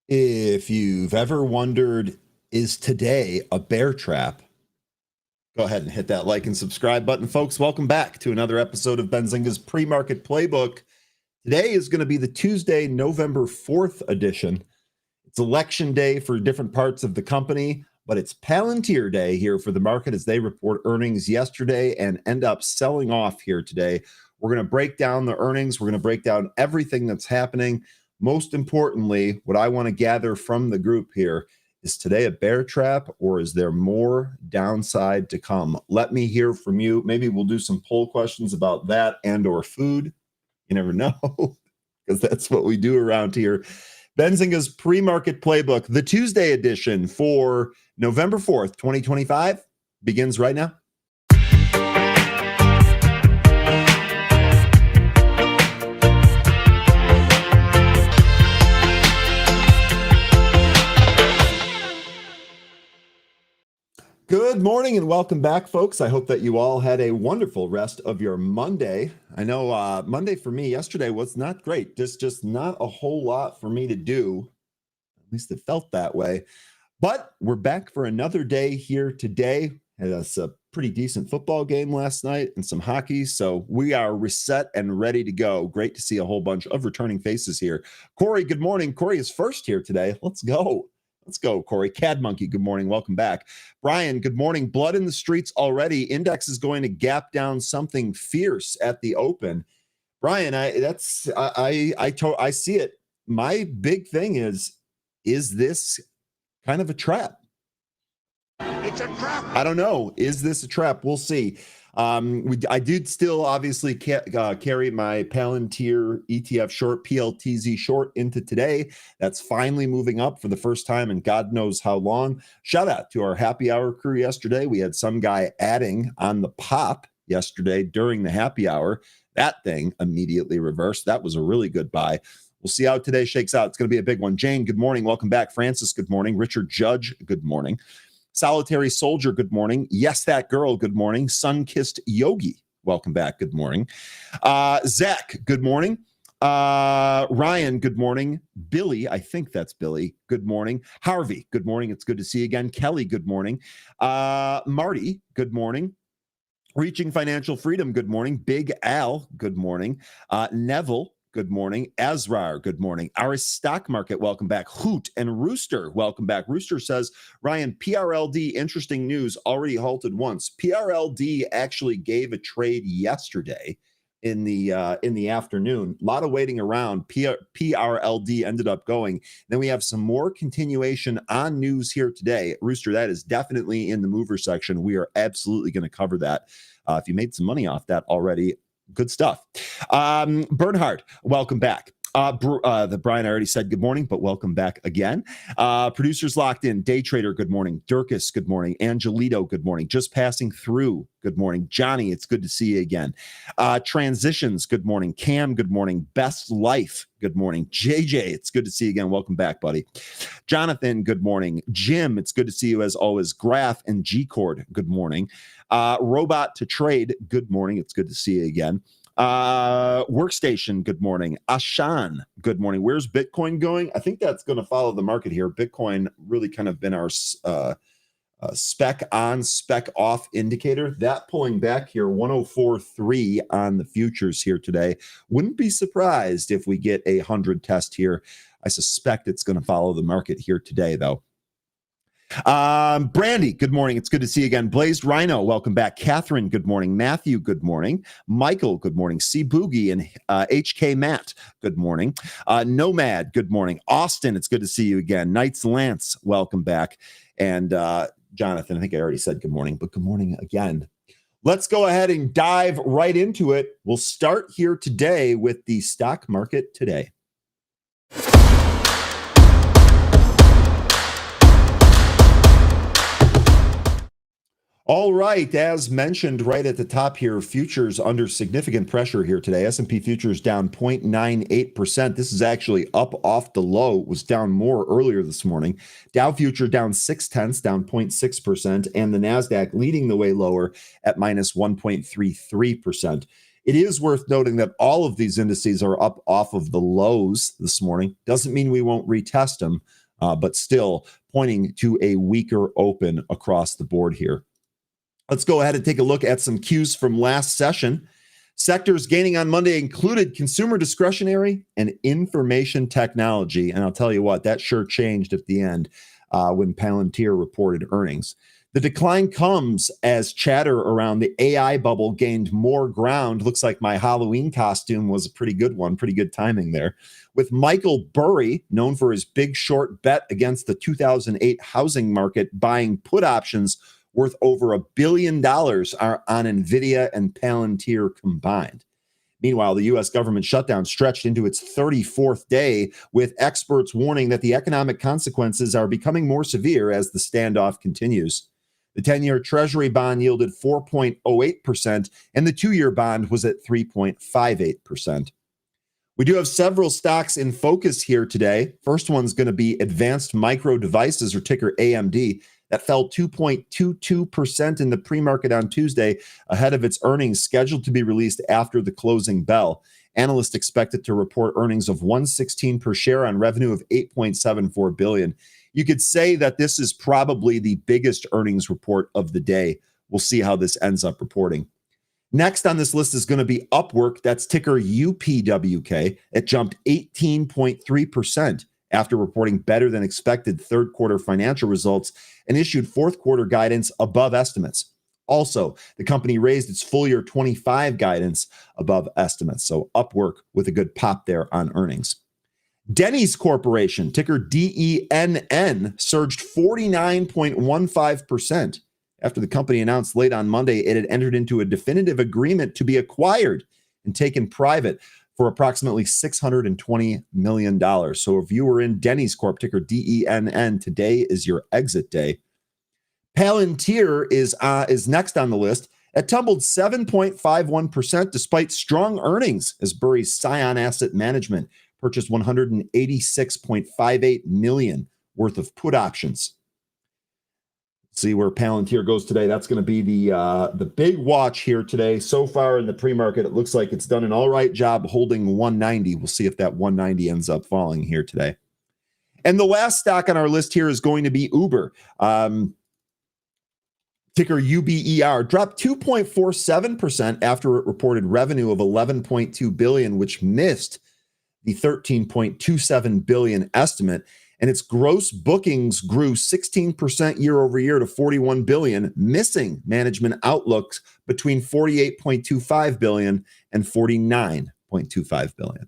If you've ever wondered, is today a bear trap? Go ahead and hit that like and subscribe button, folks. Welcome back to another episode of Benzinga's Pre-Market Playbook. Today is going to be the Tuesday, November 4th edition. It's election day for different parts of the company, but it's Palantir Day here for the market as they report earnings yesterday and end up selling off here today. We're going to break down the earnings. We're going to break down everything that's happening. Most importantly, what I want to gather from the group here is today a bear trap, or is there more downside to come? Let me hear from you. Maybe we'll do some poll questions about that and or food. You never know, because that's what we do around here. Benzinga's Pre-Market Playbook, the Tuesday edition for November 4th, 2025, begins right now. Good morning and welcome back, folks. I hope that you all had a wonderful rest of your Monday. I know Monday for me yesterday was not great. Just not a whole lot for me to do. At least it felt that way. But we're back for another day here today. Had us a pretty decent football game last night and some hockey. So we are reset and ready to go. Great to see a whole bunch of returning faces here. Corey, good morning. Corey is first here today. Let's go. Let's go, Corey. Cad Monkey, good morning. Welcome back. Brian, good morning. Blood in the streets already. Index is going to gap down something fierce at the open. Brian, I see it. My big thing is this kind of a trap? It's a trap. I don't know. Is this a trap? We'll see. I did still obviously carry my Palantir ETF short, PLTZ short, into today. That's finally moving up for the first time in God knows how long. Shout out to our happy hour crew yesterday. We had some guy adding on the pop yesterday during the happy hour. That thing immediately reversed. That was a really good buy. We'll see how today shakes out. It's going to be a big one. Jane, good morning. Welcome back. Francis, good morning. Richard Judge, good morning. Solitary Soldier, good morning. Yes, that girl, good morning. Sun-kissed Yogi, welcome back, good morning. Zach, good morning. Ryan, good morning. Billy, I think that's Billy, good morning. Harvey, good morning. It's good to see you again. Kelly, good morning. Marty, good morning. Reaching Financial Freedom, good morning. Big Al, good morning. Neville, good morning. Azrar, good morning. Our stock market, welcome back. Hoot and Rooster, welcome back. Rooster says, Ryan, PRLD, interesting news, already halted once. PRLD actually gave a trade yesterday in the afternoon. A lot of waiting around. PRLD ended up going. Then we have some more continuation on news here today. Rooster, that is definitely in the mover section. We are absolutely going to cover that. If you made some money off that already, good stuff. Bernhard, welcome back. The Brian, I already said good morning, but welcome back again. Producers locked in. Day Trader, good morning. Durkis, good morning. Angelito, good morning. Just passing through, good morning. Johnny, it's good to see you again. Transitions, good morning. Cam, good morning. Best Life, good morning. JJ, it's good to see you again. Welcome back, buddy. Jonathan, good morning. Jim, it's good to see you as always. Graph and G-Cord, good morning. Robot to Trade, good morning. It's good to see you again. Workstation, good morning. Ashan, good morning. Where's Bitcoin going? I think that's going to follow the market here. Bitcoin really kind of been our spec on, spec off indicator. That pulling back here, 104.3 on the futures here today. Wouldn't be surprised if we get a 100 test here. I suspect it's going to follow the market here today, though. Brandy, good morning. It's good to see you again. Blazed Rhino, welcome back. Catherine, good morning. Matthew, good morning. Michael, good morning. C Boogie and HK Matt, good morning. Nomad, good morning. Austin, it's good to see you again. Knights Lance, welcome back. And Jonathan, I think I already said good morning, but good morning again. Let's go ahead and dive right into it. We'll start here today with the stock market today. All right, as mentioned right at the top here, futures under significant pressure here today. S&P futures down 0.98%. This is actually up off the low. It was down more earlier this morning. Dow future down 0.6, down 0.6%, and the NASDAQ leading the way lower at minus 1.33%. It is worth noting that all of these indices are up off of the lows this morning. Doesn't mean we won't retest them, but still pointing to a weaker open across the board here. Let's go ahead and take a look at some cues from last session. Sectors gaining on Monday included consumer discretionary and information technology. And I'll tell you what, that sure changed at the end when Palantir reported earnings. The decline comes as chatter around the AI bubble gained more ground. Looks like my Halloween costume was a pretty good one, pretty good timing there. With Michael Burry, known for his big short bet against the 2008 housing market, buying put options worth over $1 billion are on NVDA and Palantir combined. Meanwhile, the U.S. government shutdown stretched into its 34th day, with experts warning that the economic consequences are becoming more severe as the standoff continues. The 10-year Treasury bond yielded 4.08%, and the 2-year bond was at 3.58%. We do have several stocks in focus here today. First one's going to be Advanced Micro Devices, or ticker AMD. That fell 2.22% in the pre-market on Tuesday, ahead of its earnings scheduled to be released after the closing bell. Analysts expect it to report earnings of $1.16 per share on revenue of $8.74 billion. You could say that this is probably the biggest earnings report of the day. We'll see how this ends up reporting. Next on this list is going to be Upwork. That's ticker UPWK. It jumped 18.3% after reporting better than expected third quarter financial results and issued fourth quarter guidance above estimates. Also, the company raised its full year 25 guidance above estimates. So Upwork with a good pop there on earnings. Denny's Corporation, ticker DENN, surged 49.15% after the company announced late on Monday it had entered into a definitive agreement to be acquired and taken private for approximately $620 million. So if you were in Denny's Corp, ticker DENN, today is your exit day. Palantir is next on the list. It tumbled 7.51% despite strong earnings as Burry's Scion Asset Management purchased $186.58 million worth of put options. See where Palantir goes today. That's going to be the big watch here today. So far in the pre-market, it looks like it's done an all right job holding 190. We'll see if that 190 ends up falling here today. And the last stock on our list here is going to be Uber. Ticker UBER dropped 2.47% after it reported revenue of $11.2 billion, which missed the $13.27 billion estimate. And its gross bookings grew 16% year over year to $41 billion, missing management outlooks between $48.25 billion and $49.25 billion.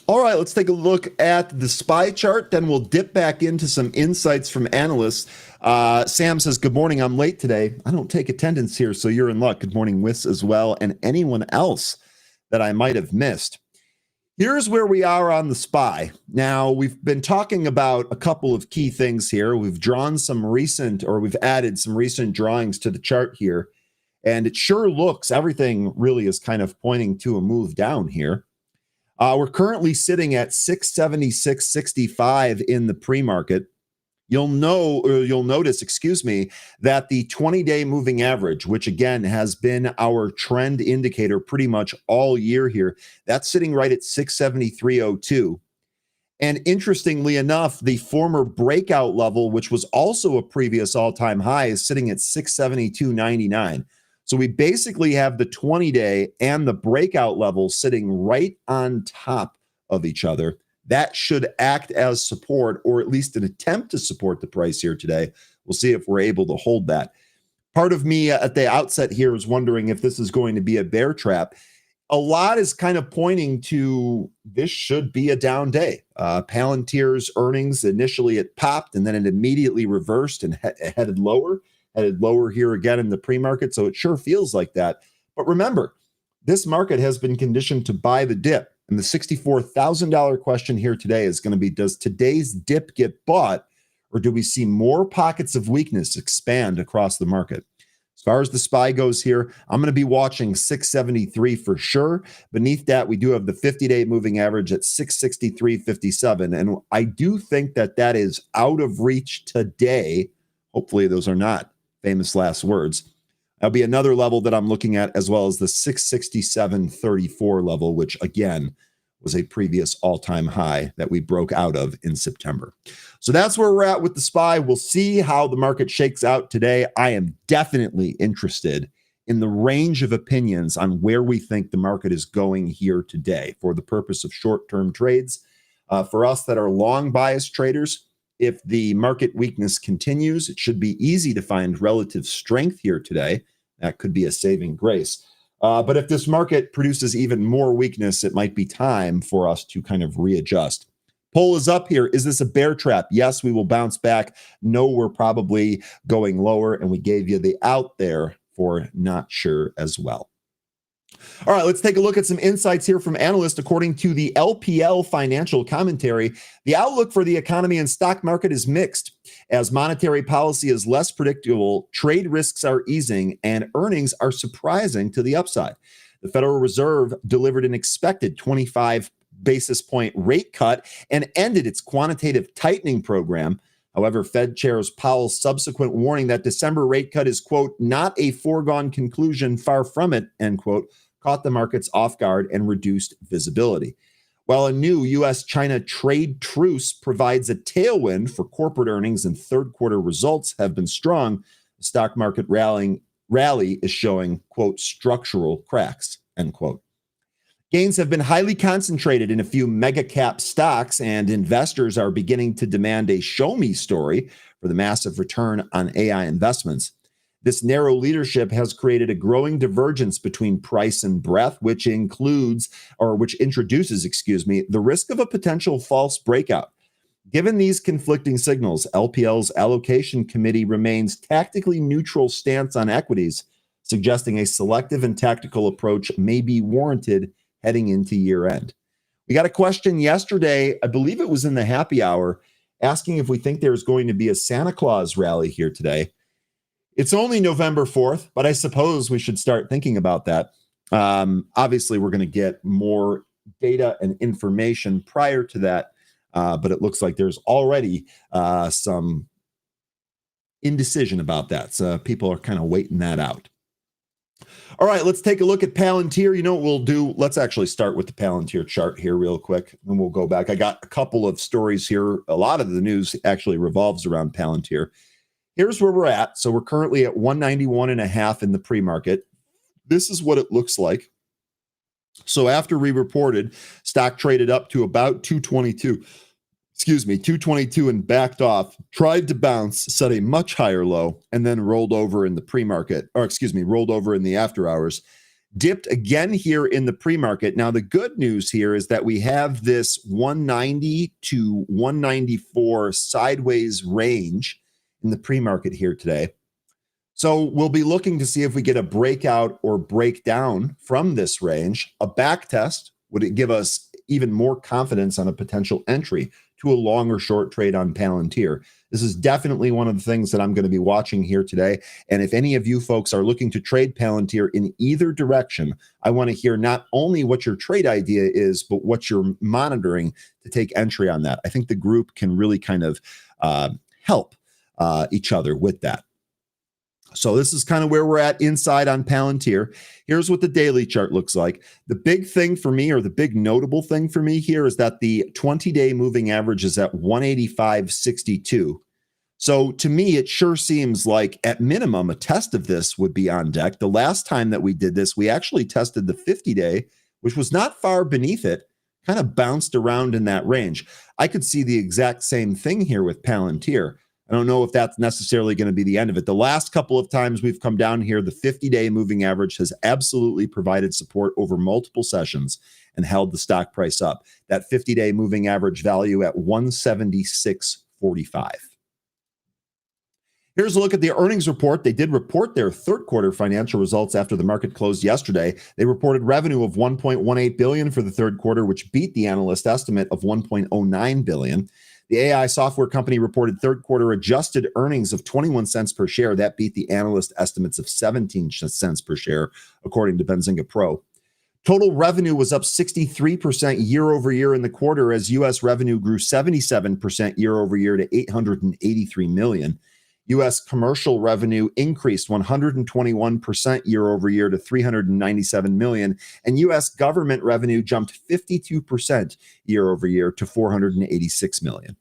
All right, let's take a look at the SPY chart. Then we'll dip back into some insights from analysts. Sam says, good morning. I'm late today. I don't take attendance here, so you're in luck. Good morning, Wiss, as well, and anyone else that I might have missed. Here's where we are on the SPY. Now, we've been talking about a couple of key things here. We've added some recent drawings to the chart here, and it sure looks, everything really is kind of pointing to a move down here. We're currently sitting at 676.65 in the pre-market. You'll notice, that the 20-day moving average, which again has been our trend indicator pretty much all year here, that's sitting right at 673.02. And interestingly enough, the former breakout level, which was also a previous all-time high, is sitting at 672.99. So we basically have the 20-day and the breakout level sitting right on top of each other. That should act as support, or at least an attempt to support the price here today. We'll see if we're able to hold that. Part of me at the outset here is wondering if this is going to be a bear trap. A lot is kind of pointing to this should be a down day. Palantir's earnings, initially it popped and then it immediately reversed and headed lower here again in the pre-market. So it sure feels like that. But remember, this market has been conditioned to buy the dip. And the $64,000 question here today is going to be, does today's dip get bought, or do we see more pockets of weakness expand across the market? As far as the SPY goes here, I'm going to be watching 673 for sure. Beneath that, we do have the 50-day moving average at 663.57. And I do think that that is out of reach today. Hopefully, those are not famous last words. That'll be another level that I'm looking at, as well as the 667.34 level, which again was a previous all-time high that we broke out of in September. So that's where we're at with the SPY. We'll see how the market shakes out today. I am definitely interested in the range of opinions on where we think the market is going here today for the purpose of short-term trades. For us that are long bias traders, if the market weakness continues, it should be easy to find relative strength here today. That could be a saving grace. But if this market produces even more weakness, it might be time for us to kind of readjust. Poll is up here. Is this a bear trap? Yes, we will bounce back. No, we're probably going lower. And we gave you the out there for not sure as well. All right, let's take a look at some insights here from analysts. According to the LPL financial commentary, the outlook for the economy and stock market is mixed. As monetary policy is less predictable, trade risks are easing, and earnings are surprising to the upside. The Federal Reserve delivered an expected 25 basis point rate cut and ended its quantitative tightening program. However, Fed Chair Powell's subsequent warning that December rate cut is, quote, not a foregone conclusion, far from it, end quote, caught the markets off guard and reduced visibility. While a new U.S.-China trade truce provides a tailwind for corporate earnings and third quarter results have been strong, the stock market rally is showing, quote, structural cracks, end quote. Gains have been highly concentrated in a few mega cap stocks, and investors are beginning to demand a show me story for the massive return on AI investments. This narrow leadership has created a growing divergence between price and breadth, which introduces, the risk of a potential false breakout. Given these conflicting signals, LPL's allocation committee remains tactically neutral stance on equities, suggesting a selective and tactical approach may be warranted heading into year end. We got a question yesterday, I believe it was in the happy hour, asking if we think there's going to be a Santa Claus rally here today. It's only November 4th, but I suppose we should start thinking about that. Obviously, we're going to get more data and information prior to that, but it looks like there's already some indecision about that. So people are kind of waiting that out. All right, let's take a look at Palantir. You know what we'll do? Let's actually start with the Palantir chart here real quick, and we'll go back. I got a couple of stories here. A lot of the news actually revolves around Palantir. Here's where we're at. So we're currently at 191.5 in the pre-market. This is what it looks like. So after we reported, stock traded up to about 222 and backed off, tried to bounce, set a much higher low, and then rolled over in the pre-market, rolled over in the after hours, dipped again here in the pre-market. Now, the good news here is that we have this 190 to 194 sideways range in the pre-market here today. So we'll be looking to see if we get a breakout or breakdown from this range. A back test would give us even more confidence on a potential entry to a long or short trade on Palantir. This is definitely one of the things that I'm going to be watching here today. And if any of you folks are looking to trade Palantir in either direction, I want to hear not only what your trade idea is, but what you're monitoring to take entry on that. I think the group can really kind of help each other with that. So this is kind of where we're at inside on Palantir. Here's what the daily chart looks like. The big thing for me, or the big notable thing for me here, is that the 20-day moving average is at 185.62. So to me, it sure seems like at minimum a test of this would be on deck. The last time that we did this, we actually tested the 50-day, which was not far beneath it, kind of bounced around in that range. I could see the exact same thing here with Palantir. I don't know if that's necessarily going to be the end of it. The last couple of times we've come down here, the 50-day moving average has absolutely provided support over multiple sessions and held the stock price up. That 50-day moving average value at 176.45. Here's a look at the earnings report. They did report their third quarter financial results after the market closed yesterday. They reported revenue of $1.18 billion for the third quarter, which beat the analyst estimate of $1.09 billion. The AI software company reported third quarter adjusted earnings of 21 cents per share. That beat the analyst estimates of 17 cents per share, according to Benzinga Pro. Total revenue was up 63% year over year in the quarter, as U.S. revenue grew 77% year over year to $883 million. U.S. commercial revenue increased 121% year over year to $397 million, and U.S. government revenue jumped 52% year over year to $486 million.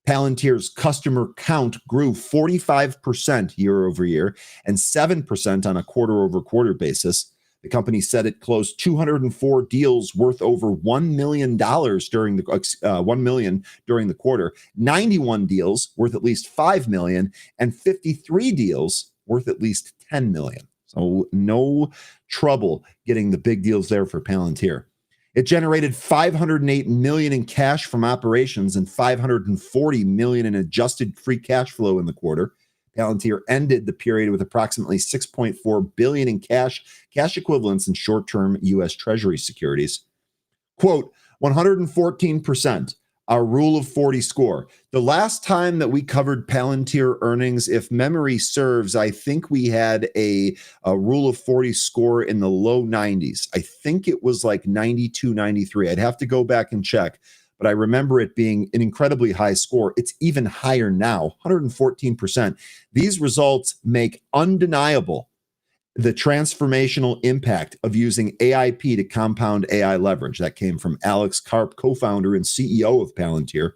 Palantir's customer count grew 45% year over year and 7% on a quarter over quarter basis. The company said it closed 204 deals worth over $1 million during the $1 million during the quarter, 91 deals worth at least $5 million, and 53 deals worth at least $10 million. So no trouble getting the big deals there for Palantir. It generated $508 million in cash from operations and $540 million in adjusted free cash flow in the quarter. Palantir ended the period with approximately $6.4 billion in cash equivalents, and short-term U.S. Treasury securities. Quote, 114%, our Rule of 40 score. The last time that we covered Palantir earnings, if memory serves, I think we had a Rule of 40 score in the low 90s. I think it was like 92, 93. I'd have to go back and check, but I remember it being an incredibly high score. It's even higher now, 114%. These results make undeniable the transformational impact of using AIP to compound AI leverage. That came from Alex Karp, co-founder and CEO of Palantir.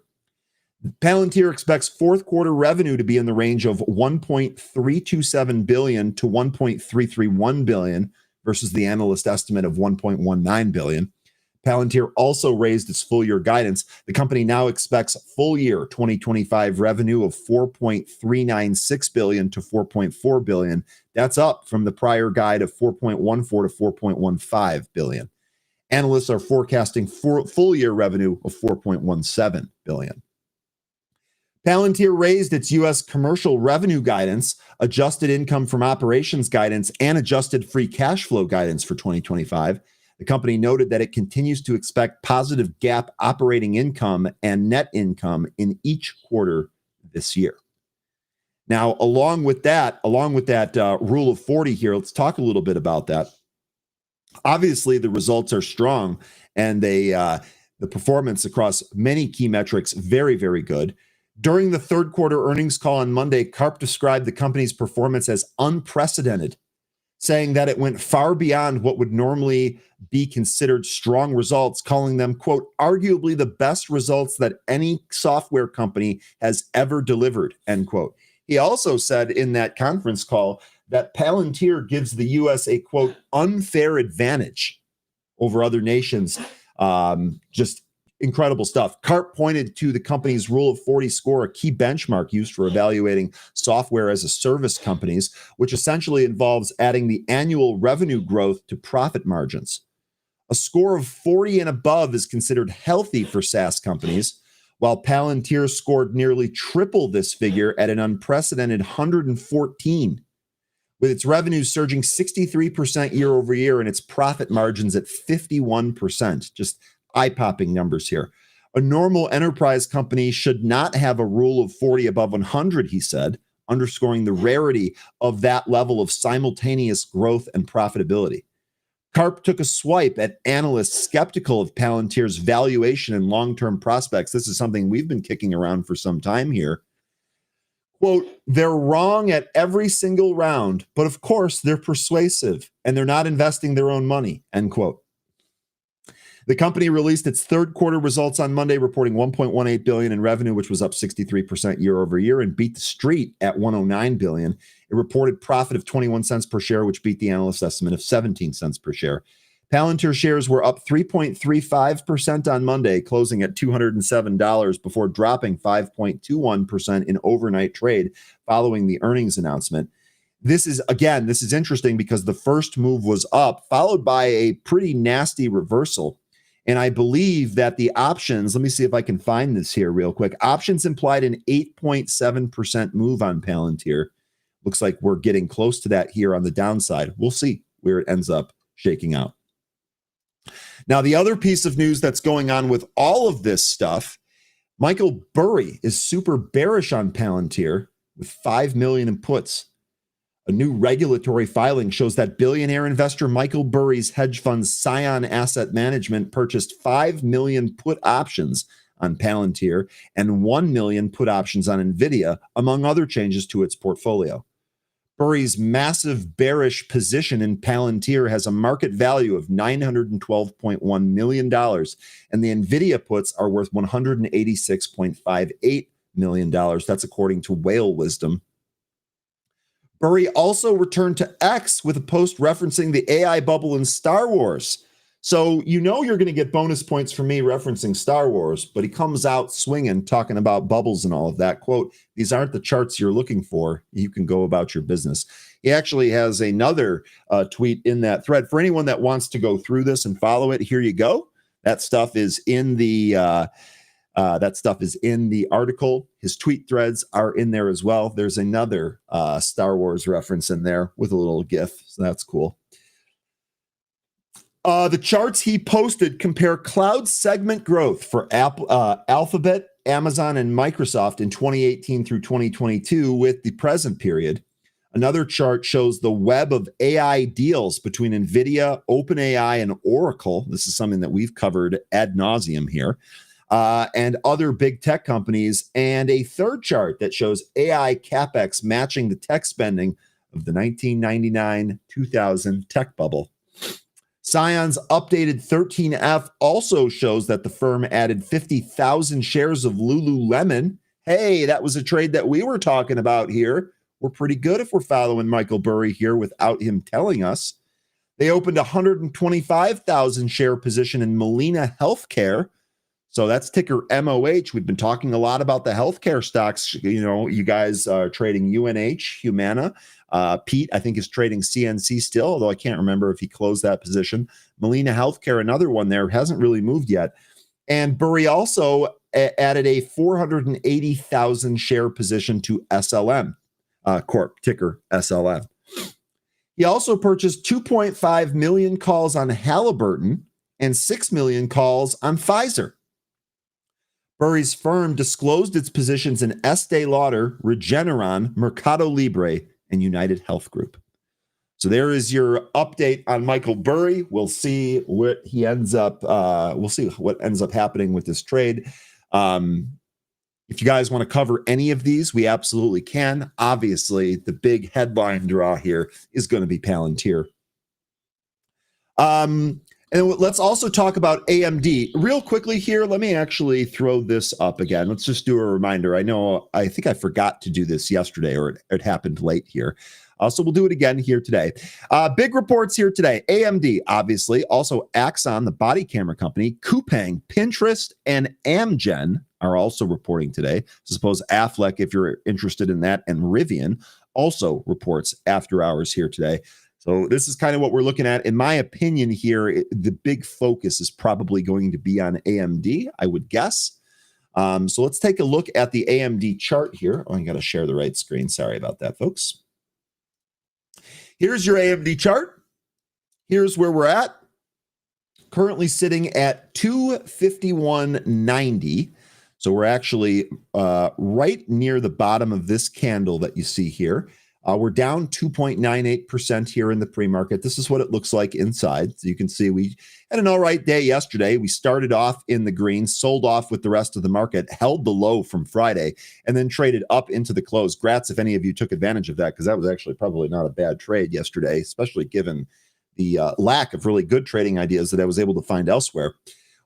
Palantir expects fourth quarter revenue to be in the range of $1.327 billion to $1.331 billion versus the analyst estimate of $1.19 billion. Palantir also raised its full year guidance. The company now expects full year 2025 revenue of $4.396 billion to $4.4 billion. That's up from the prior guide of $4.14 to $4.15 billion. Analysts are forecasting full year revenue of $4.17 billion. Palantir raised its U.S. commercial revenue guidance, adjusted income from operations guidance, and adjusted free cash flow guidance for 2025. The company noted that it continues to expect positive GAAP operating income and net income in each quarter this year. Now, along with that Rule of 40 here, let's talk a little bit about that. Obviously, the results are strong, and the performance across many key metrics very, very good. During the third quarter earnings call on Monday, Karp described the company's performance as unprecedented, saying that it went far beyond what would normally be considered strong results, calling them, quote, arguably the best results that any software company has ever delivered, end quote. He also said in that conference call that Palantir gives the U.S. a, quote, unfair advantage over other nations. Just incredible stuff. Karp pointed to the company's Rule of 40 score, a key benchmark used for evaluating software as a service companies, which essentially involves adding the annual revenue growth to profit margins. A score of 40 and above is considered healthy for SaaS companies, while Palantir scored nearly triple this figure at an unprecedented 114, with its revenues surging 63% year over year and its profit margins at 51%. Just eye-popping numbers here. A normal enterprise company should not have a Rule of 40 above 100, he said, underscoring the rarity of that level of simultaneous growth and profitability. Karp took a swipe at analysts skeptical of Palantir's valuation and long-term prospects. This is something we've been kicking around for some time here. Quote, they're wrong at every single round, but of course they're persuasive and they're not investing their own money, end quote. The company released its third quarter results on Monday, reporting $1.18 billion in revenue, which was up 63% year over year and beat the street at $109 billion. It reported profit of 21 cents per share, which beat the analyst estimate of 17 cents per share. Palantir shares were up 3.35% on Monday, closing at $207 before dropping 5.21% in overnight trade following the earnings announcement. This is interesting because the first move was up, followed by a pretty nasty reversal. And I believe that the options, let me see if I can find this here real quick. Options implied an 8.7% move on Palantir. Looks like we're getting close to that here on the downside. We'll see where it ends up shaking out. Now, the other piece of news that's going on with all of this stuff, Michael Burry is super bearish on Palantir with 5 million in puts. A new regulatory filing shows that billionaire investor Michael Burry's hedge fund Scion Asset Management purchased 5 million put options on Palantir and 1 million put options on NVIDIA, among other changes to its portfolio. Burry's massive bearish position in Palantir has a market value of $912.1 million, and the NVIDIA puts are worth $186.58 million. That's according to Whale Wisdom. Burry also returned to X with a post referencing the AI bubble in Star Wars. So you know you're going to get bonus points from me referencing Star Wars, but he comes out swinging, talking about bubbles and all of that. Quote, "These aren't the charts you're looking for. You can go about your business." He actually has another tweet in that thread. For anyone that wants to go through this and follow it, here you go. That stuff is in the article. His tweet threads are in there as well. There's another Star Wars reference in there with a little GIF, so that's cool. The charts he posted compare cloud segment growth for Alphabet, Amazon, and Microsoft in 2018 through 2022 with the present period. Another chart shows the web of AI deals between NVIDIA, OpenAI, and Oracle. This is something that we've covered ad nauseum here. And other big tech companies. And a third chart that shows AI CapEx matching the tech spending of the 1999-2000 tech bubble. Scion's updated 13F also shows that the firm added 50,000 shares of Lululemon. Hey, that was a trade that we were talking about here. We're pretty good if we're following Michael Burry here without him telling us. They opened a 125,000 share position in Molina Healthcare. So that's ticker MOH. We've been talking a lot about the healthcare stocks. You know, you guys are trading UNH, Humana. Pete, I think, is trading CNC still, although I can't remember if he closed that position. Molina Healthcare, another one there, hasn't really moved yet. And Burry also added a 480,000 share position to SLM Corp, ticker SLM. He also purchased 2.5 million calls on Halliburton and 6 million calls on Pfizer. Burry's firm disclosed its positions in Estee Lauder, Regeneron, Mercado Libre, and United Health Group. So there is your update on Michael Burry. We'll see what he ends up. We'll see what ends up happening with this trade. If you guys want to cover any of these, we absolutely can. Obviously, the big headline draw here is going to be Palantir. And let's also talk about AMD real quickly here. Let me actually throw this up again. Let's just do a reminder. I think I forgot to do this yesterday, or it happened late here. So we'll do it again here today. Big reports here today. AMD, obviously. Also Axon, the body camera company. Coupang, Pinterest, and Amgen are also reporting today. I suppose Affleck, if you're interested in that, and Rivian also reports after hours here today. So this is kind of what we're looking at. In my opinion here, the big focus is probably going to be on AMD, I would guess. So let's take a look at the AMD chart here. Oh, I got to share the right screen. Sorry about that, folks. Here's your AMD chart. Here's where we're at. Currently sitting at 251.90. So we're actually right near the bottom of this candle that you see here. We're down 2.98% here in the pre-market. This is what it looks like inside. So you can see we had an all right day yesterday. We started off in the green, sold off with the rest of the market, held the low from Friday, and then traded up into the close. Grats if any of you took advantage of that, because that was actually probably not a bad trade yesterday, especially given the lack of really good trading ideas that I was able to find elsewhere.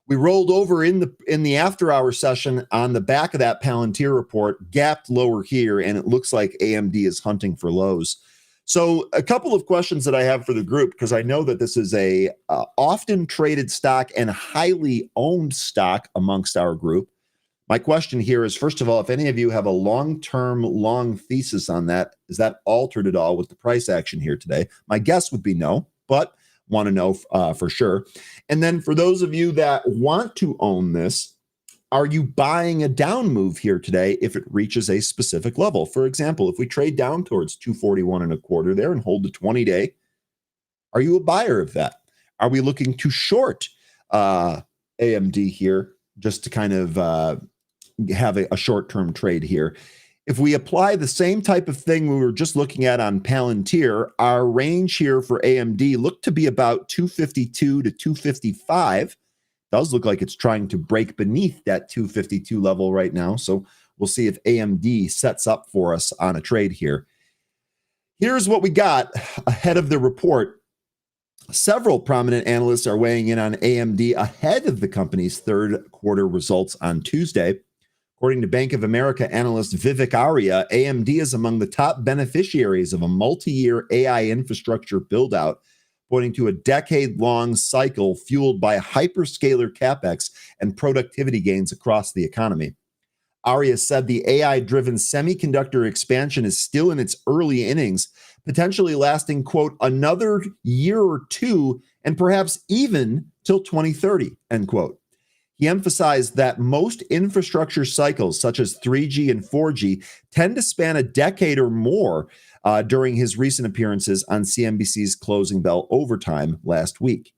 We rolled over in the after-hour session on the back of that Palantir report, gapped lower here, and it looks like AMD is hunting for lows. So a couple of questions that I have for the group, because I know that this is a often traded stock and highly owned stock amongst our group. My question here is, first of all, if any of you have a long-term, long thesis on that, is that altered at all with the price action here today? My guess would be no, but want to know for sure. And then for those of you that want to own this, are you buying a down move here today if it reaches a specific level? For example, if we trade down towards 241.25 there and hold the 20-day, are you a buyer of that? Are we looking to short AMD here just to kind of have a short-term trade here? If we apply the same type of thing we were just looking at on Palantir, our range here for AMD looked to be about 252 to 255. Does look like it's trying to break beneath that 252 level right now. So we'll see if AMD sets up for us on a trade here. Here's what we got ahead of the report. Several prominent analysts are weighing in on AMD ahead of the company's third quarter results on Tuesday. According to Bank of America analyst Vivek Arya, AMD is among the top beneficiaries of a multi-year AI infrastructure build-out, pointing to a decade-long cycle fueled by hyperscaler capex and productivity gains across the economy. Arya said the AI-driven semiconductor expansion is still in its early innings, potentially lasting, quote, another year or two, and perhaps even till 2030, end quote. He emphasized that most infrastructure cycles, such as 3G and 4G, tend to span a decade or more during his recent appearances on CNBC's Closing Bell Overtime last week.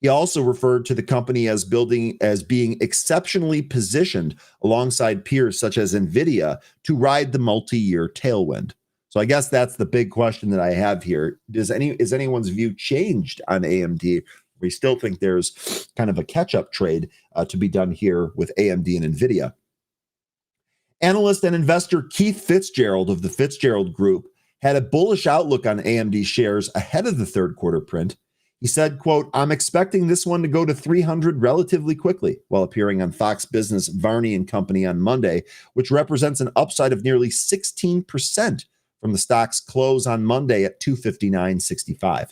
He also referred to the company as being exceptionally positioned alongside peers such as NVIDIA to ride the multi-year tailwind. So I guess that's the big question that I have here. Is anyone's view changed on AMD? We still think there's kind of a catch-up trade to be done here with AMD and NVIDIA. Analyst and investor Keith Fitzgerald of the Fitzgerald Group had a bullish outlook on AMD shares ahead of the third quarter print. He said, quote, I'm expecting this one to go to 300 relatively quickly, while appearing on Fox Business Varney and Company on Monday, which represents an upside of nearly 16% from the stock's close on Monday at 259.65.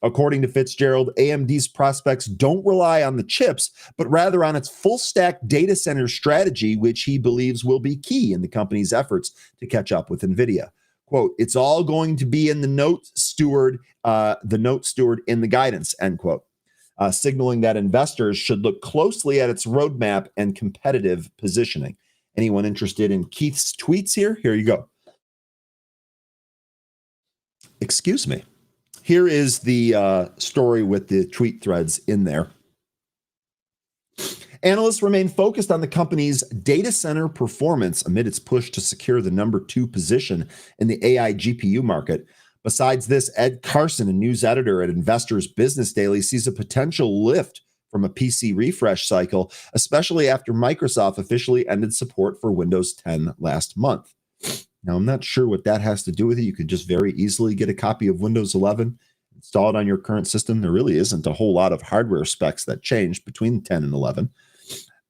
According to Fitzgerald, AMD's prospects don't rely on the chips, but rather on its full-stack data center strategy, which he believes will be key in the company's efforts to catch up with NVIDIA. Quote, it's all going to be in the note steward in the guidance, end quote, signaling that investors should look closely at its roadmap and competitive positioning. Anyone interested in Keith's tweets here? Here you go. Excuse me. Here is the story with the tweet threads in there. Analysts remain focused on the company's data center performance amid its push to secure the number 2 position in the AI GPU market. Besides this, Ed Carson, a news editor at Investors Business Daily, sees a potential lift from a PC refresh cycle, especially after Microsoft officially ended support for Windows 10 last month. Now, I'm not sure what that has to do with it. You could just very easily get a copy of Windows 11, install it on your current system. There really isn't a whole lot of hardware specs that changed between 10 and 11.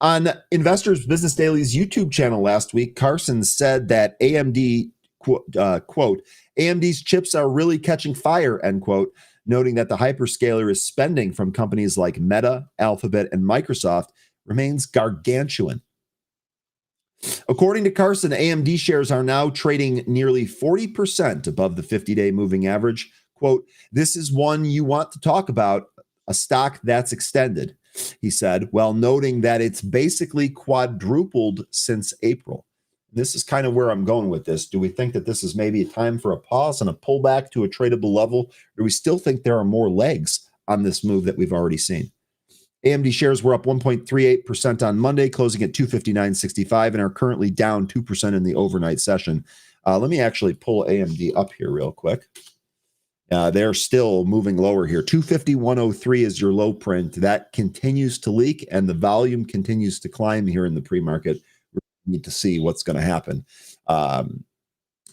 On Investors Business Daily's YouTube channel last week, Carson said that AMD, quote, AMD's chips are really catching fire, end quote, noting that the hyperscaler is spending from companies like Meta, Alphabet, and Microsoft remains gargantuan. According to Carson, AMD shares are now trading nearly 40% above the 50-day moving average. Quote, this is one you want to talk about, a stock that's extended, he said, while noting that it's basically quadrupled since April. This is kind of where I'm going with this. Do we think that this is maybe a time for a pause and a pullback to a tradable level? Or do we still think there are more legs on this move that we've already seen? AMD shares were up 1.38% on Monday, closing at 259.65, and are currently down 2% in the overnight session. Let me actually pull AMD up here real quick. They're still moving lower here. 251.03 is your low print. That continues to leak, and the volume continues to climb here in the pre-market. We need to see what's going to happen.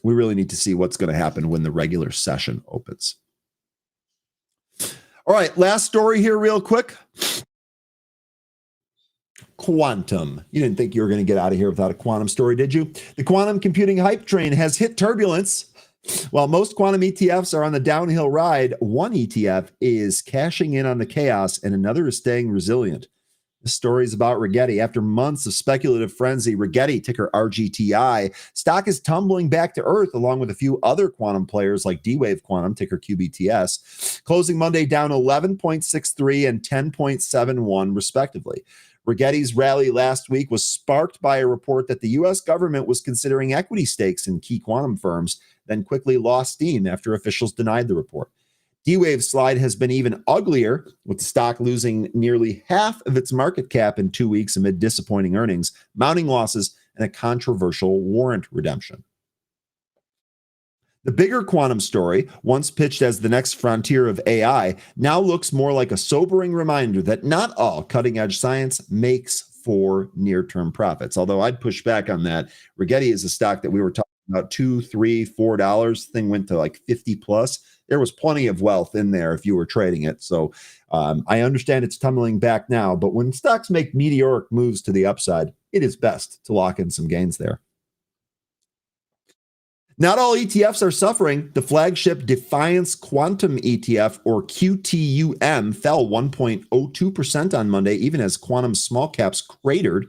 We really need to see what's going to happen when the regular session opens. All right, last story here real quick. Quantum. You didn't think you were going to get out of here without a quantum story, did you? The quantum computing hype train has hit turbulence. While most quantum ETFs are on the downhill ride, one ETF is cashing in on the chaos and another is staying resilient. The story is about Rigetti. After months of speculative frenzy, Rigetti, ticker RGTI, stock is tumbling back to earth along with a few other quantum players like D-Wave Quantum, ticker QBTS, closing Monday down 11.63 and 10.71 respectively. Rigetti's rally last week was sparked by a report that the U.S. government was considering equity stakes in key quantum firms, then quickly lost steam after officials denied the report. D-Wave's slide has been even uglier, with the stock losing nearly half of its market cap in 2 weeks amid disappointing earnings, mounting losses, and a controversial warrant redemption. The bigger quantum story, once pitched as the next frontier of AI, now looks more like a sobering reminder that not all cutting-edge science makes for near-term profits. Although I'd push back on that. Rigetti is a stock that we were talking about $2, $3, $4. Thing went to like 50 plus. There was plenty of wealth in there if you were trading it. So I understand it's tumbling back now, but when stocks make meteoric moves to the upside, it is best to lock in some gains there. Not all ETFs are suffering. The flagship Defiance Quantum ETF, or QTUM, fell 1.02% on Monday, even as quantum small caps cratered.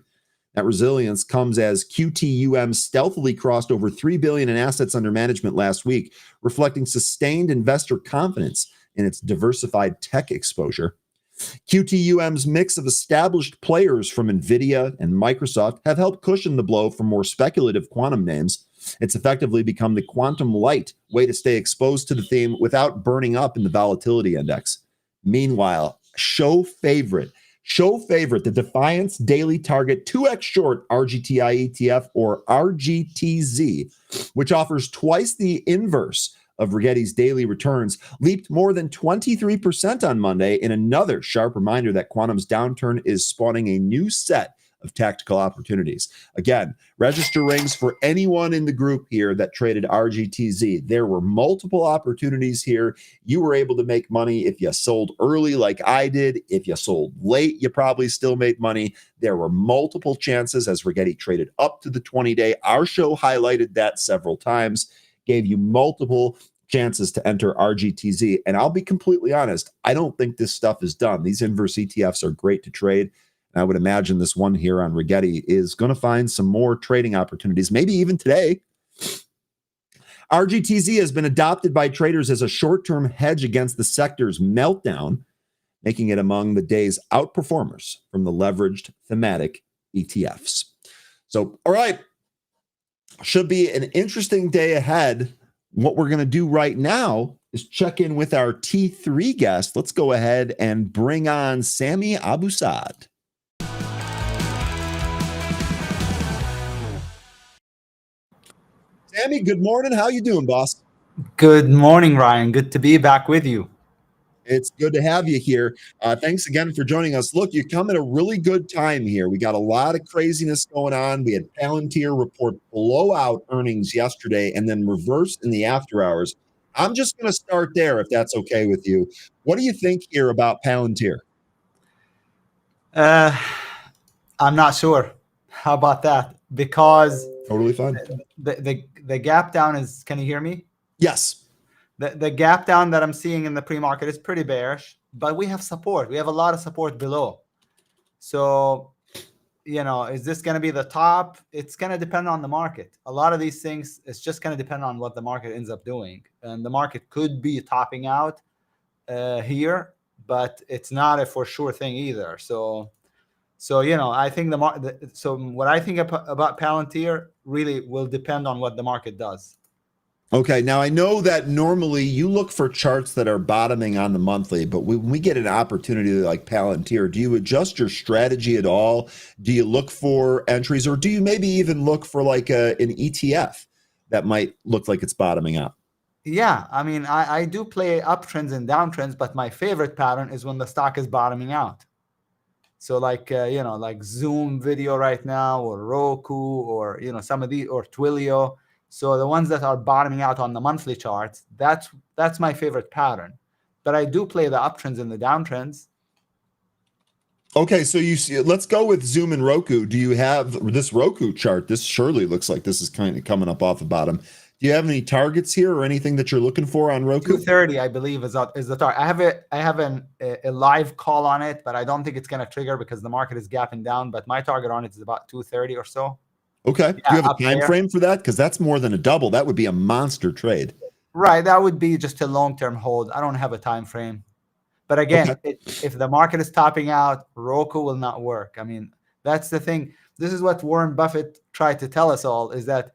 That resilience comes as QTUM stealthily crossed over $3 billion in assets under management last week, reflecting sustained investor confidence in its diversified tech exposure. QTUM's mix of established players from NVIDIA and Microsoft have helped cushion the blow for more speculative quantum names. It's effectively become the quantum light way to stay exposed to the theme without burning up in the volatility index. Meanwhile, show favorite, the Defiance Daily Target 2x Short RGTI ETF, or RGTZ, which offers twice the inverse of Rigetti's daily returns, leaped more than 23% on Monday in another sharp reminder that quantum's downturn is spawning a new set of tactical opportunities. Again, register rings for anyone in the group here that traded RGTZ. There were multiple opportunities here. You were able to make money if you sold early like I did. If you sold late, you probably still made money. There were multiple chances as Rigetti traded up to the 20-day. Our show highlighted that several times, gave you multiple chances to enter RGTZ. And I'll be completely honest, I don't think this stuff is done. These inverse ETFs are great to trade. I would imagine this one here on Rigetti is going to find some more trading opportunities, maybe even today. RGTZ has been adopted by traders as a short-term hedge against the sector's meltdown, making it among the day's outperformers from the leveraged thematic ETFs. So, all right, should be an interesting day ahead. What we're going to do right now is check in with our T3 guest. Let's go ahead and bring on Sami Abusaad. Sami, good morning. How you doing, boss? Good morning, Ryan. Good to be back with you. It's good to have you here. Thanks again for joining us. Look, you come at a really good time here. We got a lot of craziness going on. We had Palantir report blowout earnings yesterday and then reversed in the after hours. I'm just going to start there, if that's okay with you. What do you think here about Palantir? I'm not sure. How about that? Because totally fine. The gap down is, can you hear me? Yes. The gap down that I'm seeing in the pre-market is pretty bearish, but we have support. We have a lot of support below. So, is this going to be the top? It's going to depend on the market. A lot of these things, it's just going to depend on what the market ends up doing. And the market could be topping out here, but it's not a for sure thing either. So I think so what I think about Palantir really will depend on what the market does. Okay, now I know that normally you look for charts that are bottoming on the monthly, but when we get an opportunity like Palantir, do you adjust your strategy at all? Do you look for entries, or do you maybe even look for like an ETF that might look like it's bottoming out? Yeah, I mean, I do play uptrends and downtrends, but my favorite pattern is when the stock is bottoming out. So like Zoom video right now, or Roku, or some of these, or Twilio. So the ones that are bottoming out on the monthly charts, that's my favorite pattern. But I do play the uptrends and the downtrends. Okay, so you see, let's go with Zoom and Roku. Do you have this Roku chart? This surely looks like this is kind of coming up off the bottom. Do you have any targets here or anything that you're looking for on Roku? 230, I believe, is the target. I have a live call on it, but I don't think it's going to trigger because the market is gapping down. But my target on it is about 230 or so. Okay. Do you have a time frame for that? Because that's more than a double. That would be a monster trade. Right. That would be just a long-term hold. I don't have a time frame. But again, if the market is topping out, Roku will not work. I mean, that's the thing. This is what Warren Buffett tried to tell us all, is that,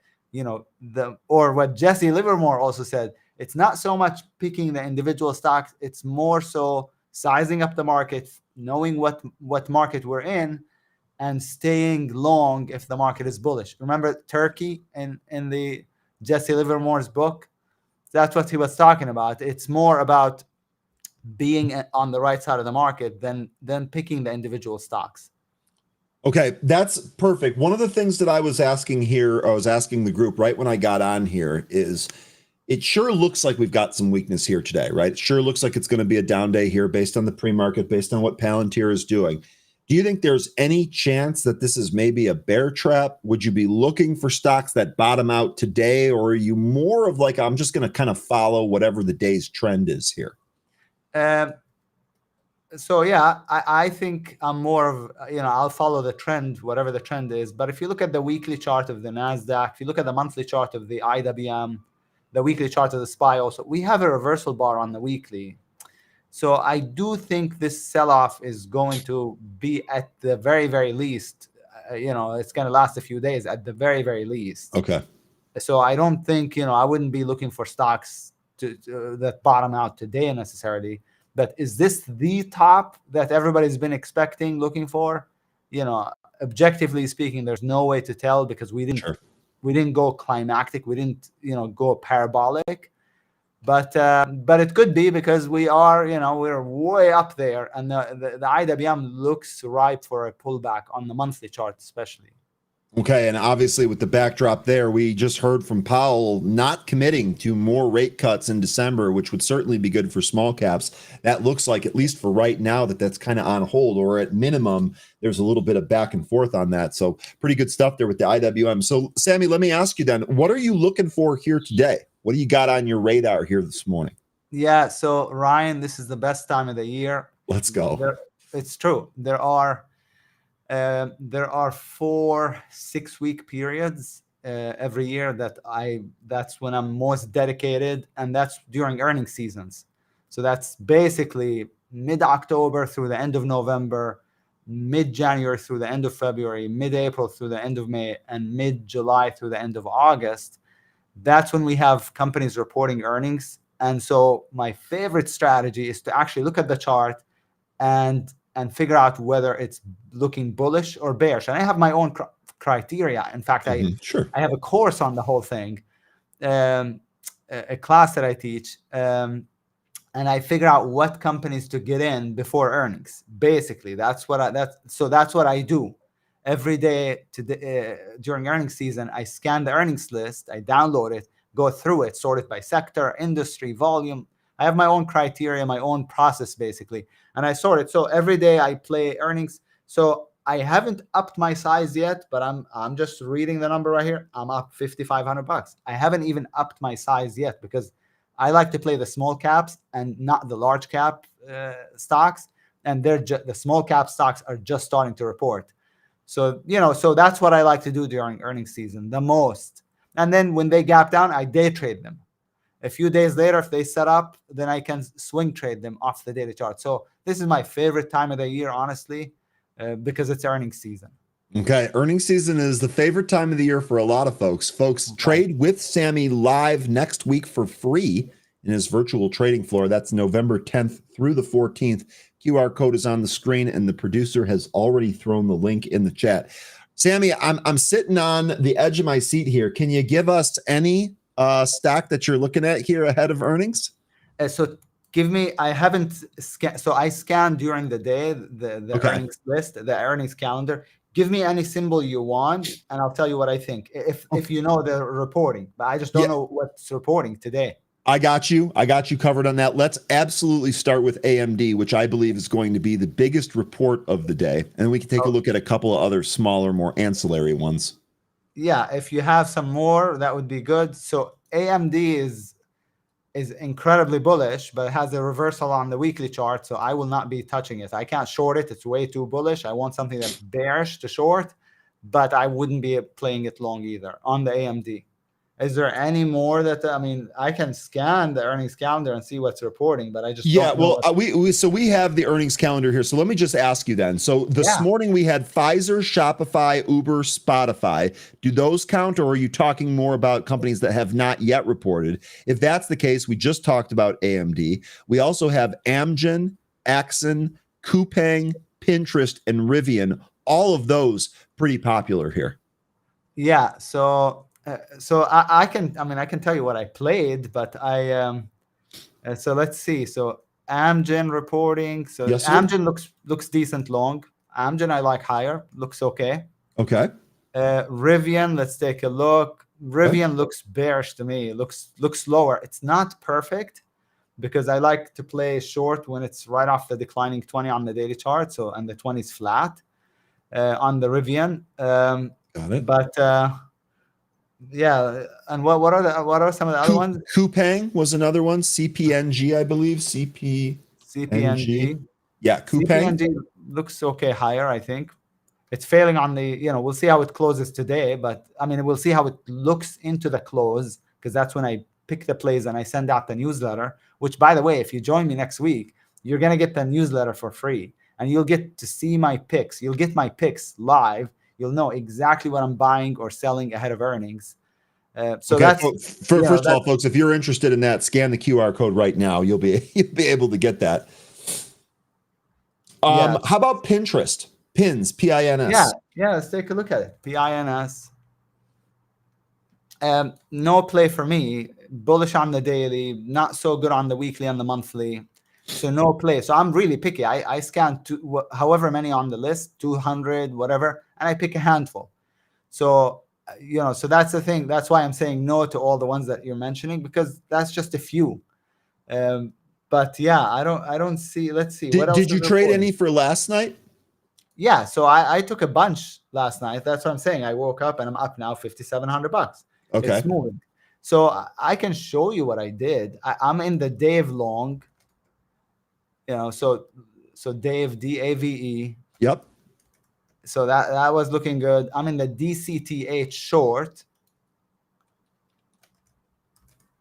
or what Jesse Livermore also said, it's not so much picking the individual stocks, it's more so sizing up the market, knowing what market we're in, and staying long if the market is bullish. Remember Turkey in the Jesse Livermore's book? That's what he was talking about. It's more about being on the right side of the market than picking the individual stocks. Okay, that's perfect. One of the things that I was asking the group right when I got on here is, it sure looks like we've got some weakness here today, right? It sure looks like it's going to be a down day here based on the pre-market, based on what Palantir is doing. Do you think there's any chance that this is maybe a bear trap? Would you be looking for stocks that bottom out today, or are you more of like, I'm just going to kind of follow whatever the day's trend is here? So yeah, I think I'm more of, I'll follow the trend, whatever the trend is. But if you look at the weekly chart of the NASDAQ, if you look at the monthly chart of the IWM, the weekly chart of the SPY also, we have a reversal bar on the weekly. So I do think this sell-off is going to be at the very, very least, it's going to last a few days at the very, very least. Okay. So I don't think, I wouldn't be looking for stocks that bottom out today necessarily. But is this the top that everybody's been expecting, looking for? Objectively speaking, there's no way to tell because we didn't go climactic, we didn't go parabolic, but it could be because we are we're way up there, and the IWM looks ripe for a pullback on the monthly chart especially. Okay, and obviously with the backdrop there, we just heard from Powell not committing to more rate cuts in December, which would certainly be good for small caps. That looks like, at least for right now, that's kind of on hold, or at minimum, there's a little bit of back and forth on that. So pretty good stuff there with the IWM. So Sami, let me ask you then, what are you looking for here today? What do you got on your radar here this morning? Yeah, so Ryan, this is the best time of the year. Let's go. It's true. There are 4 6-week periods every year that's when I'm most dedicated, and that's during earnings seasons. So that's basically mid-October through the end of November, mid-January through the end of February, mid-April through the end of May, and mid-July through the end of August. That's when we have companies reporting earnings. And so my favorite strategy is to actually look at the chart and figure out whether it's looking bullish or bearish. And I have my own criteria. In fact, I have a course on the whole thing, a class that I teach, and I figure out what companies to get in before earnings. Basically, that's what I do every day. During earnings season, I scan the earnings list, I download it, go through it, sort it by sector, industry, volume. I have my own criteria, my own process, basically, and I sort it. So every day I play earnings. So I haven't upped my size yet, but I'm just reading the number right here. I'm up $5,500. I haven't even upped my size yet because I like to play the small caps and not the large cap stocks. And the small cap stocks are just starting to report. So so that's what I like to do during earnings season the most. And then when they gap down, I day trade them. A few days later, if they set up, then I can swing trade them off the daily chart. So this is my favorite time of the year, honestly, because it's earnings season. Okay, earnings season is the favorite time of the year for a lot of folks. Trade with Sami live next week for free in his virtual trading floor. That's November 10th through the 14th. QR code is on the screen, and the producer has already thrown the link in the chat. Sami, I'm sitting on the edge of my seat here. Can you give us any stock that you're looking at here ahead of earnings? So give me, I haven't scanned, so I scan during the day, the earnings list, the earnings calendar. Give me any symbol you want, and I'll tell you what I think. If you know the reporting, but I just don't know what's reporting today. I got you covered on that. Let's absolutely start with AMD, which I believe is going to be the biggest report of the day. And we can take a look at a couple of other smaller, more ancillary ones. Yeah, if you have some more, that would be good. So AMD is incredibly bullish, but it has a reversal on the weekly chart, so I will not be touching it. I can't short it. It's way too bullish. I want something that's bearish to short, but I wouldn't be playing it long either on the AMD. Is there any more that, I mean, I can scan the earnings calendar and see what's reporting, but I just don't know. We have the earnings calendar here. So let me just ask you then. So this morning we had Pfizer, Shopify, Uber, Spotify. Do those count, or are you talking more about companies that have not yet reported? If that's the case, we just talked about AMD. We also have Amgen, Axon, Coupang, Pinterest, and Rivian. All of those pretty popular here. Yeah. So I can tell you what I played, but so let's see. So Amgen reporting. So yes, Amgen looks decent long. Amgen I like higher. Looks okay. Okay. Rivian, let's take a look. Rivian looks bearish to me. Looks lower. It's not perfect because I like to play short when it's right off the declining 20 on the daily chart. So and the 20 is flat on the Rivian. Got it. But yeah, and what are some of the other ones? Coupang was another one. CPNG, I believe. CPNG. Yeah, Coupang. CPNG looks okay higher, I think. It's failing on the, we'll see how it closes today, but I mean, we'll see how it looks into the close, because that's when I pick the plays and I send out the newsletter, which, by the way, if you join me next week, you're going to get the newsletter for free and you'll get to see my picks. You'll get my picks live. You'll know exactly what I'm buying or selling ahead of earnings. So okay. that's first of all, folks, if you're interested in that, scan the QR code right now. You'll be able to get that. How about Pinterest? Pins, PINS. Yeah. Let's take a look at it. PINS. No play for me. Bullish on the daily, not so good on the weekly and the monthly. So no play. So I'm really picky. I scan however many on the list, 200, whatever, and I pick a handful. So so that's the thing. That's why I'm saying no to all the ones that you're mentioning, because that's just a few. But yeah, I don't see. Let's see. What else did you trade any for last night? Yeah, so I took a bunch last night. That's what I'm saying. I woke up and I'm up now $5,700. Okay. It's moving. So I can show you what I did. I'm in the Dave long. So Dave, DAVE. Yep. So that was looking good. I'm in the DCTH short.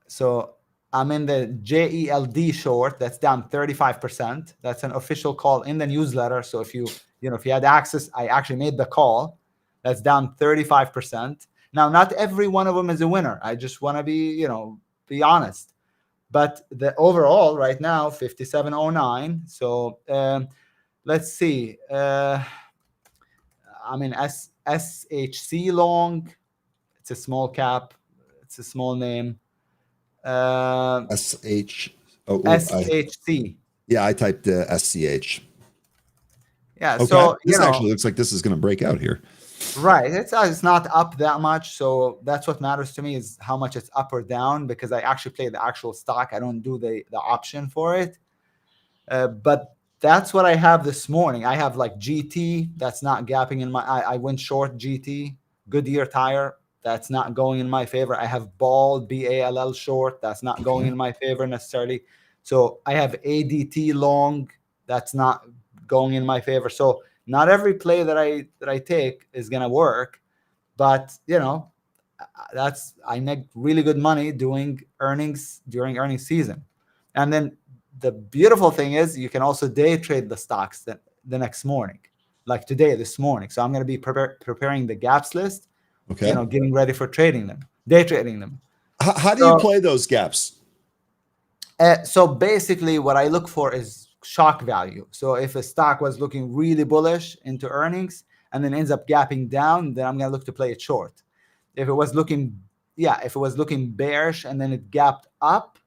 So I'm in the JELD short. That's down 35%. That's an official call in the newsletter. So if you had access, I actually made the call. That's down 35%. Now, not every one of them is a winner. I just want to be honest. But the overall right now, 5709. So let's see. I mean, SHC long. It's a small cap. It's a small name. SHC. Yeah, I typed SCH. Yeah, okay. So this actually looks like this is going to break out here. Right. It's not up that much. So that's what matters to me, is how much it's up or down, because I actually play the actual stock. I don't do the option for it. But that's what I have this morning. I have like GT. That's not gapping in my, I went short GT. Goodyear tire. That's not going in my favor. I have Ball, BALL short. That's not going in my favor necessarily. So I have ADT long. That's not going in my favor. So not every play that I take is gonna work, but I make really good money doing earnings during earnings season. And then the beautiful thing is you can also day trade the stocks the next morning, like this morning. So I'm gonna be preparing the gaps list. Okay. Getting ready for trading them, day trading them. How do you play those gaps? So basically, what I look for is shock value. So if a stock was looking really bullish into earnings and then ends up gapping down, then I'm going to look to play it short. If it was looking bearish and then it gapped up,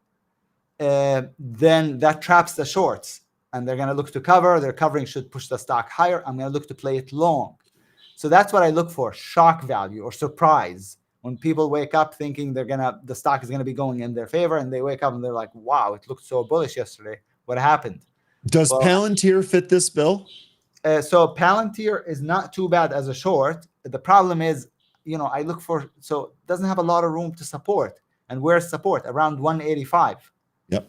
then that traps the shorts and they're going to look to cover. Their covering should push the stock higher. I'm going to look to play it long. So that's what I look for: shock value or surprise. When people wake up thinking the stock is going to be going in their favor, and they wake up and they're like, wow, it looked so bullish yesterday. What happened? Does Palantir fit this bill? So Palantir is not too bad as a short. The problem is, I look for, so it doesn't have a lot of room to support. and where's support? Around 185. Yep.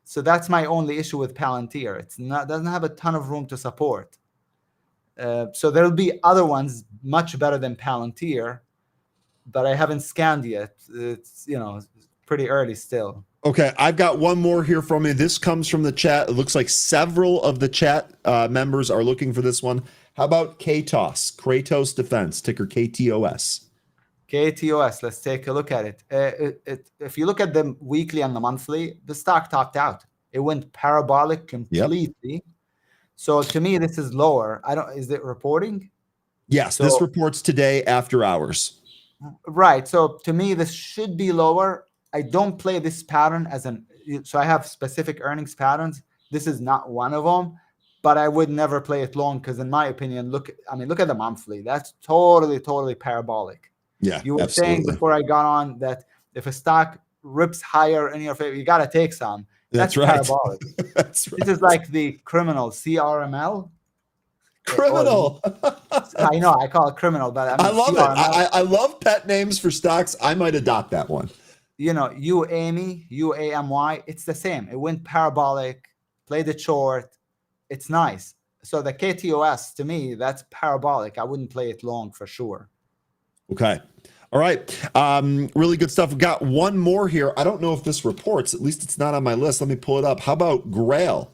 So that's my only issue with Palantir. It's not doesn't have a ton of room to support. So there'll be other ones much better than Palantir, but I haven't scanned yet. It's pretty early still. Okay, I've got one more here from you. This comes from the chat. It looks like several of the chat members are looking for this one. How about KTOS, Kratos Defense, ticker KTOS? KTOS, let's take a look at it. If you look at the weekly and the monthly, the stock topped out. It went parabolic completely. Yep. So to me, this is lower. Is it reporting? Yes, this reports today after hours. Right. So to me, this should be lower. I don't play this pattern so I have specific earnings patterns. This is not one of them, but I would never play it long because in my opinion, look at the monthly. That's totally parabolic. Yeah, you were saying before I got on that if a stock rips higher in your favor, you got to take some. That's right. Parabolic. That's right. This is like the criminal, CRML. Criminal. I know, I call it criminal, but I love CRML. I love pet names for stocks. I might adopt that one. UAMY, UAMY, it's the same. It went parabolic, played it short. It's nice. So the KTOS, to me, that's parabolic. I wouldn't play it long for sure. Okay. All right. Really good stuff. We've got one more here. I don't know if this reports. At least it's not on my list. Let me pull it up. How about Grail?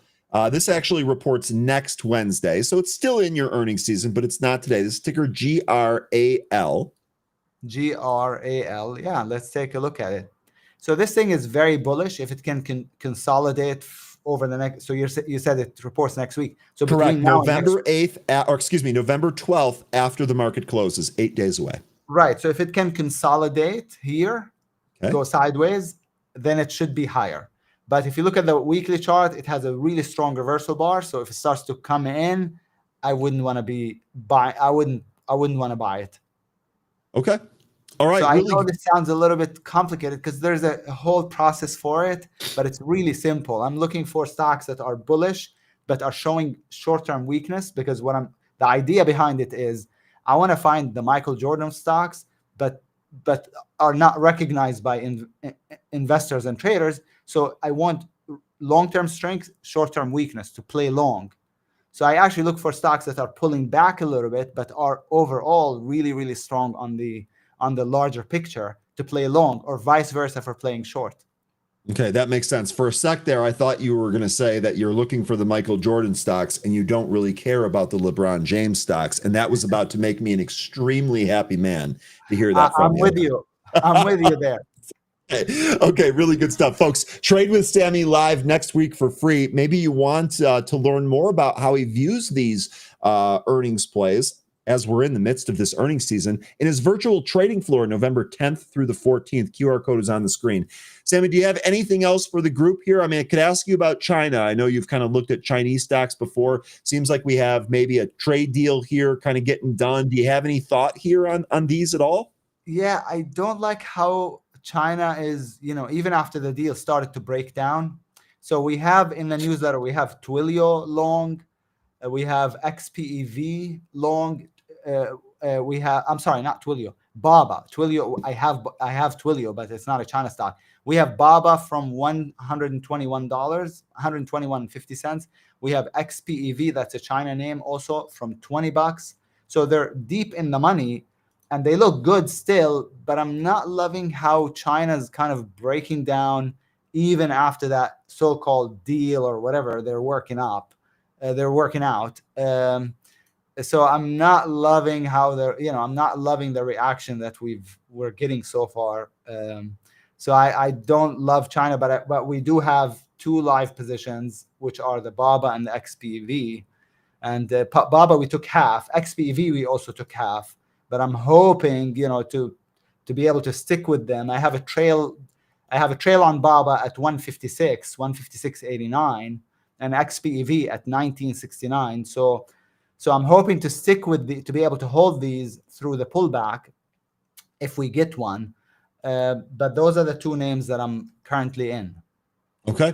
This actually reports next Wednesday. So it's still in your earnings season, but it's not today. This is ticker GRAL. GRAL. Yeah, let's take a look at it. So this thing is very bullish if it can consolidate over the next. So you said it reports next week. So correct. November 8th, November 12th after the market closes, 8 days away. Right. So if it can consolidate here, go sideways, then it should be higher. But if you look at the weekly chart, it has a really strong reversal bar. So if it starts to come in, I wouldn't want to I wouldn't want to buy it. Okay. All right. So I know this sounds a little bit complicated because there's a whole process for it, but it's really simple. I'm looking for stocks that are bullish but are showing short-term weakness because the idea behind it is I want to find the Michael Jordan stocks, but are not recognized by investors and traders. So I want long-term strength, short-term weakness to play long. So I actually look for stocks that are pulling back a little bit, but are overall really, really strong on the larger picture to play long, or vice versa for playing short. Okay, that makes sense. For a sec there, I thought you were going to say that you're looking for the Michael Jordan stocks and you don't really care about the LeBron James stocks. And that was about to make me an extremely happy man to hear that from you. I'm with you there. Okay, really good stuff, folks. Trade with Sami live next week for free. Maybe you want to learn more about how he views these earnings plays as we're in the midst of this earnings season in his virtual trading floor, November 10th through the 14th. QR code is on the screen. Sami, do you have anything else for the group here? I mean, I could ask you about China. I know you've kind of looked at Chinese stocks before. Seems like we have maybe a trade deal here kind of getting done. Do you have any thought here on these at all? Yeah, I don't like how China is, even after the deal started to break down. So we have in the newsletter, we have Twilio long, we have XPEV long, we have, I'm sorry, not Twilio, Baba. Twilio, I have Twilio, but it's not a China stock. We have Baba from $121, $121.50. We have XPEV, that's a China name, also from $20. So they're deep in the money and they look good still, but I'm not loving how China's kind of breaking down even after that so-called deal or whatever they're working out. So I'm not loving how I'm not loving the reaction that we're getting so far. So I don't love China, but we do have two live positions, which are the Baba and the XPEV. And Baba we took half, XPEV we also took half. But I'm hoping to be able to stick with them. I have a trail on Baba at 156.89, and XPEV at 1969. So I'm hoping to stick with to be able to hold these through the pullback if we get one. But those are the two names that I'm currently in. Okay.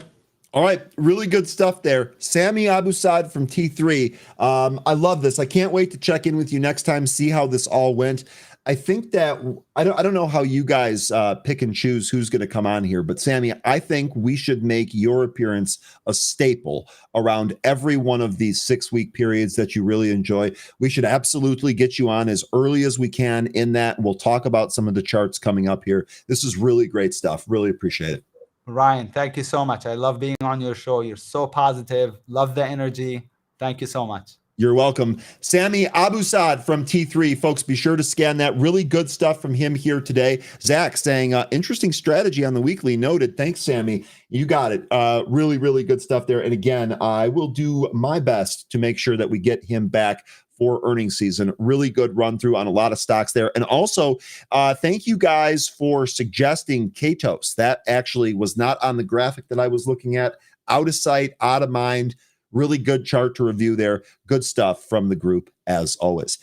All right. Really good stuff there. Sami Abusaad from T3. I love this. I can't wait to check in with you next time, see how this all went. I think that I don't know how you guys pick and choose who's going to come on here, but Sami, I think we should make your appearance a staple around every one of these 6-week periods that you really enjoy. We should absolutely get you on as early as we can in that. We'll talk about some of the charts coming up here. This is really great stuff. Really appreciate it. Ryan, thank you so much. I love being on your show. You're so positive. Love the energy. Thank you so much. You're welcome. Sami Abusaad from T3. Folks, be sure to scan that. Really good stuff from him here today. Zach saying, interesting strategy on the weekly. Noted. Thanks, Sami. You got it. Really, really good stuff there. And again, I will do my best to make sure that we get him back for earnings season. Really good run through on a lot of stocks there. And also, thank you guys for suggesting Katos. That actually was not on the graphic that I was looking at. Out of sight, out of mind. Really good chart to review there. Good stuff from the group, as always.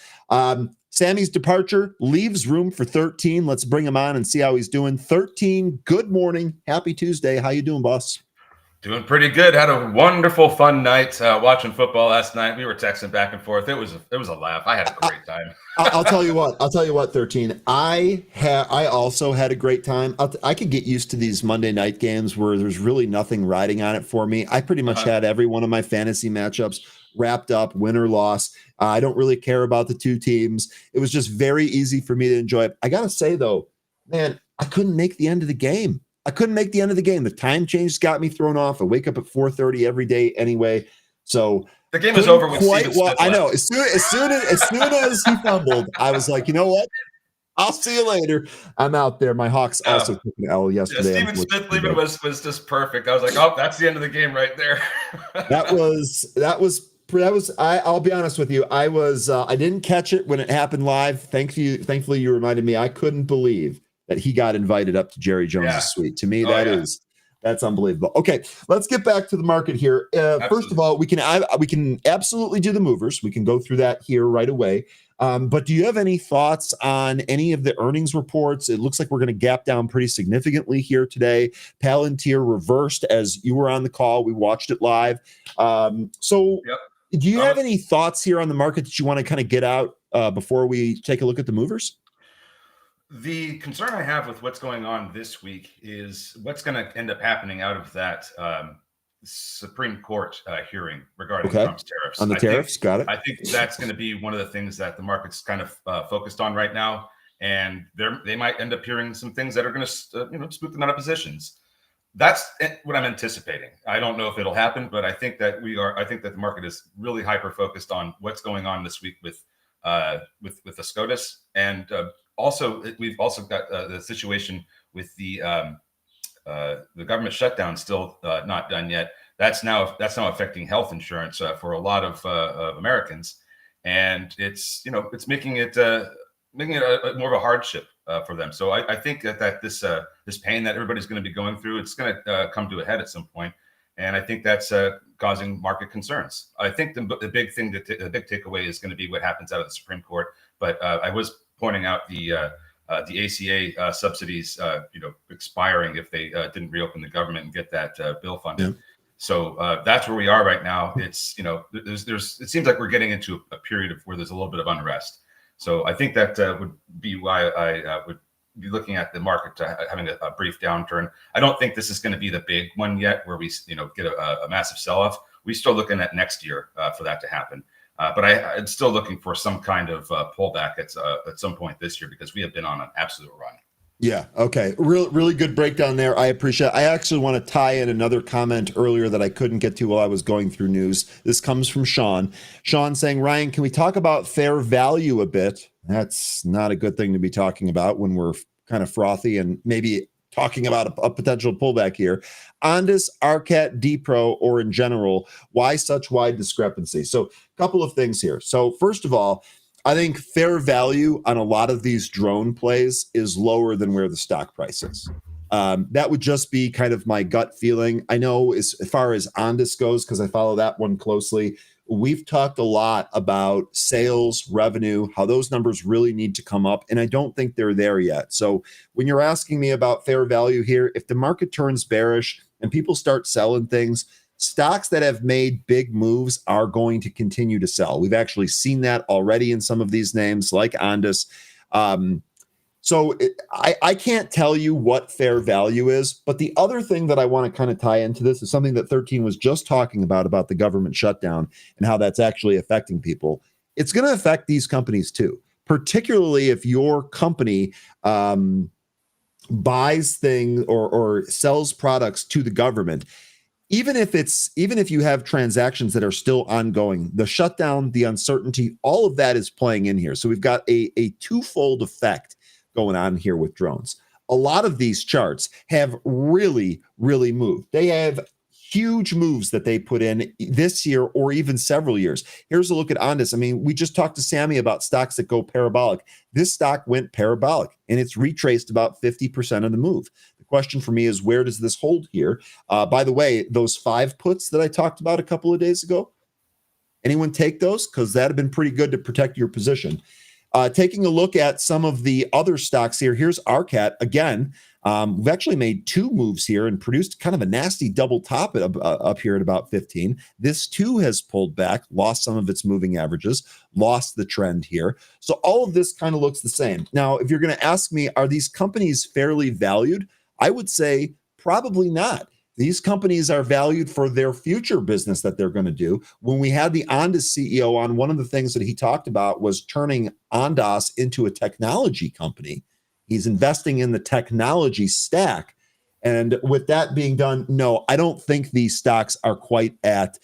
Sami's departure leaves room for 13. Let's bring him on and see how he's doing. 13, good morning. Happy Tuesday. How you doing, boss? Doing pretty good. Had a wonderful, fun night watching football last night. We were texting back and forth. It was a laugh. I had a great time. I'll tell you what, 13. I also had a great time. I could get used to these Monday night games where there's really nothing riding on it for me. I pretty much had every one of my fantasy matchups wrapped up, win or loss. I don't really care about the two teams. It was just very easy for me to enjoy it. I gotta say though, man, I couldn't make the end of the game. The time change got me thrown off. I wake up at 4:30 every day anyway. So the game is over with. Quite well. I know. As soon as he fumbled, I was like, you know what? I'll see you later. I'm out there. My Hawks also took an L yesterday. Yeah, Steven Smith leaving was just perfect. I was like, oh, that's the end of the game right there. I'll be honest with you. I didn't catch it when it happened live. Thankfully, you reminded me. I couldn't believe that he got invited up to Jerry Jones' suite. To me, that's unbelievable. Okay, let's get back to the market here. First of all, we can absolutely do the movers. We can go through that here right away. But do you have any thoughts on any of the earnings reports? It looks like we're going to gap down pretty significantly here today. Palantir reversed as you were on the call. We watched it live. Do you have any thoughts here on the market that you want to kind of get out before we take a look at the movers? The concern I have with what's going on this week is what's going to end up happening out of that Supreme Court hearing regarding Trump's tariffs. On the tariffs, got it. I think that's going to be one of the things that the market's kind of focused on right now, and they might end up hearing some things that are going to spook them out of positions. That's what I'm anticipating. I don't know if it'll happen, but I think that the market is really hyper focused on what's going on this week with the SCOTUS, and we've also got the situation with the government shutdown still not done yet. That's now affecting health insurance for a lot of Americans, and it's making it more of a hardship for them. So I think that this pain that everybody's going to be going through, it's going to come to a head at some point, and I think that's causing market concerns. I think the big thing, the big takeaway is going to be what happens out of the Supreme Court. But I was pointing out the ACA subsidies, expiring if they didn't reopen the government and get that bill funded. Yeah. So that's where we are right now. It's it seems like we're getting into a period of where there's a little bit of unrest. So I think that would be why I would be looking at the market having a brief downturn. I don't think this is going to be the big one yet, where we get a massive sell-off. We're still looking at next year for that to happen. But I'm still looking for some kind of pullback at some point this year, because we have been on an absolute run. Yeah. Okay. Really good breakdown there. I appreciate it. I actually want to tie in another comment earlier that I couldn't get to while I was going through news. This comes from Sean. Sean saying, Ryan, can we talk about fair value a bit? That's not a good thing to be talking about when we're kind of frothy and maybe talking about a potential pullback here. Ondas, Arcat, D-Pro, or in general, why such wide discrepancy? So a couple of things here. So first of all, I think fair value on a lot of these drone plays is lower than where the stock price is. That would just be kind of my gut feeling. I know as far as Ondas goes, because I follow that one closely, we've talked a lot about sales, revenue, how those numbers really need to come up, and I don't think they're there yet. So when you're asking me about fair value here, if the market turns bearish and people start selling things, stocks that have made big moves are going to continue to sell. We've actually seen that already in some of these names like Ondas. I can't tell you what fair value is, but the other thing that I want to kind of tie into this is something that 13 was just talking about the government shutdown and how that's actually affecting people. It's going to affect these companies too, particularly if your company buys things or sells products to the government. Even if you have transactions that are still ongoing, the shutdown, the uncertainty, all of that is playing in here. So we've got a twofold effect going on here with drones. A lot of these charts have really, really moved. They have huge moves that they put in this year or even several years. Here's a look at Ondas. I mean, we just talked to Sami about stocks that go parabolic. This stock went parabolic, and it's retraced about 50% of the move. The question for me is, where does this hold here? By the way, those 5 puts that I talked about a couple of days ago, anyone take those? Because that had been pretty good to protect your position. Taking a look at some of the other stocks here. Here's RCAT. Again, we've actually made 2 moves here and produced kind of a nasty double top up here at about 15. This too has pulled back, lost some of its moving averages, lost the trend here. So all of this kind of looks the same. Now, if you're going to ask me, are these companies fairly valued? I would say probably not. These companies are valued for their future business that they're going to do. When we had the Ondas CEO on, one of the things that he talked about was turning Ondas into a technology company. He's investing in the technology stack. And with that being done, no, I don't think these stocks are quite at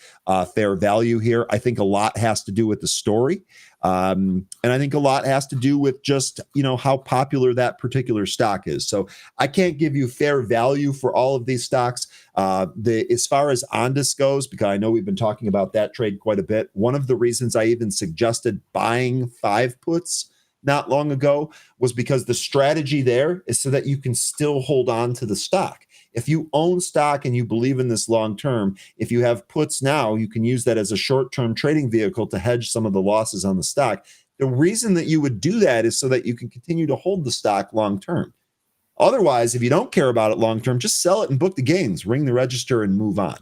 fair value here. I think a lot has to do with the story. And I think a lot has to do with just, how popular that particular stock is. So I can't give you fair value for all of these stocks. As far as Ondas goes, because I know we've been talking about that trade quite a bit, one of the reasons I even suggested buying 5 puts not long ago was because the strategy there is so that you can still hold on to the stock. If you own stock and you believe in this long term, if you have puts now, you can use that as a short-term trading vehicle to hedge some of the losses on the stock. The reason that you would do that is so that you can continue to hold the stock long term. Otherwise, if you don't care about it long term, just sell it and book the gains, ring the register, and move on.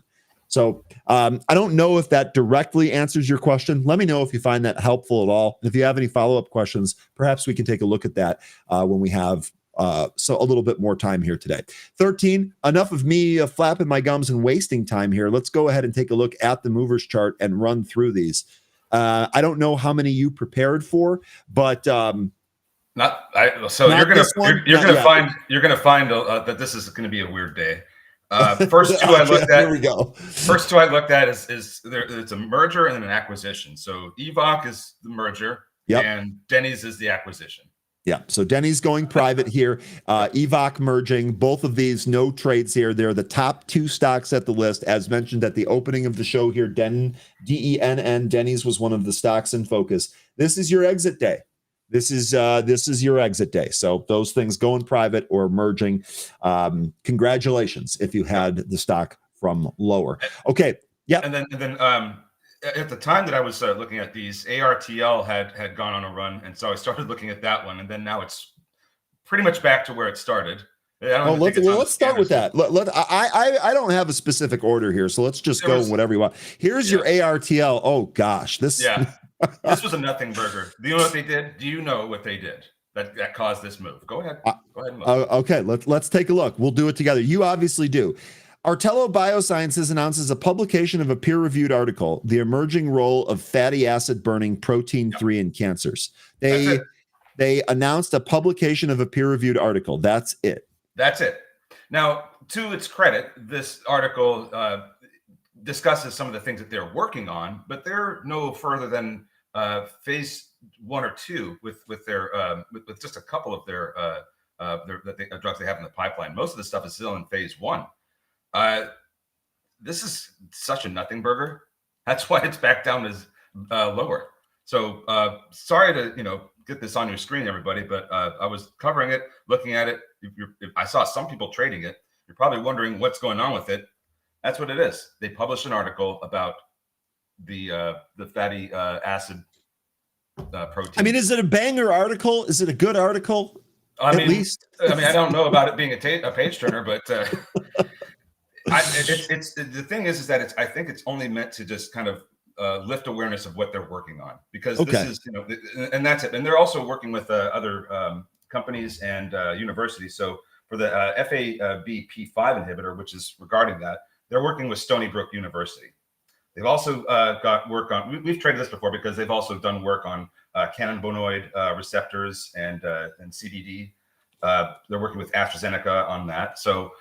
So I don't know if that directly answers your question. Let me know if you find that helpful at all. If you have any follow-up questions, perhaps we can take a look at that when we have so a little bit more time here today. 13, enough of me flapping my gums and wasting time here. Let's go ahead and take a look at the movers chart and run through these. I don't know how many you prepared for, but you're gonna find that this is gonna be a weird day. First 2 I looked at. Here we go. First 2 I looked at is it's a merger and an acquisition. So EVOC is the merger, and Denny's is the acquisition. Yeah, so Denny's going private here. EVOC merging. Both of these, no trades here. They're the top 2 stocks at the list. As mentioned at the opening of the show here, DENN, Denny's was one of the stocks in focus. This is your exit day. This is your exit day. So those things going private or merging. Congratulations if you had the stock from lower. Okay. Yeah. And then at the time that I was looking at these, ARTL had gone on a run, and so I started looking at that one, and then now it's pretty much back to where it started. Let's start with that. I don't have a specific order here, so let's just go whatever you want. Here's your ARTL. Oh gosh, this. Yeah. This was a nothing burger. Do you know what they did? Do you know what they did that caused this move? Go ahead. Go ahead and look. Okay, let's take a look. We'll do it together. You obviously do. Artello Biosciences announces a publication of a peer-reviewed article, The Emerging Role of Fatty Acid Burning Protein 3 in Cancers. They announced a publication of a peer-reviewed article. That's it. That's it. Now, to its credit, this article discusses some of the things that they're working on, but they're no further than phase 1 or 2 with just a couple of their drugs they have in the pipeline. Most of the stuff is still in phase 1. This is such a nothing burger. That's why it's back down as lower. So sorry to get this on your screen, everybody, but I was covering it, looking at it. If I saw some people trading it. You're probably wondering what's going on with it. That's what it is. They published an article about the fatty acid protein. I mean, is it a banger article? Is it a good article? At least. I don't know about it being a page turner, but it's the thing is that I think it's only meant to just kind of lift awareness of what they're working on, because Okay. this is, and that's it. And they're also working with other companies and universities. So for the FABP5 inhibitor, which is regarding that, they're working with Stony Brook University. They've also got work on, we've traded this before because they've also done work on cannabinoid receptors and CBD. They're working with AstraZeneca on that. So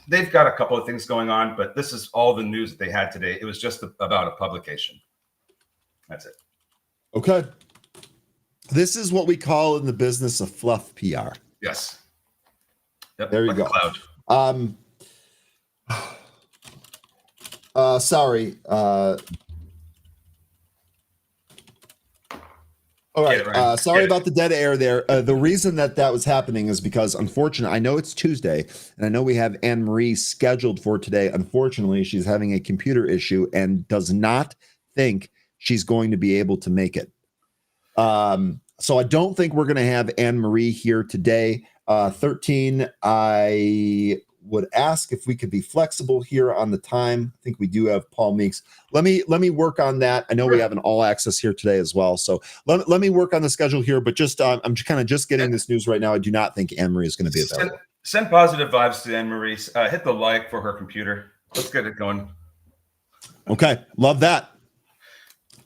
they've got a couple of things going on, but this is all the news that they had today. It was just about a publication. That's it. Okay. This is what we call in the business of fluff PR. Yes. Yep, There you like go. a cloud. Sorry. All right. Sorry about the dead air there. The reason that was happening is because, unfortunately, I know it's Tuesday, and I know we have Anne Marie scheduled for today. Unfortunately, she's having a computer issue and does not think she's going to be able to make it. So I don't think we're going to have Anne Marie here today. 13, I would ask if we could be flexible here on the time. I think we do have Paul Meeks. Let me work on that. I know we have an all access here today as well. So let me work on the schedule here, but just I'm kind of just getting this news right now. I do not think Anne Marie is going to be available. Send positive vibes to Anne Marie. Hit the like for her computer. Let's get it going. Okay. Love that.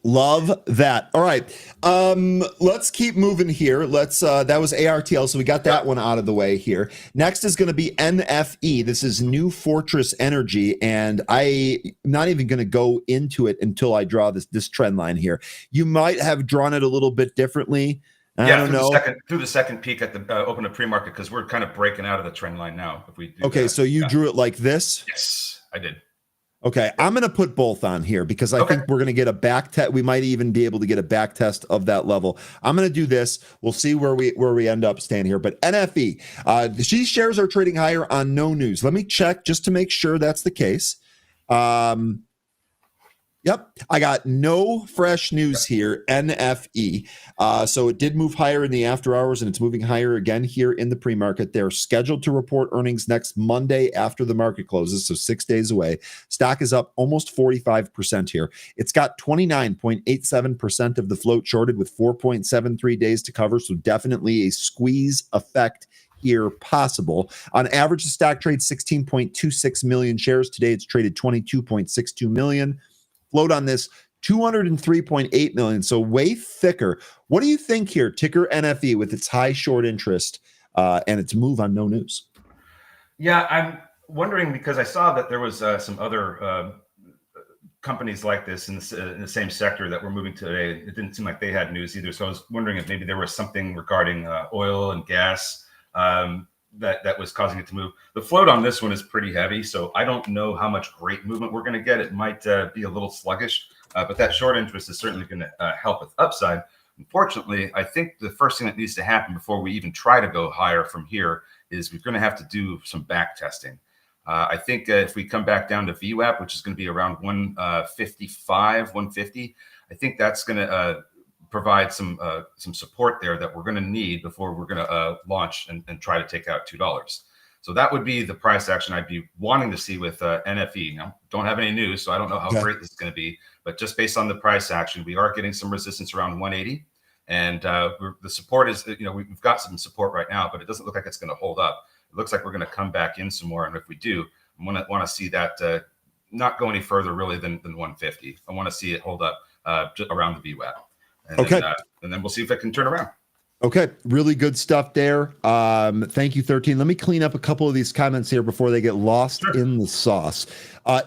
Love that. All right. Let's keep moving here. That was ARTL. So we got that one out of the way here. Next is going to be NFE. This is New Fortress Energy. And I'm not even going to go into it until I draw this trend line here. You might have drawn it a little bit differently. I don't know. Through the second peak at the open of pre-market, because we're kind of breaking out of the trend line now. If we do okay. So you drew it like this? Yes, I did. Okay, I'm going to put both on here because I think we're going to get a back test. We might even be able to get a back test of that level. I'm going to do this. We'll see where we end up staying here. But NFE, these shares are trading higher on no news. Let me check just to make sure that's the case. Yep, I got no fresh news here, NFE. So it did move higher in the after hours, and it's moving higher again here in the pre-market. They're scheduled to report earnings next Monday after the market closes, so 6 days away. Stock is up almost 45% here. It's got 29.87% of the float shorted with 4.73 days to cover, so definitely a squeeze effect here possible. On average, the stock trades 16.26 million shares. Today, it's traded 22.62 million. Float on this 203.8 million, so way thicker. What do you think here, ticker NFE, with its high short interest and its move on no news? Yeah, I'm wondering because I saw that there was some other companies like this in the same sector that were moving today. It didn't seem like they had news either, so I was wondering if maybe there was something regarding oil and gas that was causing it to move. The float on this one is pretty heavy, so I don't know how much great movement we're going to get. It might be a little sluggish, but that short interest is certainly going to help with upside. Unfortunately, I think the first thing that needs to happen before we even try to go higher from here is we're going to have to do some back testing. I think if we come back down to VWAP, which is going to be around 155, 150, I think that's going to provide some support there that we're going to need before we're going to launch and try to take out $2. So that would be the price action I'd be wanting to see with NFE. Now, don't have any news, so I don't know how great this is going to be. But just based on the price action, we are getting some resistance around 180, and the support is, we've got some support right now, but it doesn't look like it's going to hold up. It looks like we're going to come back in some more, and if we do, I want to see that not go any further really than 150. I want to see it hold up around the VWAP. And then we'll see if it can turn around. Okay, really good stuff there. Thank you, 13. Let me clean up a couple of these comments here before they get lost in the sauce.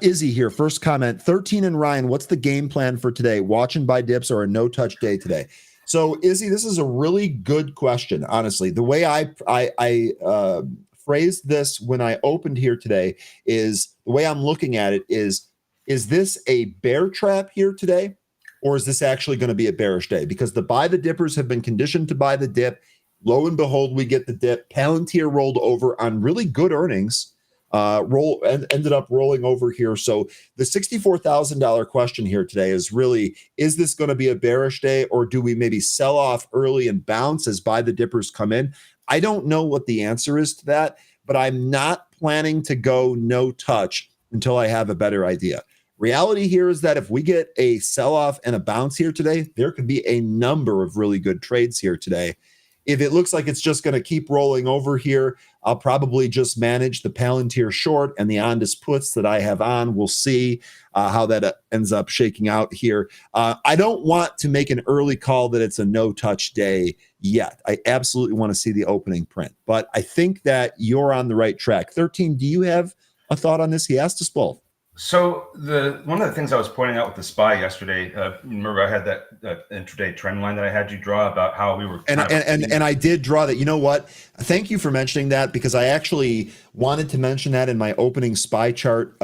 Izzy here, first comment. 13 and Ryan, what's the game plan for today? Watch and buy dips or a no-touch day today? So, Izzy, this is a really good question, honestly. The way I phrased this when I opened here today is, the way I'm looking at it is this a bear trap here today? Or is this actually going to be a bearish day? Because the buy the dippers have been conditioned to buy the dip. Lo and behold, we get the dip. Palantir rolled over on really good earnings. Ended up rolling over here. So the $64,000 question here today is really, is this going to be a bearish day, or do we maybe sell off early and bounce as buy the dippers come in? I don't know what the answer is to that, but I'm not planning to go no touch until I have a better idea. Reality here is that if we get a sell-off and a bounce here today, there could be a number of really good trades here today. If it looks like it's just going to keep rolling over here, I'll probably just manage the Palantir short and the Ondas puts that I have on. We'll see how that ends up shaking out here. I don't want to make an early call that it's a no-touch day yet. I absolutely want to see the opening print, but I think that you're on the right track. 13, do you have a thought on this? He asked us both. So one of the things I was pointing out with the SPY yesterday, remember I had that intraday trend line that I had you draw about how we were, and I did draw that. You know what? Thank you for mentioning that, because I actually wanted to mention that in my opening SPY chart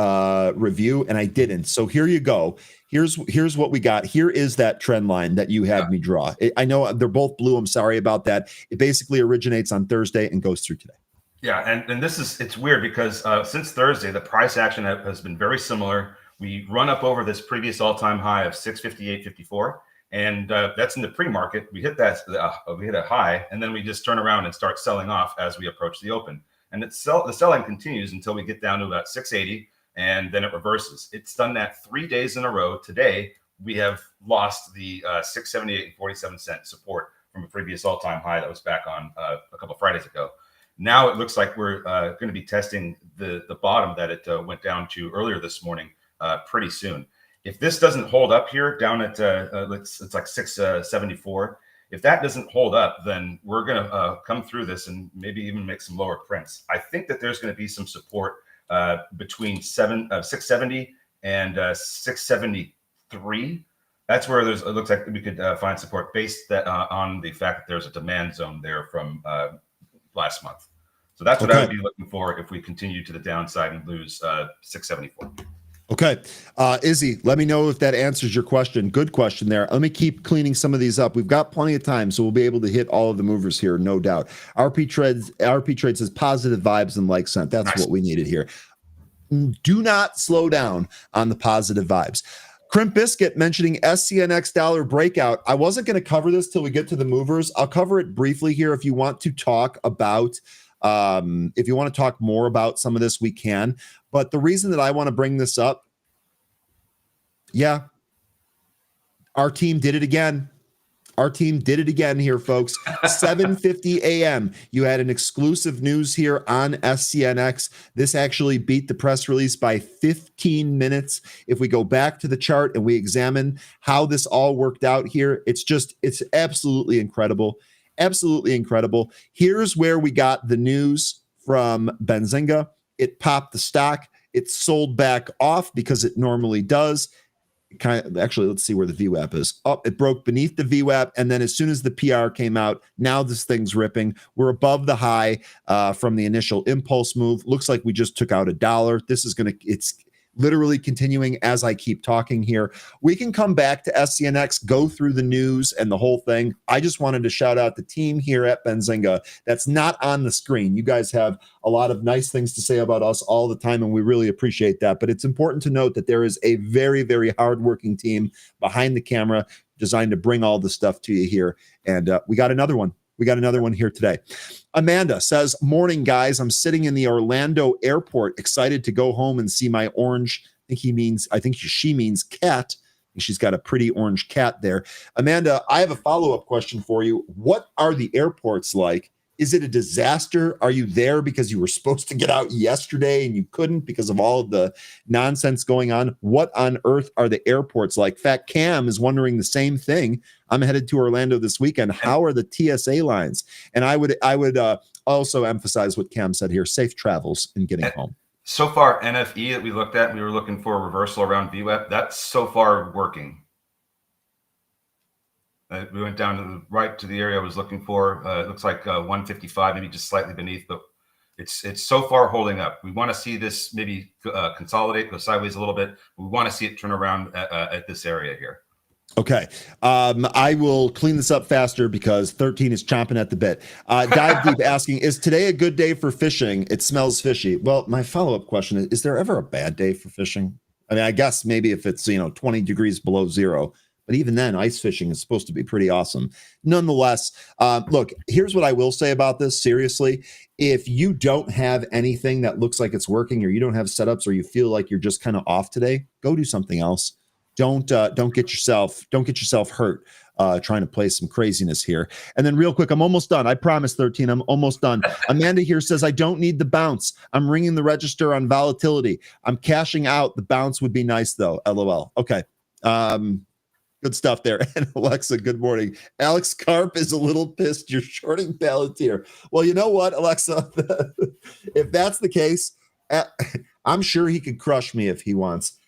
review, and I didn't. So here you go. Here's what we got. Here is that trend line that you had me draw. I know they're both blue. I'm sorry about that. It basically originates on Thursday and goes through today. Yeah, and it's weird because since Thursday, the price action has been very similar. We run up over this previous all-time high of 658.54, and that's in the pre-market. We hit that, we hit a high, and then we just turn around and start selling off as we approach the open. And the selling continues until we get down to about 680, and then it reverses. It's done that 3 days in a row. Today, we have lost the 678.47 support from a previous all-time high that was back on a couple of Fridays ago. Now it looks like we're going to be testing the bottom that it went down to earlier this morning pretty soon. If this doesn't hold up here down at it's like 674. If that doesn't hold up, then we're going to come through this and maybe even make some lower prints. I think that there's going to be some support between 670 and 673. That's where it looks like we could find support based on the fact that there's a demand zone there from last month. So that's what I would be looking for if we continue to the downside and lose 674. Okay. Izzy, let me know if that answers your question. Good question there. Let me keep cleaning some of these up. We've got plenty of time, so we'll be able to hit all of the movers here, no doubt. RP Trade says positive vibes and like sent. That's nice. What we needed here. Do not slow down on the positive vibes. Crimp Biscuit mentioning SCNX dollar breakout. I wasn't going to cover this till we get to the movers. I'll cover it briefly here. If you want to talk about, if you want to talk more about some of this, we can. But the reason that I want to bring this up, yeah, our team did it again. Our team did it again here, folks. 7:50 a.m. You had an exclusive news here on SCNX. This actually beat the press release by 15 minutes. If we go back to the chart and we examine how this all worked out here, it's absolutely incredible. Absolutely incredible. Here's where we got the news from Benzinga. It popped the stock. It sold back off because it normally does. Actually, let's see where the VWAP is. Oh, it broke beneath the VWAP, and then as soon as the PR came out, now this thing's ripping. We're above the high from the initial impulse move. Looks like we just took out $1. This is it's literally continuing as I keep talking here. We can come back to SCNX, go through the news and the whole thing. I just wanted to shout out the team here at Benzinga that's not on the screen. You guys have a lot of nice things to say about us all the time, and we really appreciate that. But it's important to note that there is a very, very hardworking team behind the camera designed to bring all the stuff to you here. And we got another one. We got another one here today. Amanda says, morning, guys. I'm sitting in the Orlando airport, excited to go home and see my orange. I think she means cat. She's got a pretty orange cat there. Amanda, I have a follow-up question for you. What are the airports like? Is it a disaster? Are you there because you were supposed to get out yesterday and you couldn't because of all of the nonsense going on? What on earth are the airports like? Fat Cam is wondering the same thing. I'm headed to Orlando this weekend. How are the TSA lines? And I would also emphasize what Cam said here: safe travels in getting home. So far, NFE that we looked at, we were looking for a reversal around VWAP. That's so far working. We went down to the area I was looking for. It looks like 155, maybe just slightly beneath, but it's so far holding up. We want to see this maybe consolidate, go sideways a little bit. We want to see it turn around at this area here. Okay. I will clean this up faster because 13 is chomping at the bit. Dive Deep asking, is today a good day for fishing? It smells fishy. Well, my follow-up question is there ever a bad day for fishing? I mean, I guess maybe if it's, 20 degrees below zero. But even then, ice fishing is supposed to be pretty awesome. Nonetheless, look, here's what I will say about this. Seriously, if you don't have anything that looks like it's working, or you don't have setups, or you feel like you're just kind of off today, go do something else. Don't get yourself hurt trying to play some craziness here. And then real quick, I'm almost done. I promise, 13. I'm almost done. Amanda here says, I don't need the bounce. I'm ringing the register on volatility. I'm cashing out. The bounce would be nice though. LOL. Okay. Good stuff there. And Alexa, good morning. Alex Karp is a little pissed you're shorting Palantir. Well, you know what, Alexa? If that's the case, I'm sure he could crush me if he wants.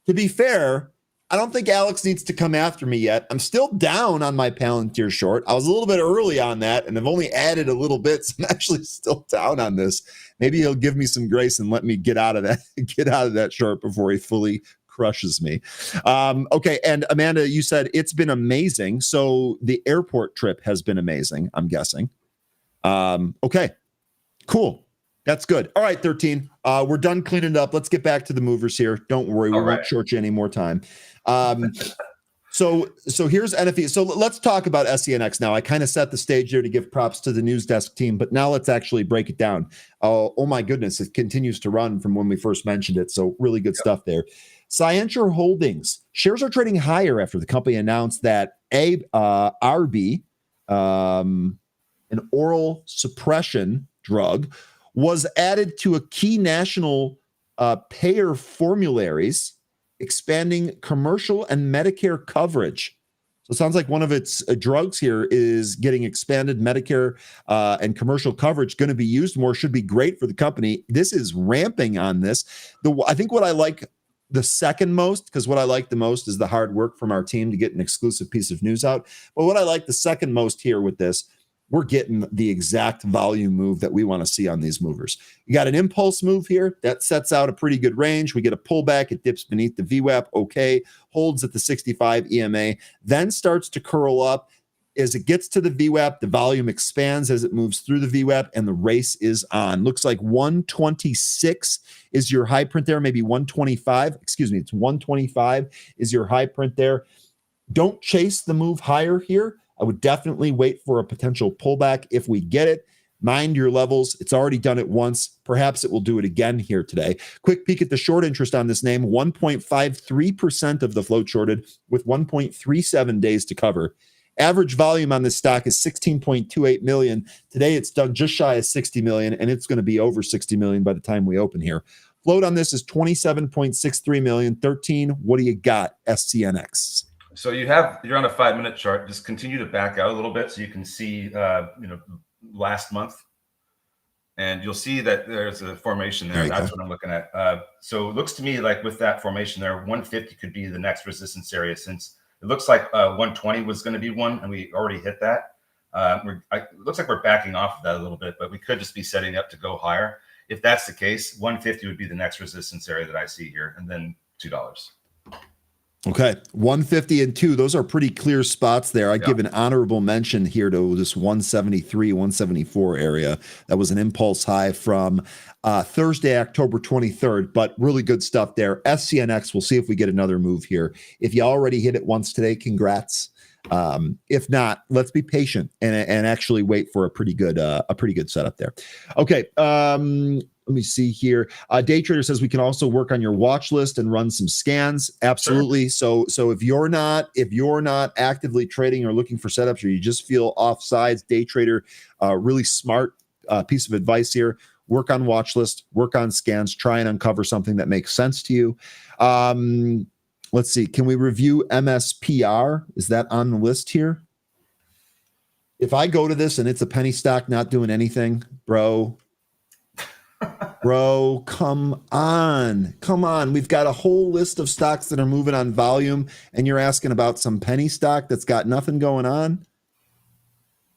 To be fair, I don't think Alex needs to come after me yet. I'm still down on my Palantir short. I was a little bit early on that, and I've only added a little bit, so I'm actually still down on this. Maybe he'll give me some grace and let me get out of that short before he fully crushes me. Okay, and Amanda, you said it's been amazing. So the airport trip has been amazing, I'm guessing. Okay, cool. That's good. All right, 13. We're done cleaning it up. Let's get back to the movers here. Don't worry, we won't short you any more time. So here's NFE. So let's talk about SENX now. I kind of set the stage there to give props to the news desk team, but now let's actually break it down. Oh my goodness, it continues to run from when we first mentioned it. So really good stuff there. Scientia Holdings shares are trading higher after the company announced that RB, an oral suppression drug, was added to a key national payer formularies, expanding commercial and Medicare coverage. So it sounds like one of its drugs here is getting expanded Medicare and commercial coverage, going to be used more, should be great for the company. This is ramping on this. I think what I like the second most, because what I like the most is the hard work from our team to get an exclusive piece of news out. But what I like the second most here with this, we're getting the exact volume move that we want to see on these movers. You got an impulse move here that sets out a pretty good range. We get a pullback. It dips beneath the VWAP. Okay. Holds at the 65 EMA, then starts to curl up. As it gets to the VWAP, the volume expands as it moves through the VWAP, and the race is on. Looks like 126 is your high print there, maybe 125. Excuse me, it's 125 is your high print there. Don't chase the move higher here. I would definitely wait for a potential pullback if we get it. Mind your levels. It's already done it once. Perhaps it will do it again here today. Quick peek at the short interest on this name. 1.53% of the float shorted with 1.37 days to cover. Average volume on this stock is 16.28 million. Today it's done just shy of 60 million, and it's going to be over 60 million by the time we open here. Float on this is 27.63 million. 13. What do you got, SCNX? So you're on a 5-minute chart. Just continue to back out a little bit so you can see last month, and you'll see that there's a formation there. That's what I'm looking at. So it looks to me like with that formation there, 150 could be the next resistance area, since it looks like 120 was going to be one, and we already hit that. It looks like we're backing off of that a little bit, but we could just be setting up to go higher. If that's the case, 150 would be the next resistance area that I see here, and then $2. Okay, 150 and 2. Those are pretty clear spots there. I give an honorable mention here to this 173, 174 area. That was an impulse high from Thursday, October 23rd, but really good stuff there. SCNX, we'll see if we get another move here. If you already hit it once today, congrats. If not, let's be patient and actually wait for a pretty good setup there. Okay. Let me see here. Day Trader says we can also work on your watch list and run some scans. Absolutely. Sure. So if you're not actively trading or looking for setups, or you just feel offsides, Day Trader, really smart piece of advice here. Work on watch list, work on scans, try and uncover something that makes sense to you. Let's see. Can we review MSPR? Is that on the list here? If I go to this and it's a penny stock not doing anything, bro, come on. We've got a whole list of stocks that are moving on volume, and you're asking about some penny stock that's got nothing going on.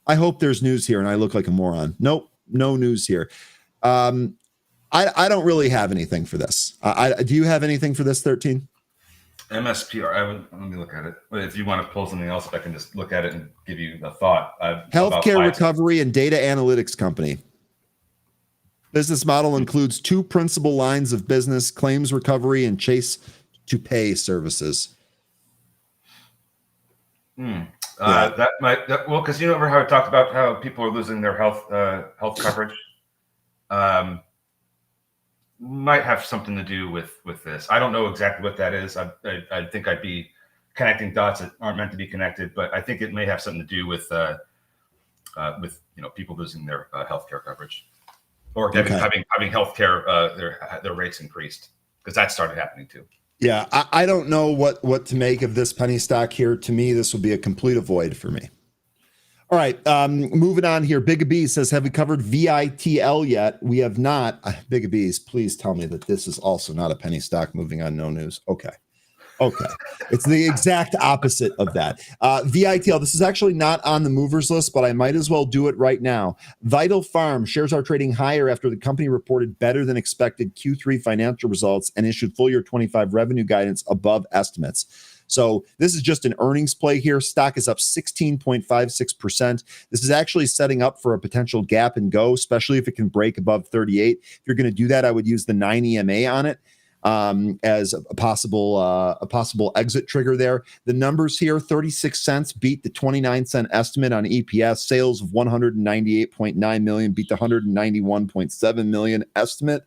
I hope there's news here and I look like a moron. Nope, no news here. I don't really have anything for this. Do you have anything for this, 13? MSPR, let me look at it. If you want to pull something else, if I can just look at it and give you a thought. Healthcare recovery and data analytics company. Business model includes two principal lines of business: claims recovery and chase to pay services. That might well, because you remember how I talked about how people are losing their health coverage. Might have something to do with this. I don't know exactly what that is. I think I'd be connecting dots that aren't meant to be connected, but I think it may have something to do with people losing their healthcare coverage, or having healthcare their rates increased, because that started happening too. Yeah, I don't know what to make of this penny stock here. To me, this will be a complete avoid for me. All right, moving on here. Big B says, have we covered VITL yet? We have not. Big B's, please tell me that this is also not a penny stock moving on no news. Okay. It's the exact opposite of that. VITL, this is actually not on the movers list, but I might as well do it right now. Vital Farm shares are trading higher after the company reported better than expected Q3 financial results and issued full year 25 revenue guidance above estimates. So this is just an earnings play here. Stock is up 16.56%. This is actually setting up for a potential gap and go, especially if it can break above 38. If you're going to do that, I would use the 9 EMA on it as a possible exit trigger there. The numbers here, 36 cents beat the 29-cent estimate on EPS. Sales of 198.9 million beat the 191.7 million estimate.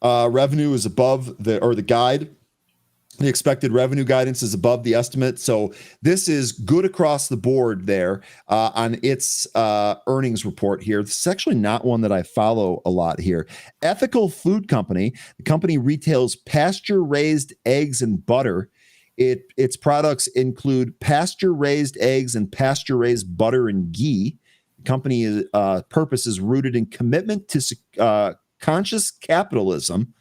Revenue is above the guide. The expected revenue guidance is above the estimate. So this is good across the board there on its earnings report here. This is actually not one that I follow a lot here. Ethical Food Company. The company retails pasture-raised eggs and butter. Its products include pasture-raised eggs and pasture-raised butter and ghee. The company's purpose is rooted in commitment to conscious capitalism.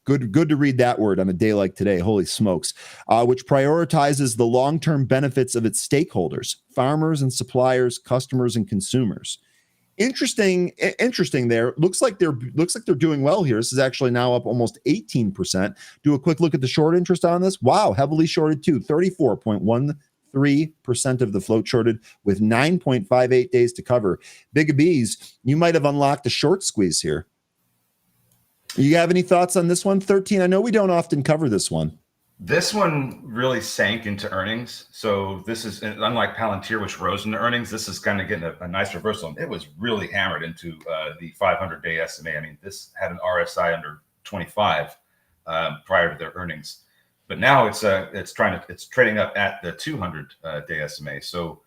Good to read that word on a day like today. Holy smokes. Which prioritizes the long-term benefits of its stakeholders, farmers and suppliers, customers and consumers. Interesting there. Looks like they're doing well here. This is actually now up almost 18%. Do a quick look at the short interest on this. Wow, heavily shorted too. 34.13% of the float shorted with 9.58 days to cover. Big B's, you might have unlocked a short squeeze here. You have any thoughts on this one? 13. I know we don't often cover this one. This one really sank into earnings. So this is, unlike Palantir, which rose into earnings, this is kind of getting a nice reversal. It was really hammered into the 500-day SMA. I mean, this had an RSI under 25 prior to their earnings, but now it's trading up at the 200-day SMA. So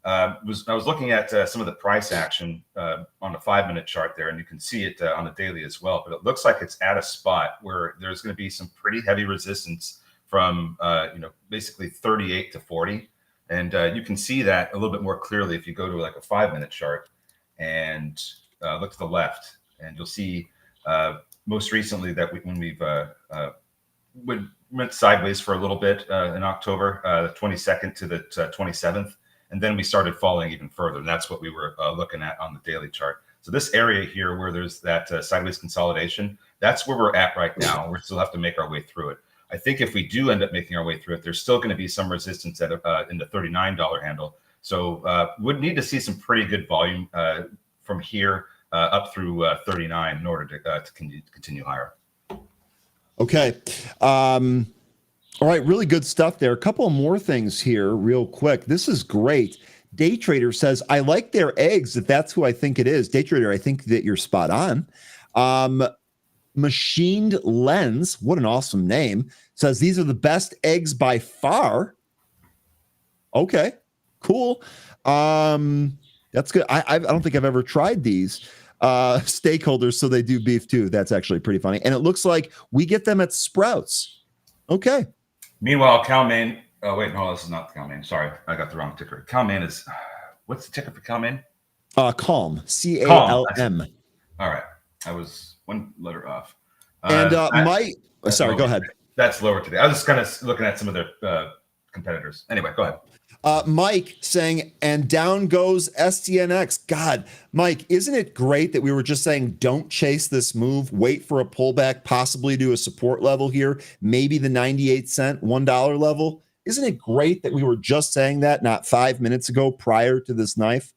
I was looking at some of the price action on the 5-minute chart there, and you can see it on the daily as well. But it looks like it's at a spot where there's going to be some pretty heavy resistance from basically 38 to 40, and you can see that a little bit more clearly if you go to like a 5-minute chart and look to the left, and you'll see most recently that when we've went sideways for a little bit in October, the 22nd to the 27th. And then we started falling even further. And that's what we were looking at on the daily chart. So this area here where there's that sideways consolidation, that's where we're at right now. We still have to make our way through it. I think if we do end up making our way through it, there's still going to be some resistance at in the $39 handle. So would need to see some pretty good volume from here up through 39 in order to continue higher. Okay. All right, really good stuff there. A couple more things here real quick. This is great. Day Trader says, I like their eggs, if that's who I think it is. Day Trader, I think that you're spot on. Machined Lens, what an awesome name, says these are the best eggs by far. Okay, cool. That's good. I don't think I've ever tried these. Stakeholders, so they do beef too. That's actually pretty funny. And it looks like we get them at Sprouts. Okay. Meanwhile, CalMain. Oh wait, no, this is not CalMain. Sorry, I got the wrong ticker. CalMain is. What's the ticker for CalMain? Calm. CALM. All right, I was one letter off. And sorry, go ahead. That's lower today. I was just kind of looking at some of their competitors. Anyway, go ahead. Mike saying, and down goes SDNX. God, Mike, isn't it great that we were just saying, don't chase this move, wait for a pullback, possibly to a support level here, maybe the 98-cent, $1 level? Isn't it great that we were just saying that not 5 minutes ago prior to this knife?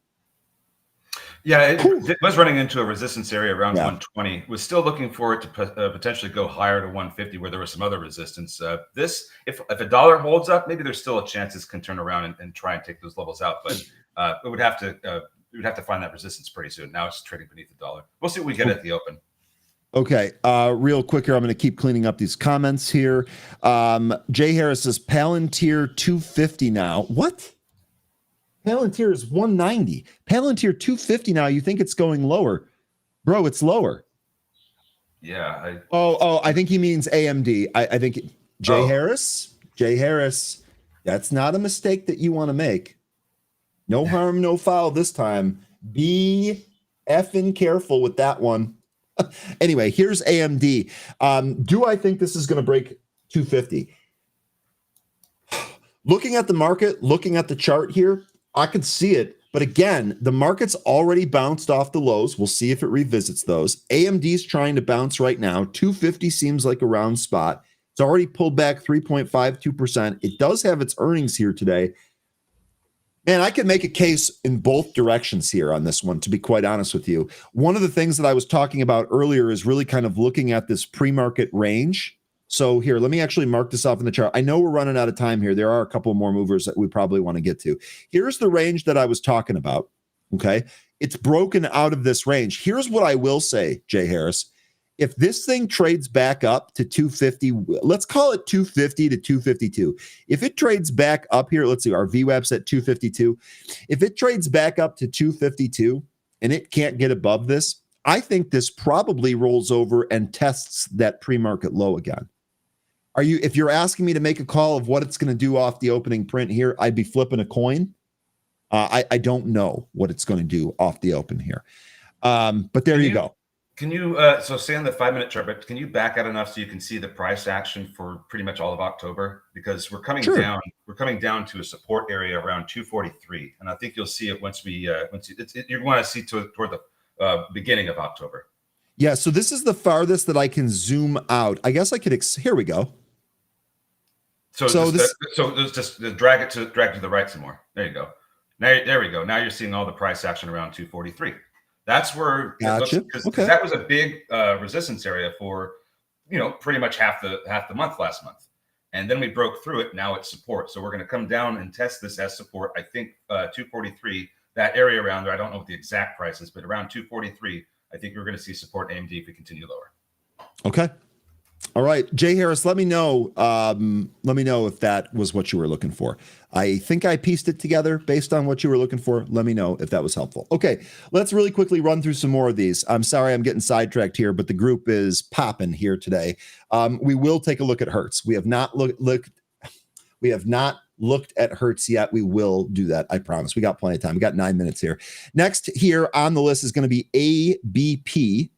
Yeah, it was running into a resistance area around Yeah. 120. Was still looking for it to potentially go higher to 150, where there was some other resistance. If a dollar holds up, maybe there's still a chance this can turn around and try and take those levels out. But it would have to we would have to find that resistance pretty soon. Now it's trading beneath the dollar. We'll see what we get at the open. Okay, real quick here. I'm going to keep cleaning up these comments here. Jay Harris says Palantir 250 now. What? Palantir is 190. Palantir 250 now. You think it's going lower, bro? It's lower. Yeah. I think he means AMD. I think Jay Harris. That's not a mistake that you want to make. No harm, no foul this time. Be effing careful with that one. Anyway, here's AMD. Do I think this is going to break 250? Looking at the market, looking at the chart here, I could see it. But again, the market's already bounced off the lows. We'll see if it revisits those. AMD's trying to bounce right now. 250 seems like a round spot. It's already pulled back 3.52%. It does have its earnings here today. Man, I could make a case in both directions here on this one, to be quite honest with you. One of the things that I was talking about earlier is really kind of looking at this pre-market range. So here, let me actually mark this off in the chart. I know we're running out of time here. There are a couple more movers that we probably want to get to. Here's the range that I was talking about, okay? It's broken out of this range. Here's what I will say, Jay Harris. If this thing trades back up to 250, let's call it 250 to 252. If it trades back up here, let's see, our VWAP's at 252. If it trades back up to 252 and it can't get above this, I think this probably rolls over and tests that pre-market low again. If you're asking me to make a call of what it's going to do off the opening print here, I'd be flipping a coin. I don't know what it's going to do off the open here. But there you go. Can you, so say on the 5-minute chart, but can you back out enough so you can see the price action for pretty much all of October? Because we're coming down, to a support area around 243. And I think you'll see it once you want to see toward the beginning of October. Yeah. So this is the farthest that I can zoom out. I guess I could, here we go. So just drag it to the right some more. There you go. There we go. Now you're seeing all the price action around 243. That's where gotcha. Because that was a big resistance area for pretty much half the month last month, and then we broke through it. Now it's support, so we're going to come down and test this as support. I think 243, that area around there. I don't know what the exact price is, but around 243, I think we're going to see support AMD if we continue lower. Okay. All right, Jay Harris, let me know. Let me know if that was what you were looking for. I think I pieced it together based on what you were looking for. Let me know if that was helpful. Okay, let's really quickly run through some more of these. I'm sorry I'm getting sidetracked here, but the group is popping here today. We will take a look at Hertz. We have not looked at Hertz yet. We will do that. I promise. We got plenty of time. We got 9 minutes here. Next here on the list is going to be ABP.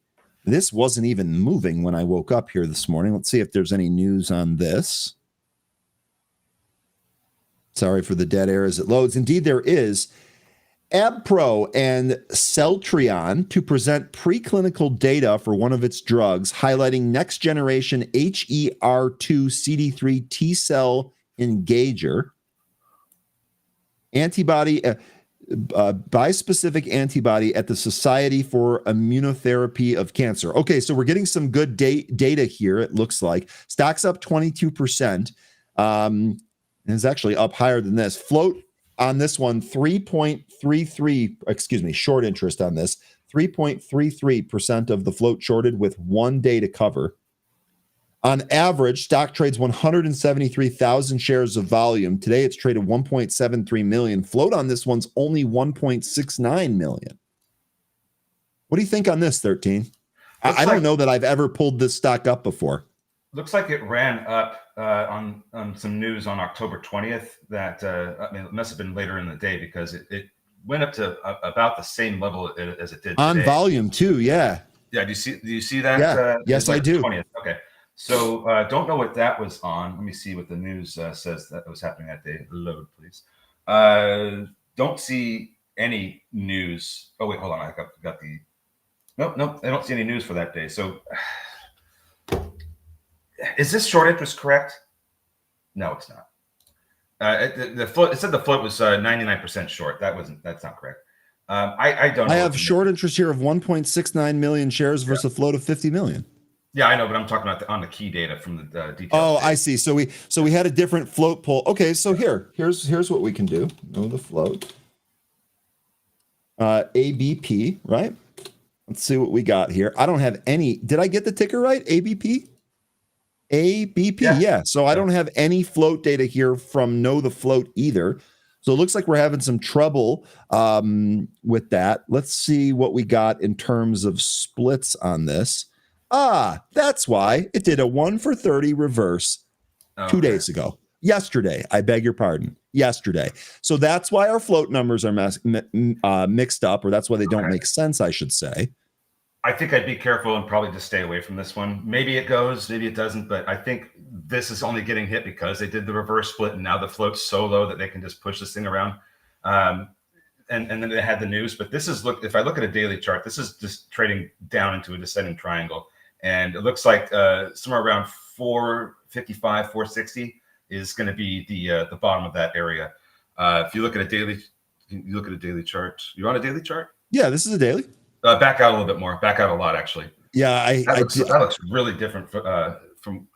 This wasn't even moving when I woke up here this morning. Let's see if there's any news on this. Sorry for the dead air as it loads. Indeed, there is. AbPro and Celtrion to present preclinical data for one of its drugs, highlighting next generation HER2 CD3 T-cell engager. Antibody... bispecific antibody at the Society for Immunotherapy of Cancer. Okay, so we're getting some good data here, it looks like. Stock's up 22%. And it's actually up higher than this. Float on this one, 3.33, short interest on this. 3.33% of the float shorted with 1 day to cover. On average, stock trades 173,000 shares of volume. Today, it's traded 1.73 million. Float on this one's only 1.69 million. What do you think on this, 13? I don't know that I've ever pulled this stock up before. Looks like it ran up on some news on October 20th. That it must have been later in the day because it went up to about the same level as it did on today. Volume too. Yeah. Yeah. Do you see that? Yeah. Yes, I do. 20th. Okay. So don't know what that was on. Let me see what the news says that was happening that day. Load, please. Don't see any news. Oh, wait, hold on. I got the... Nope. I don't see any news for that day. So is this short interest correct? No, it's not. It said the float was 99% short. That's not correct. I don't know. I have short interest here of 1.69 million shares versus a float of 50 million. Yeah, I know, but I'm talking about on the key data from the details. Oh, I see. So we had a different float poll. Okay, so here's what we can do. Know the float. ABP, right? Let's see what we got here. I don't have any. Did I get the ticker right? ABP? ABP, yeah. So I don't have any float data here from Know the Float either. So it looks like we're having some trouble with that. Let's see what we got in terms of splits on this. That's why it did a 1 for 30 reverse 2 days ago. Yesterday, I beg your pardon. Yesterday. So that's why our float numbers are mixed up, or that's why they don't make sense, I should say. I think I'd be careful and probably just stay away from this one. Maybe it goes, maybe it doesn't, but I think this is only getting hit because they did the reverse split and now the float's so low that they can just push this thing around. And then they had the news, but this is, if I look at a daily chart, this is just trading down into a descending triangle. And it looks like somewhere around 455, 460 is going to be the bottom of that area. If you look at a daily chart, you're on a daily chart? Yeah, this is a daily. Back out a little bit more. Back out a lot, actually. Yeah, that looks really different from.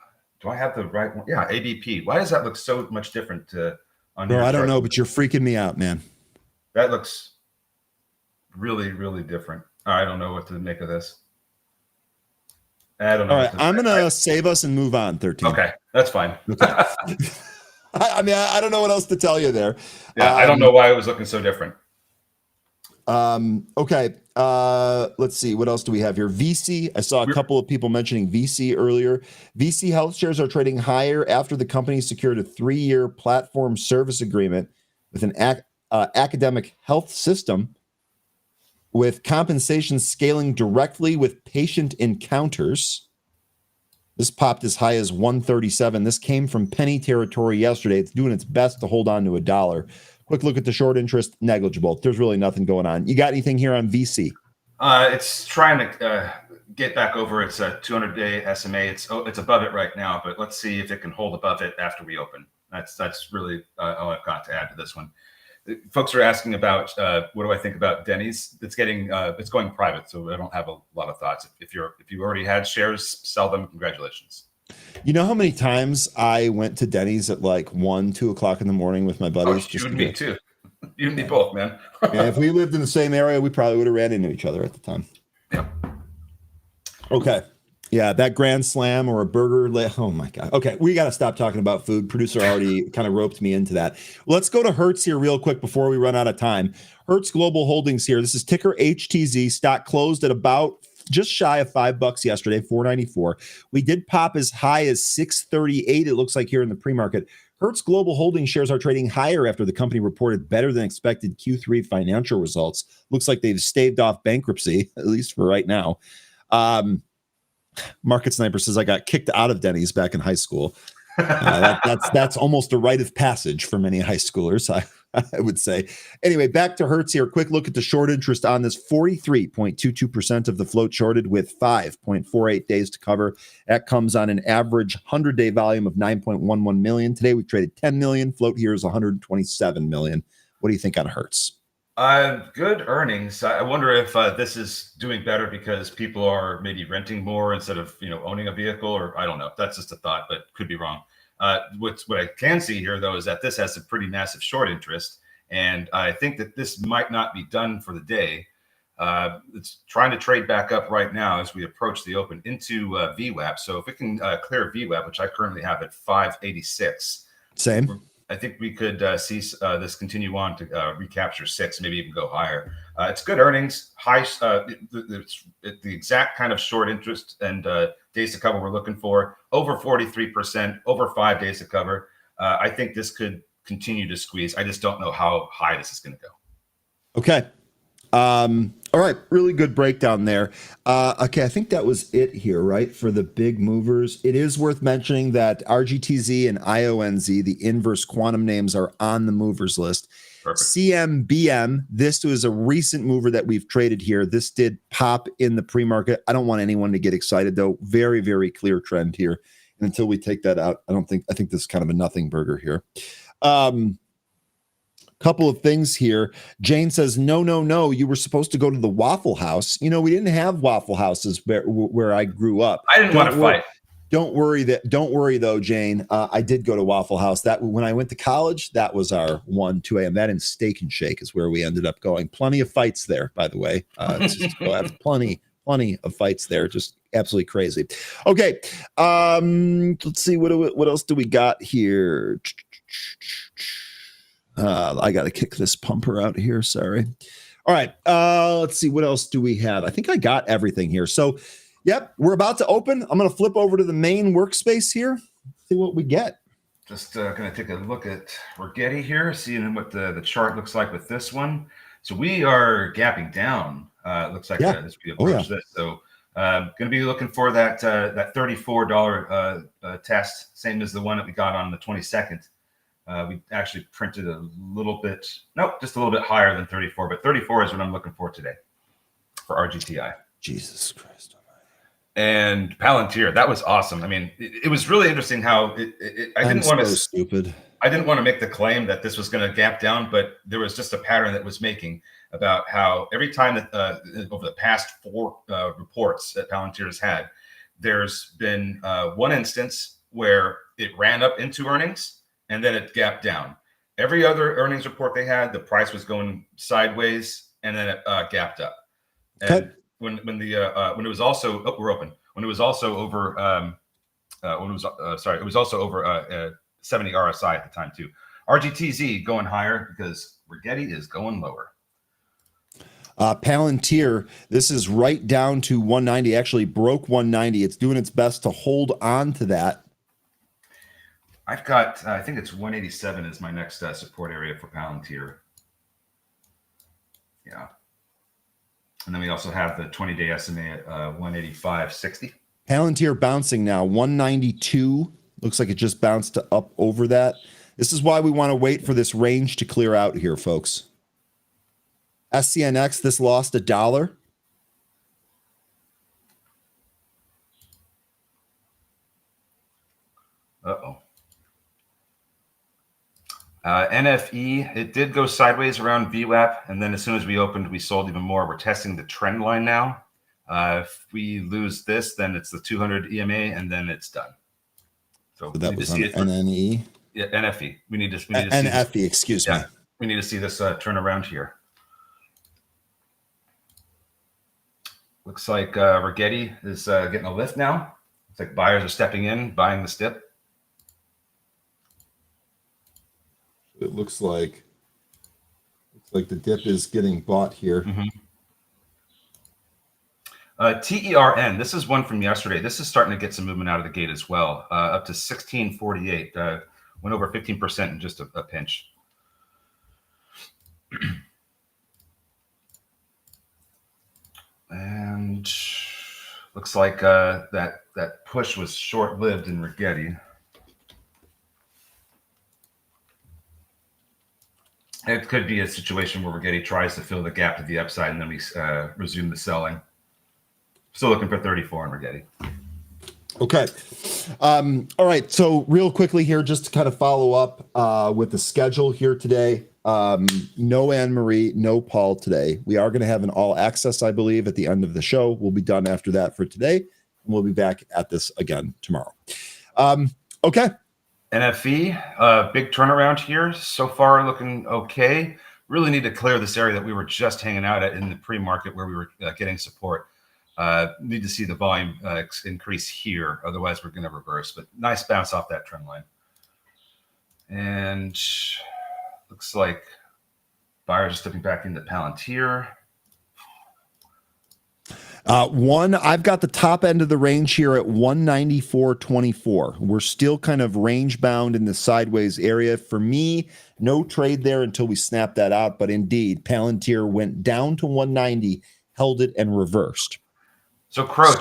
Do I have the right one? Yeah, ABP. Why does that look so much different on? Bro, I don't know, but you're freaking me out, man. That looks really, really different. I don't know what to make of this. I don't know. All right, I'm gonna save us and move on. 13. Okay, that's fine. Okay. I mean, I don't know what else to tell you there. Yeah, I don't know why it was looking so different. Okay. Let's see. What else do we have here? VC. I saw a couple of people mentioning VC earlier. VC health shares are trading higher after the company secured a 3-year platform service agreement with an academic health system with compensation scaling directly with patient encounters. This popped as high as 137. This came from penny territory yesterday. It's doing its best to hold on to $1. Quick look at the short interest, negligible. There's really nothing going on. You got anything here on VC? It's trying to get back over its 200-day SMA. It's above it right now, but let's see if it can hold above it after we open. That's really all I've got to add to this one. Folks are asking about what do I think about Denny's? It's going private, so I don't have a lot of thoughts. If you already had shares, sell them. Congratulations. You know how many times I went to Denny's at like 1, 2 o'clock in the morning with my buddies? You and me too. You and me both, man. And if we lived in the same area, we probably would have ran into each other at the time. Yeah. Okay. Yeah, that Grand Slam or a burger. Oh my God. Okay, we got to stop talking about food. Producer already kind of roped me into that. Let's go to Hertz here real quick before we run out of time. Hertz Global Holdings here. This is ticker HTZ. Stock closed at about just shy of $5 yesterday, $4.94. We did pop as high as $6.38. It looks like here in the pre-market. Hertz Global Holdings shares are trading higher after the company reported better than expected Q3 financial results. Looks like they've staved off bankruptcy, at least for right now. Market Sniper says I got kicked out of Denny's back in high school. That's almost a rite of passage for many high schoolers, I would say. Anyway, back to Hertz here. Quick look at the short interest on this. 43.22% of the float shorted with 5.48 days to cover. That comes on an average 100-day volume of 9.11 million. Today we traded 10 million. Float here is 127 million. What do you think on Hertz? Good earnings. I wonder if this is doing better because people are maybe renting more instead of owning a vehicle, or I don't know. That's just a thought, but could be wrong. What I can see here, though, is that this has a pretty massive short interest, and I think that this might not be done for the day. It's trying to trade back up right now as we approach the open into VWAP. So if it can clear VWAP, which I currently have at 586, same. I think we could see this continue on to recapture 6, maybe even go higher. It's good earnings, high, the exact kind of short interest and days to cover we're looking for, over 43%, over 5 days to cover. I think this could continue to squeeze. I just don't know how high this is going to go. Okay. All right. Really good breakdown there. Okay. I think that was it here, right? For the big movers. It is worth mentioning that RGTZ and IONZ, the inverse quantum names, are on the movers list. Perfect. CMBM, this was a recent mover that we've traded here. This did pop in the pre-market. I don't want anyone to get excited though. Very, very clear trend here. And until we take that out, I think this is kind of a nothing burger here. couple of things here. Jane says, no, you were supposed to go to the Waffle House. You know, we didn't have Waffle Houses where I grew up. I didn't want to fight. Don't worry though, Jane. I did go to Waffle House. That when I went to college, that was our 2 a.m. That and Steak and Shake is where we ended up going. Plenty of fights there, by the way. Just go have plenty of fights there. Just absolutely crazy. Okay, let's see what else do we got here. I got to kick this pumper out here. Sorry. All right. Let's see. What else do we have? I think I got everything here. So, yep, we're about to open. I'm going to flip over to the main workspace here. See what we get. Just going to take a look at Rigetti here, seeing what the chart looks like with this one. So we are gapping down. It looks like as we approach this. So going to be looking for that $34 test, same as the one that we got on the 22nd. We actually printed a little bit, just a little bit higher than 34, but 34 is what I'm looking for today for RGTI. Jesus Christ. And Palantir, that was awesome. I mean, it was really interesting how I didn't want to stupid. I didn't want to make the claim that this was going to gap down, but there was just a pattern that was making about how every time that over the past 4 reports that Palantir has had, there's been one instance where it ran up into earnings and then it gapped down. Every other earnings report they had, the price was going sideways and then it gapped up. And when it was also we're open. When it was also over it was also over 70 RSI at the time too. RGTZ going higher because Rigetti is going lower. Palantir, this is right down to 190. Actually broke 190. It's doing its best to hold on to that. I've got, I think it's 187 is my next support area for Palantir. Yeah. And then we also have the 20-day SMA at 185.60. Palantir bouncing now, 192. Looks like it just bounced up over that. This is why we want to wait for this range to clear out here, folks. SCNX, this lost $1. Uh-oh. NFE, it did go sideways around VWAP, and then as soon as we opened, we sold even more. We're testing the trend line now. If we lose this, then it's the 200 EMA, and then it's done. So that was on NNE? Yeah, NFE. We need to see NFE, this, excuse me. We need to see this turn around here. Looks like Rigetti is getting a lift now. It's like buyers are stepping in, buying the dip. It looks like the dip is getting bought here. Mm-hmm. TERN, this is one from yesterday. This is starting to get some movement out of the gate as well, up to 1648. Went over 15% in just a pinch. And looks like that push was short-lived in Rigetti. It could be a situation where Rigetti tries to fill the gap to the upside, and then we resume the selling. Still looking for 34 in Rigetti. Okay. All right. So real quickly here, just to kind of follow up with the schedule here today. No Anne-Marie, no Paul today. We are going to have an all access, I believe, at the end of the show. We'll be done after that for today. And we'll be back at this again tomorrow. Okay. NFE, big turnaround here. So far looking okay. Really need to clear this area that we were just hanging out at in the pre-market where we were getting support. Need to see the volume increase here. Otherwise, we're going to reverse. But nice bounce off that trend line. And looks like buyers are stepping back into Palantir. I've got the top end of the range here at 194.24. We're still kind of range bound in the sideways area. For me, no trade there until we snap that out. But indeed, Palantir went down to 190, held it, and reversed. So Crow,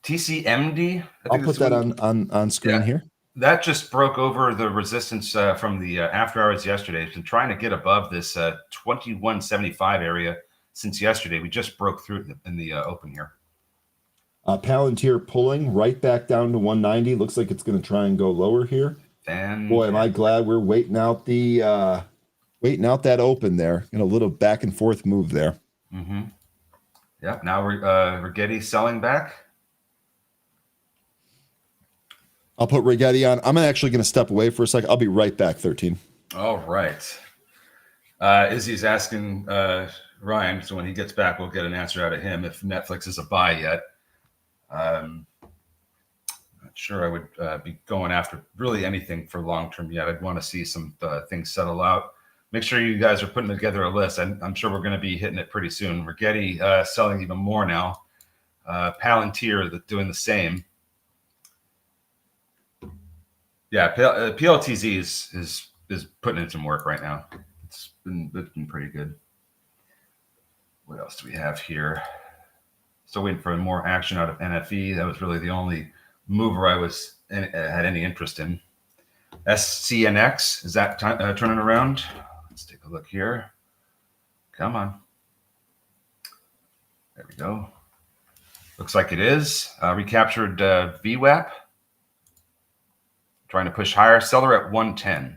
TCMD. I'll put that on screen here. That just broke over the resistance from the after hours yesterday. It's been trying to get above this 2175 area since yesterday. We just broke through in the open here. Palantir pulling right back down to 190. Looks like it's going to try and go lower here. And boy, am I glad we're waiting out the waiting out that open there. And a little back and forth move there. Mm-hmm. Yep. Now we're getting selling back. I'll put Rigetti on. I'm actually going to step away for a second. I'll be right back, 13. All right. Izzy's asking Ryan, so when he gets back, we'll get an answer out of him if Netflix is a buy yet. Not sure I would be going after really anything for long term yet. I'd want to see some things settle out. Make sure you guys are putting together a list. I'm sure we're going to be hitting it pretty soon. Rigetti selling even more now. Palantir doing the same. Yeah, PLTZ is putting in some work right now. It's been pretty good. What else do we have here? Still waiting for more action out of NFE. That was really the only mover I had any interest in. SCNX, is that turning around? Let's take a look here. Come on. There we go. Looks like it is. Recaptured VWAP. Trying to push higher. Seller at 110.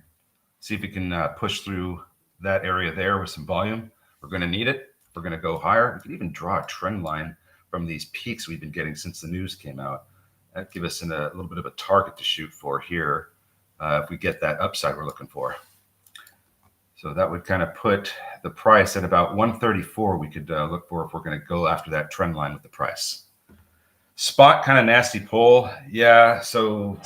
See if we can push through that area there with some volume. We're going to need it. We're going to go higher. We can even draw a trend line from these peaks we've been getting since the news came out. That give us a little bit of a target to shoot for here if we get that upside we're looking for. So that would kind of put the price at about 134 we could look for if we're going to go after that trend line with the price. Spot kind of nasty pull. Yeah, so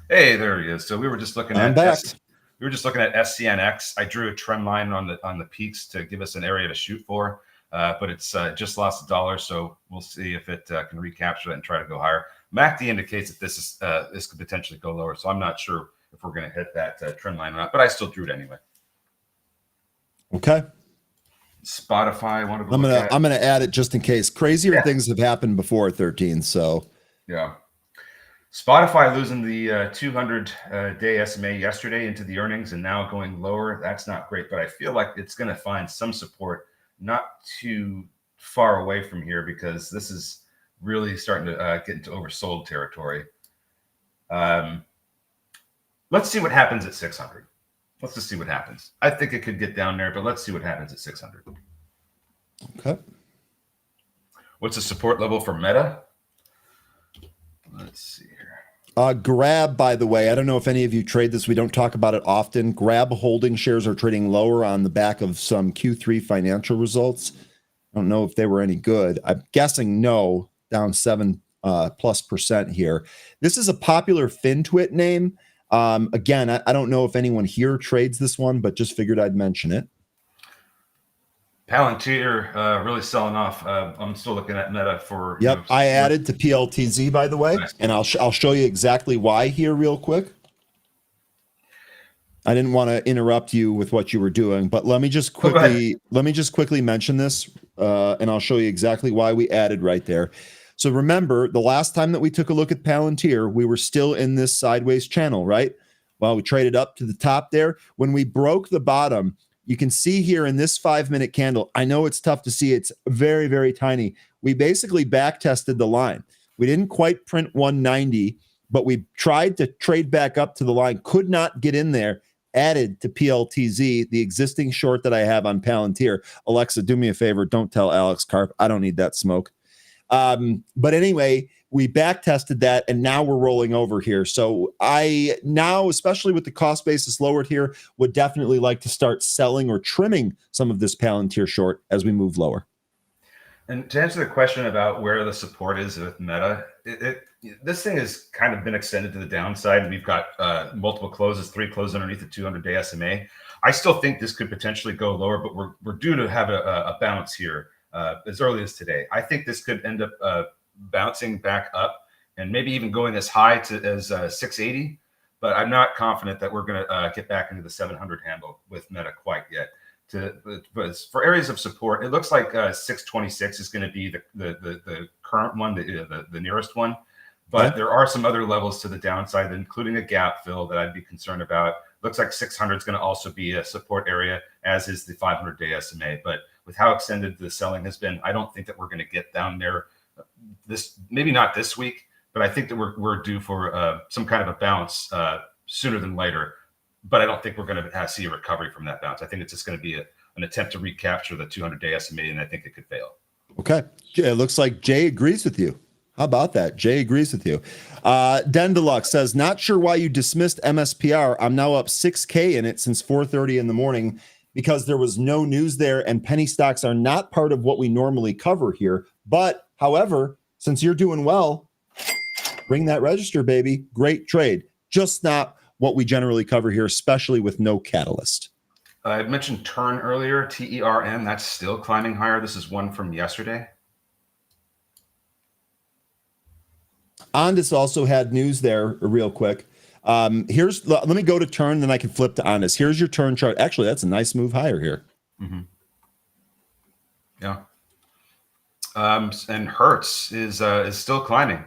hey, there he is. So we were just looking at SCNX. I drew a trend line on the peaks to give us an area to shoot for, but it's just lost $1. So we'll see if it can recapture that and try to go higher. MACD indicates that this could potentially go lower, so I'm not sure if we're going to hit that trend line or not. But I still drew it anyway. Okay. Spotify. I'm gonna add it just in case. Crazier things have happened before 13. So yeah. Spotify losing the 200-day SMA yesterday into the earnings and now going lower. That's not great, but I feel like it's going to find some support not too far away from here because this is really starting to get into oversold territory. Let's see what happens at 600. Let's just see what happens. I think it could get down there, but let's see what happens at 600. Okay. What's the support level for Meta? Let's see here. Grab, by the way, I don't know if any of you trade this. We don't talk about it often. Grab holding shares are trading lower on the back of some Q3 financial results. I don't know if they were any good. I'm guessing no, down 7+% here. This is a popular FinTwit name. Again, I don't know if anyone here trades this one, but just figured I'd mention it. Palantir really selling off. I'm still looking at Meta for. Yep, I added to PLTZ, by the way, and I'll show you exactly why here real quick. I didn't want to interrupt you with what you were doing, but let me just quickly mention this, and I'll show you exactly why we added right there. So remember, the last time that we took a look at Palantir, we were still in this sideways channel, right? Well, we traded up to the top there. When we broke the bottom, you can see here in this 5-minute candle, I know it's tough to see. It's very, very tiny. We basically back tested the line. We didn't quite print 190, but we tried to trade back up to the line, could not get in there, added to PLTZ, the existing short that I have on Palantir. Alexa, do me a favor. Don't tell Alex Karp. I don't need that smoke. But anyway, we back tested that and now we're rolling over here. So I now, especially with the cost basis lowered here, would definitely like to start selling or trimming some of this Palantir short as we move lower. And to answer the question about where the support is with Meta, this thing has kind of been extended to the downside. We've got multiple closes, 3 closes underneath the 200-day SMA. I still think this could potentially go lower, but we're due to have a bounce here as early as today. I think this could end up bouncing back up and maybe even going as high as 680. But I'm not confident that we're going to get back into the 700 handle with Meta quite yet. But for areas of support, it looks like 626 is going to be the current one, the nearest one. But there are some other levels to the downside, including a gap fill that I'd be concerned about. Looks like 600 is going to also be a support area, as is the 500-day SMA. But with how extended the selling has been, I don't think that we're going to get down there. Maybe not this week, but I think that we're due for some kind of a bounce sooner than later. but I don't think we're going to see a recovery from that bounce. I think it's just going to be an attempt to recapture the 200-day SMA, and I think it could fail. Okay. It looks like Jay agrees with you. How about that? Jay agrees with you. Den Deluxe says, not sure why you dismissed MSPR. I'm now up 6K in it since 4:30 in the morning because there was no news there, and penny stocks are not part of what we normally cover here. But, however, since you're doing well, bring that register, baby. Great trade. Just not what we generally cover here, especially with no catalyst. I mentioned Turn earlier, TERN. That's still climbing higher. This is one from yesterday. Ondas also had news there real quick. Let me go to Turn, then I can flip to Ondas. Here's your Turn chart. Actually, that's a nice move higher here. Mm-hmm. Yeah. And Hertz is still climbing.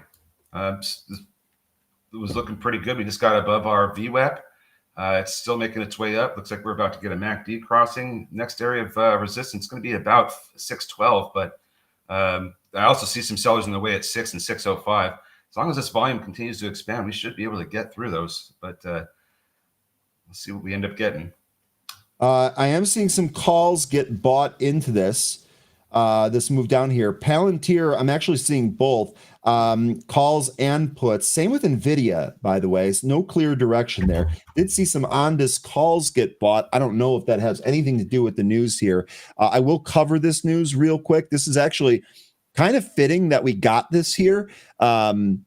It was looking pretty good. We just got above our VWAP. It's still making its way up. Looks like we're about to get a MACD crossing. Next area of resistance is going to be about 612, but I also see some sellers in the way at 6 and 605. As long as this volume continues to expand, we should be able to get through those, but we'll see what we end up getting. I am seeing some calls get bought into this move down here. Palantir, I'm actually seeing both calls and puts. Same with NVIDIA, by the way. It's no clear direction there. Did see some Ondas calls get bought. I don't know if that has anything to do with the news here. I will cover this news real quick. This is actually kind of fitting that we got this here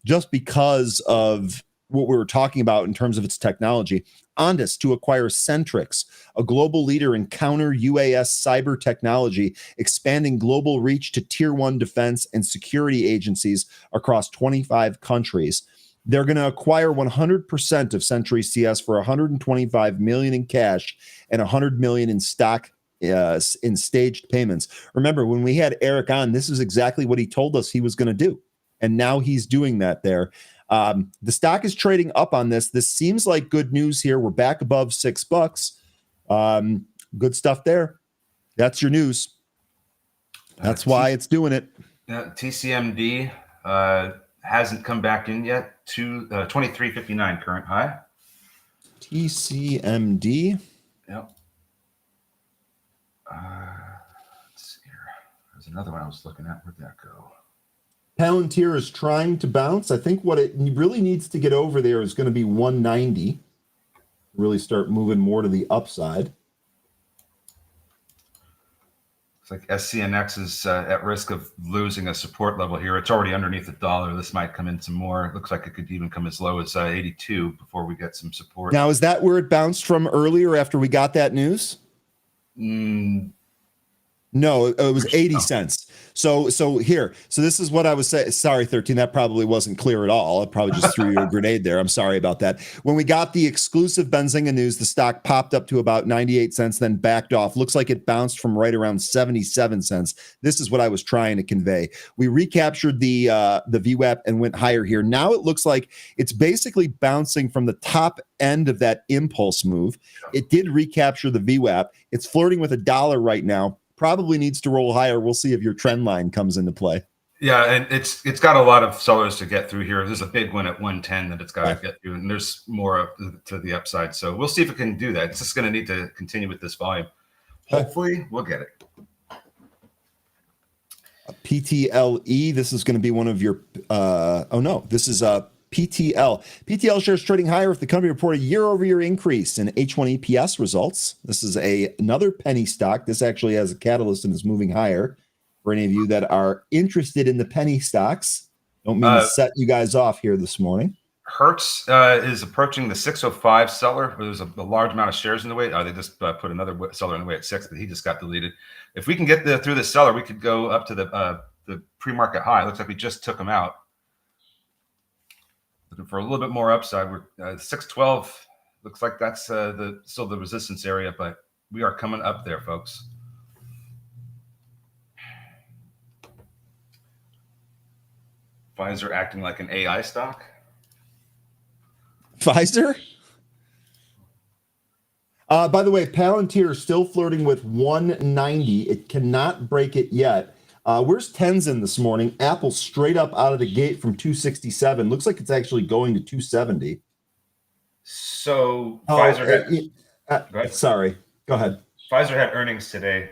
just because of what we were talking about in terms of its technology. Ondas to acquire Centrix, a global leader in counter UAS cyber technology, expanding global reach to tier 1 defense and security agencies across 25 countries. They're going to acquire 100% of Century CS for $125 million in cash and $100 million in stock in staged payments. Remember, when we had Eric on, this is exactly what he told us he was going to do. And now he's doing that there. The stock is trading up on this. This seems like good news here. We're back above $6. Good stuff there. That's your news. That's why it's doing it. TCMD hasn't come back in yet to 23.59 current high. TCMD. Yep. Let's see here. There's another one I was looking at. Where'd that go? Palantir is trying to bounce. I think what it really needs to get over there is going to be 190. Really start moving more to the upside. It's like SCNX is at risk of losing a support level here. It's already underneath $1. This might come in some more. It looks like it could even come as low as 82 before we get some support. Now, is that where it bounced from earlier after we got that news? No, it was 80 cents. So this is what I was saying. Sorry, 13, that probably wasn't clear at all. I probably just threw you a grenade there. I'm sorry about that. When we got the exclusive Benzinga news, the stock popped up to about 98 cents, then backed off. Looks like it bounced from right around 77 cents. This is what I was trying to convey. We recaptured the VWAP and went higher here. Now it looks like it's basically bouncing from the top end of that impulse move. It did recapture the VWAP. It's flirting with $1 right now. Probably needs to roll higher. We'll see if your trend line comes into play. Yeah, and it's got a lot of sellers to get through here. There's a big one at 110 that it's got to get through, and there's more to the upside. So we'll see if it can do that. It's just going to need to continue with this volume. Hopefully, we'll get it. PTLE. This is going to be one of your. This is PTL. PTL shares trading higher if the company reported year-over-year increase in H1 EPS results. This is another penny stock. This actually has a catalyst and is moving higher. For any of you that are interested in the penny stocks, don't mean to set you guys off here this morning. Hertz is approaching the 605 seller. There's a large amount of shares in the way. They just put another seller in the way at 6, but he just got deleted. If we can get through the seller, we could go up to the pre-market high. It looks like we just took him out. Looking for a little bit more upside. We're 612. Looks like that's still the resistance area, but we are coming up there, folks. Pfizer acting like an AI stock. Pfizer? By the way, Palantir is still flirting with 190. It cannot break it yet. Where's Tenzin this morning? Apple straight up out of the gate from 267. Looks like it's actually going to 270. So Pfizer had, sorry, go ahead. Pfizer had earnings today,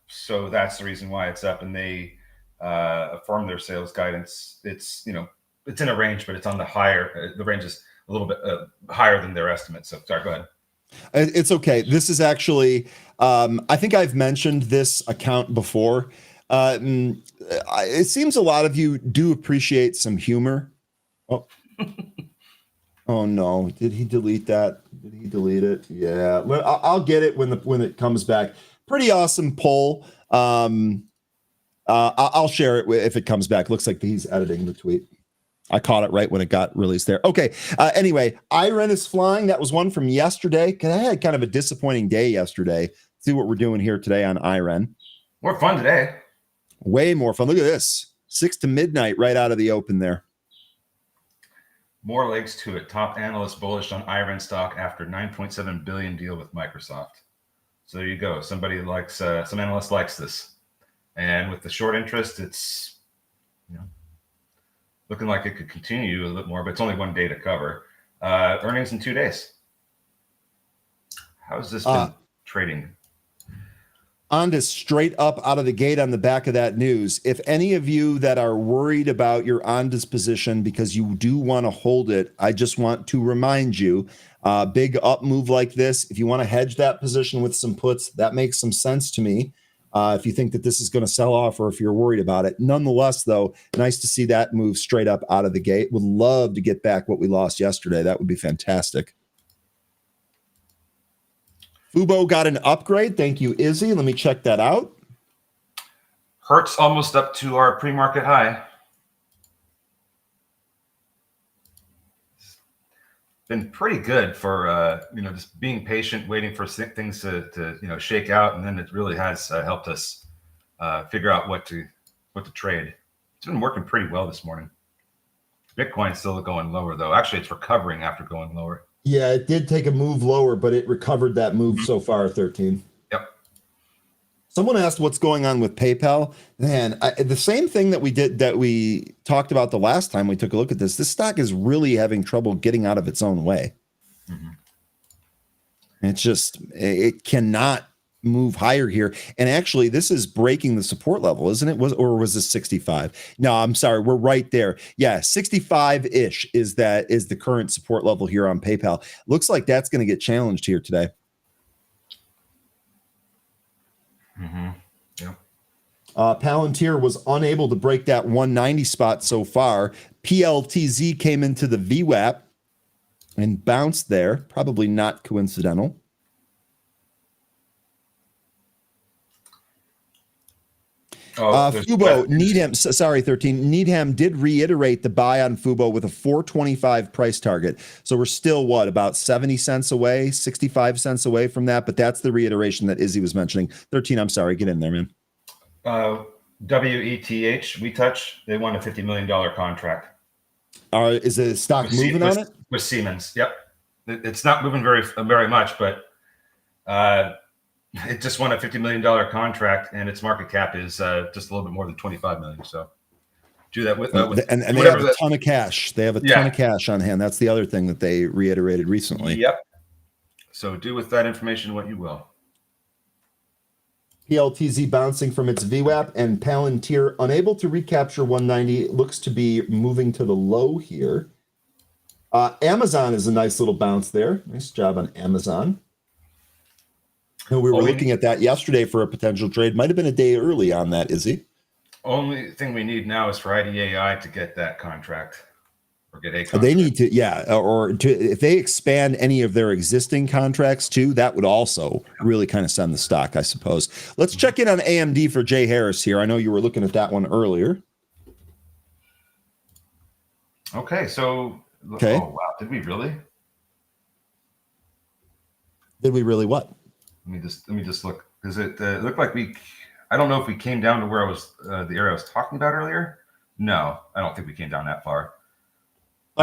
so that's the reason why it's up, and they affirmed their sales guidance. It's it's in a range, but it's on the higher. The range is a little bit higher than their estimate. So sorry, go ahead. It's okay. This is actually, I think I've mentioned this account before. It seems a lot of you do appreciate some humor. Oh, oh no! Did he delete that? Did he delete it? Yeah, I'll get it when it comes back. Pretty awesome poll. I'll share it if it comes back. Looks like he's editing the tweet. I caught it right when it got released there. Okay. Anyway, Iren is flying. That was one from yesterday. Because I had kind of a disappointing day yesterday. See what we're doing here today on Iren. More fun today. Way more fun. Look at this. 6 to midnight right out of the open there. More legs to it. Top analysts bullish on Iren stock after $9.7 billion deal with Microsoft. So there you go. Somebody likes, some analyst likes this. And with the short interest, it's, looking like it could continue a little bit more, but it's only one day to cover. Earnings in 2 days. How's this been trading? Ondas straight up out of the gate on the back of that news. If any of you that are worried about your Ondas position because you do want to hold it, I just want to remind you, big up move like this, if you want to hedge that position with some puts, that makes some sense to me. If you think that this is going to sell off or if you're worried about it. Nonetheless, though, nice to see that move straight up out of the gate. Would love to get back what we lost yesterday. That would be fantastic. Fubo got an upgrade. Thank you, Izzy. Let me check that out. Hertz almost up to our pre-market high. Been pretty good for just being patient, waiting for things to shake out, and then it really has helped us figure out what to trade. It's been working pretty well this morning. Bitcoin's still going lower though. Actually, it's recovering after going lower. Yeah, it did take a move lower, but it recovered that move so far. 13. Yep. Someone asked what's going on with PayPal. Man, the same thing that we talked about the last time we took a look at this. This stock is really having trouble getting out of its own way. Mm-hmm. It cannot move higher here. And actually, this is breaking the support level, isn't it? Was this 65? No, I'm sorry. We're right there. Yeah, 65-ish is the current support level here on PayPal. Looks like that's going to get challenged here today. Mm-hmm. Yeah. Palantir was unable to break that 190 spot so far. PLTZ came into the VWAP and bounced there. Probably not coincidental. Fubo, Needham, sorry, 13. Needham did reiterate the buy on Fubo with a 425 price target. So we're still, about 70 cents away, 65 cents away from that. But that's the reiteration that Izzy was mentioning. 13, I'm sorry. Get in there, man. WETH, We Touch, they won a $50 million contract. Is the stock moving on it? With Siemens, yep. It's not moving very much, but it just won a $50 million contract, and its market cap is just a little bit more than 25 million. So do that with and they have a ton of cash. They have a ton of cash on hand. That's the other thing that they reiterated recently. Yep. So do with that information what you will. PLTZ bouncing from its VWAP, and Palantir unable to recapture 190. Looks to be moving to the low here. Amazon is a nice little bounce there. Nice job on Amazon. We were looking at that yesterday for a potential trade. Might have been a day early on that, Izzy. Only thing we need now is for IDAI to get that contract or get a contract. They need to, or if they expand any of their existing contracts too, that would also really kind of send the stock, I suppose. Let's check in on AMD for Jay Harris here. I know you were looking at that one earlier. Okay, so okay. Oh wow, did we really? Did we really what? Let me just look, because it looked like I don't know if we came down to where I was the area I was talking about earlier. No, I don't think we came down that far.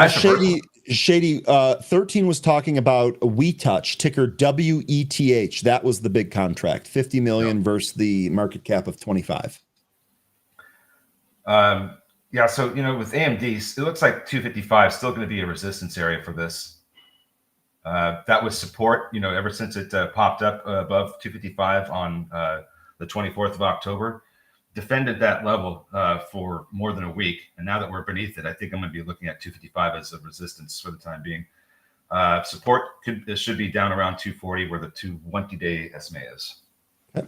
Shady 13 was talking about We Touch, ticker WETH. That was the big contract, 50 million versus the market cap of 25. Yeah, so with AMD, it looks like 255 is still going to be a resistance area for this. That was support, ever since it popped up above 255 on the 24th of October. Defended that level for more than a week. And now that we're beneath it, I think I'm going to be looking at 255 as a resistance for the time being. Support should be down around 240 where the 220-day SMA is. Okay.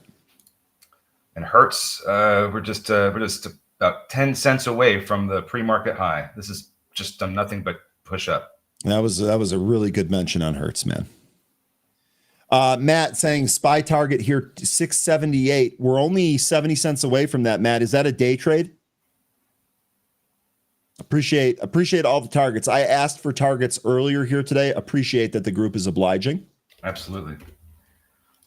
And Hertz, we're just about 10 cents away from the pre-market high. This is just nothing but push up. That was a really good mention on Hertz, man. Matt saying SPY target here 678. We're only 70 cents away from that, Matt. Is that a day trade? Appreciate all the targets. I asked for targets earlier here today. Appreciate that the group is obliging. Absolutely.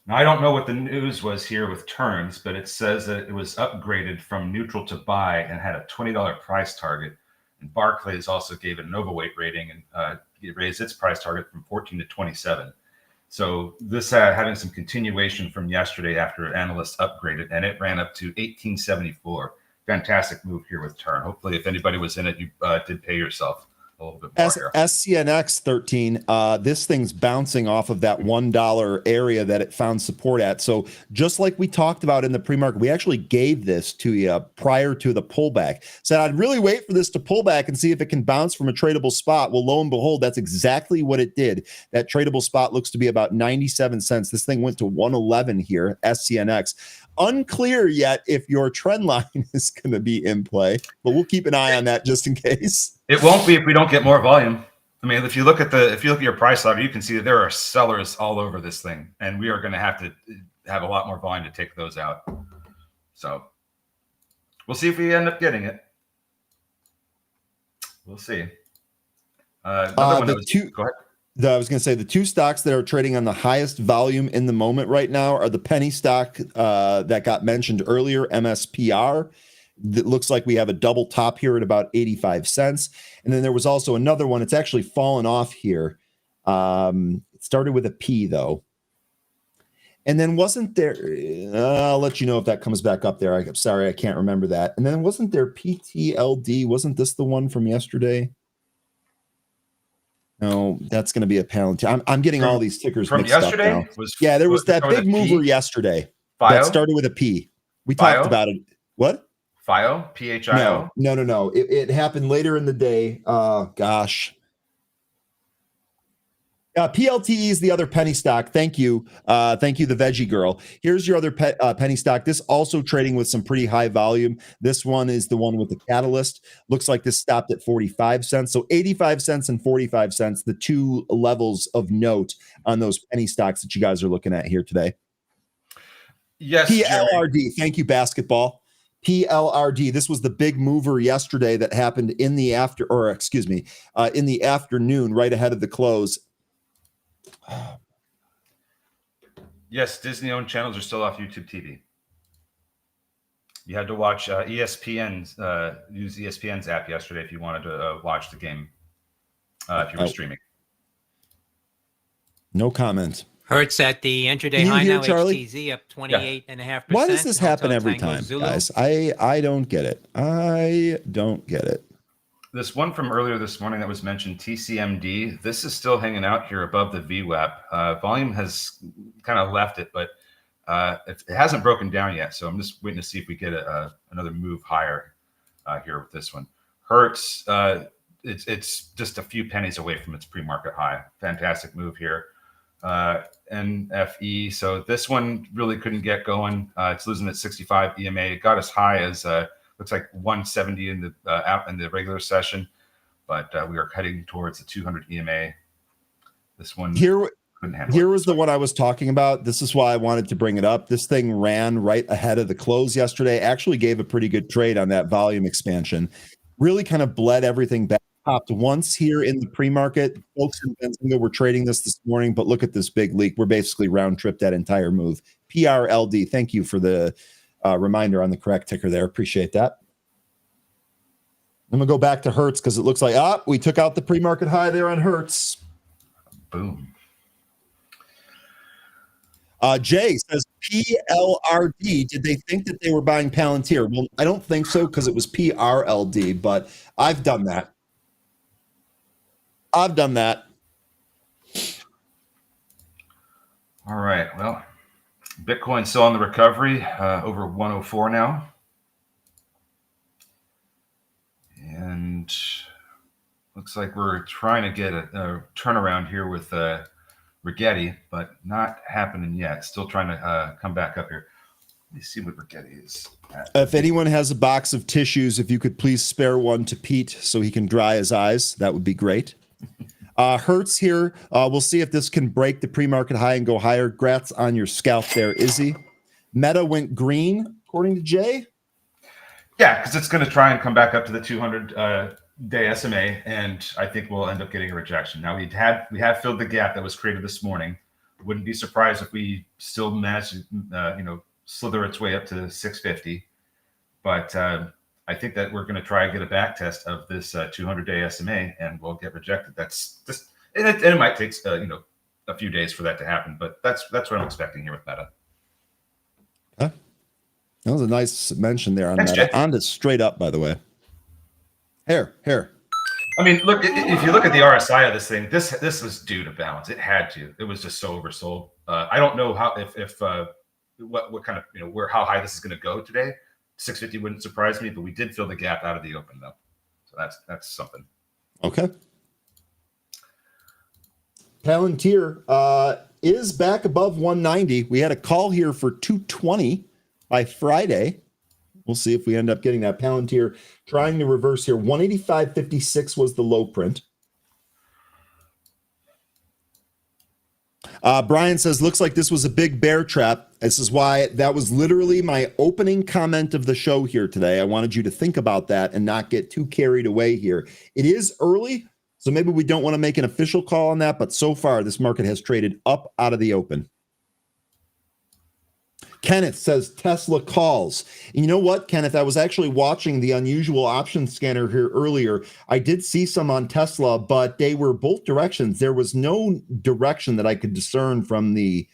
Now, I don't know what the news was here with turns, but it says that it was upgraded from neutral to buy and had a $20 price target. And Barclays also gave it an overweight rating and it raised its price target from 14 to 27. So this having some continuation from yesterday after analysts upgraded, and it ran up to 1874. Fantastic move here with turn. Hopefully, if anybody was in it, you did pay yourself a little bit more here. SCNX 13, this thing's bouncing off of that $1 area that it found support at. So just like we talked about in the pre-market, we actually gave this to you prior to the pullback. Said I'd really wait for this to pull back and see if it can bounce from a tradable spot. Well, lo and behold, that's exactly what it did. That tradable spot looks to be about 97 cents. This thing went to 111 here, SCNX. Unclear yet if your trend line is going to be in play, but we'll keep an eye on that just in case. It won't be if we don't get more volume. I mean, if you look at your price ladder, you can see that there are sellers all over this thing, and we are going to have a lot more volume to take those out. So we'll see if we end up getting it. We'll see. Go ahead. I was going to say the two stocks that are trading on the highest volume in the moment right now are the penny stock that got mentioned earlier, MSPR. It looks like we have a double top here at about 85 cents. And then there was also another one. It's actually fallen off here. It started with a P, though. And then wasn't there, I'll let you know if that comes back up there. I'm sorry, I can't remember that. And then wasn't there PTLD? Wasn't this the one from yesterday? No, that's going to be a Palantir. I'm getting all these tickers from mixed yesterday. Up now. There was that big mover yesterday that started with a P. We talked about it. What? FIO? PHIO? No. It happened later in the day. Gosh. PLTE is the other penny stock. Thank you. Thank you, the veggie girl. Here's your other penny stock. This also trading with some pretty high volume. This one is the one with the catalyst. Looks like this stopped at 45 cents. So 85 cents and 45 cents, the two levels of note on those penny stocks that you guys are looking at here today. Yes. PLRD. Jerry. Thank you, basketball. PLRD. This was the big mover yesterday that happened in the in the afternoon, right ahead of the close. Yes, Disney-owned channels are still off YouTube TV. You had to watch ESPN's use ESPN's app yesterday if you wanted to watch the game if you were streaming. No comment. Hertz at the intraday high now. Charlie? HTZ up 28.5%. Why does this happen every time, guys? I don't get it. I don't get it. This one from earlier this morning that was mentioned, TCMD, this is still hanging out here above the VWAP. Volume has kind of left it, but it hasn't broken down yet. So I'm just waiting to see if we get another move higher here with this one. Hertz, it's just a few pennies away from its pre-market high. Fantastic move here. NFE, so this one really couldn't get going. It's losing at 65 EMA. It got as high as looks like 170 in the regular session, but we are heading towards the 200 EMA. This one here was the one I was talking about. This is why I wanted to bring it up. This thing ran right ahead of the close yesterday. Actually gave a pretty good trade on that volume expansion. Really kind of bled everything back. Popped once here in the pre-market. Folks in Benzinga were trading this morning, but look at this big leak. We're basically round trip that entire move. PRLD. Thank you for the reminder on the correct ticker there. Appreciate that. I'm going to go back to Hertz because it looks like, we took out the pre-market high there on Hertz. Boom. Jay says PLRD. Did they think that they were buying Palantir? Well, I don't think so because it was PRLD, but I've done that. All right. Well, Bitcoin's still on the recovery, over 104 now. And looks like we're trying to get a turnaround here with Rigetti, but not happening yet. Still trying to come back up here. Let me see what Rigetti is at. If anyone has a box of tissues, if you could please spare one to Pete so he can dry his eyes, that would be great. Hertz here. We'll see if this can break the pre-market high and go higher. Grats on your scalp there, Izzy. Meta went green, according to Jay. Yeah, because it's going to try and come back up to the 200-day SMA, and I think we'll end up getting a rejection. Now we have filled the gap that was created this morning. Wouldn't be surprised if we still manage to slither its way up to 650, but I think that we're going to try and get a back test of this 200-day SMA, and we'll get rejected. That's just it might take a few days for that to happen, but that's what I'm expecting here with Meta. Huh? That was a nice mention there on Thanks, Meta. Jay. On to straight up, by the way. Here. I mean, look, if you look at the RSI of this thing, this was due to balance. It had to. It was just so oversold. I don't know how if what kind of how high this is going to go today. 650 wouldn't surprise me, but we did fill the gap out of the open though, so that's something. Okay. Palantir is back above 190. We had a call here for 220 by Friday. We'll see if we end up getting that. Palantir trying to reverse here. 185.56 was the low print. Brian says, looks like this was a big bear trap. This is why that was literally my opening comment of the show here today. I wanted you to think about that and not get too carried away here. It is early, so maybe we don't want to make an official call on that, but so far this market has traded up out of the open. Kenneth says Tesla calls. And you know what, Kenneth? I was actually watching the unusual option scanner here earlier. I did see some on Tesla, but they were both directions. There was no direction that I could discern from the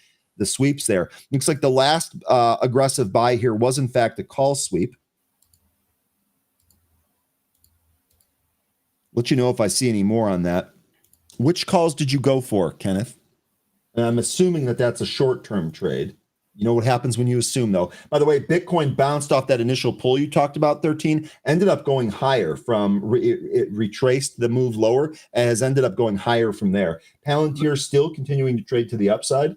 sweeps there. Looks like the last aggressive buy here was in fact a call sweep. Let you know if I see any more on that. Which calls did you go for, Kenneth? And I'm assuming that that's a short-term trade. You know what happens when you assume, though. By the way, Bitcoin bounced off that initial pull you talked about, 13, ended up going higher from it retraced the move lower and has ended up going higher from there. Palantir still continuing to trade to the upside.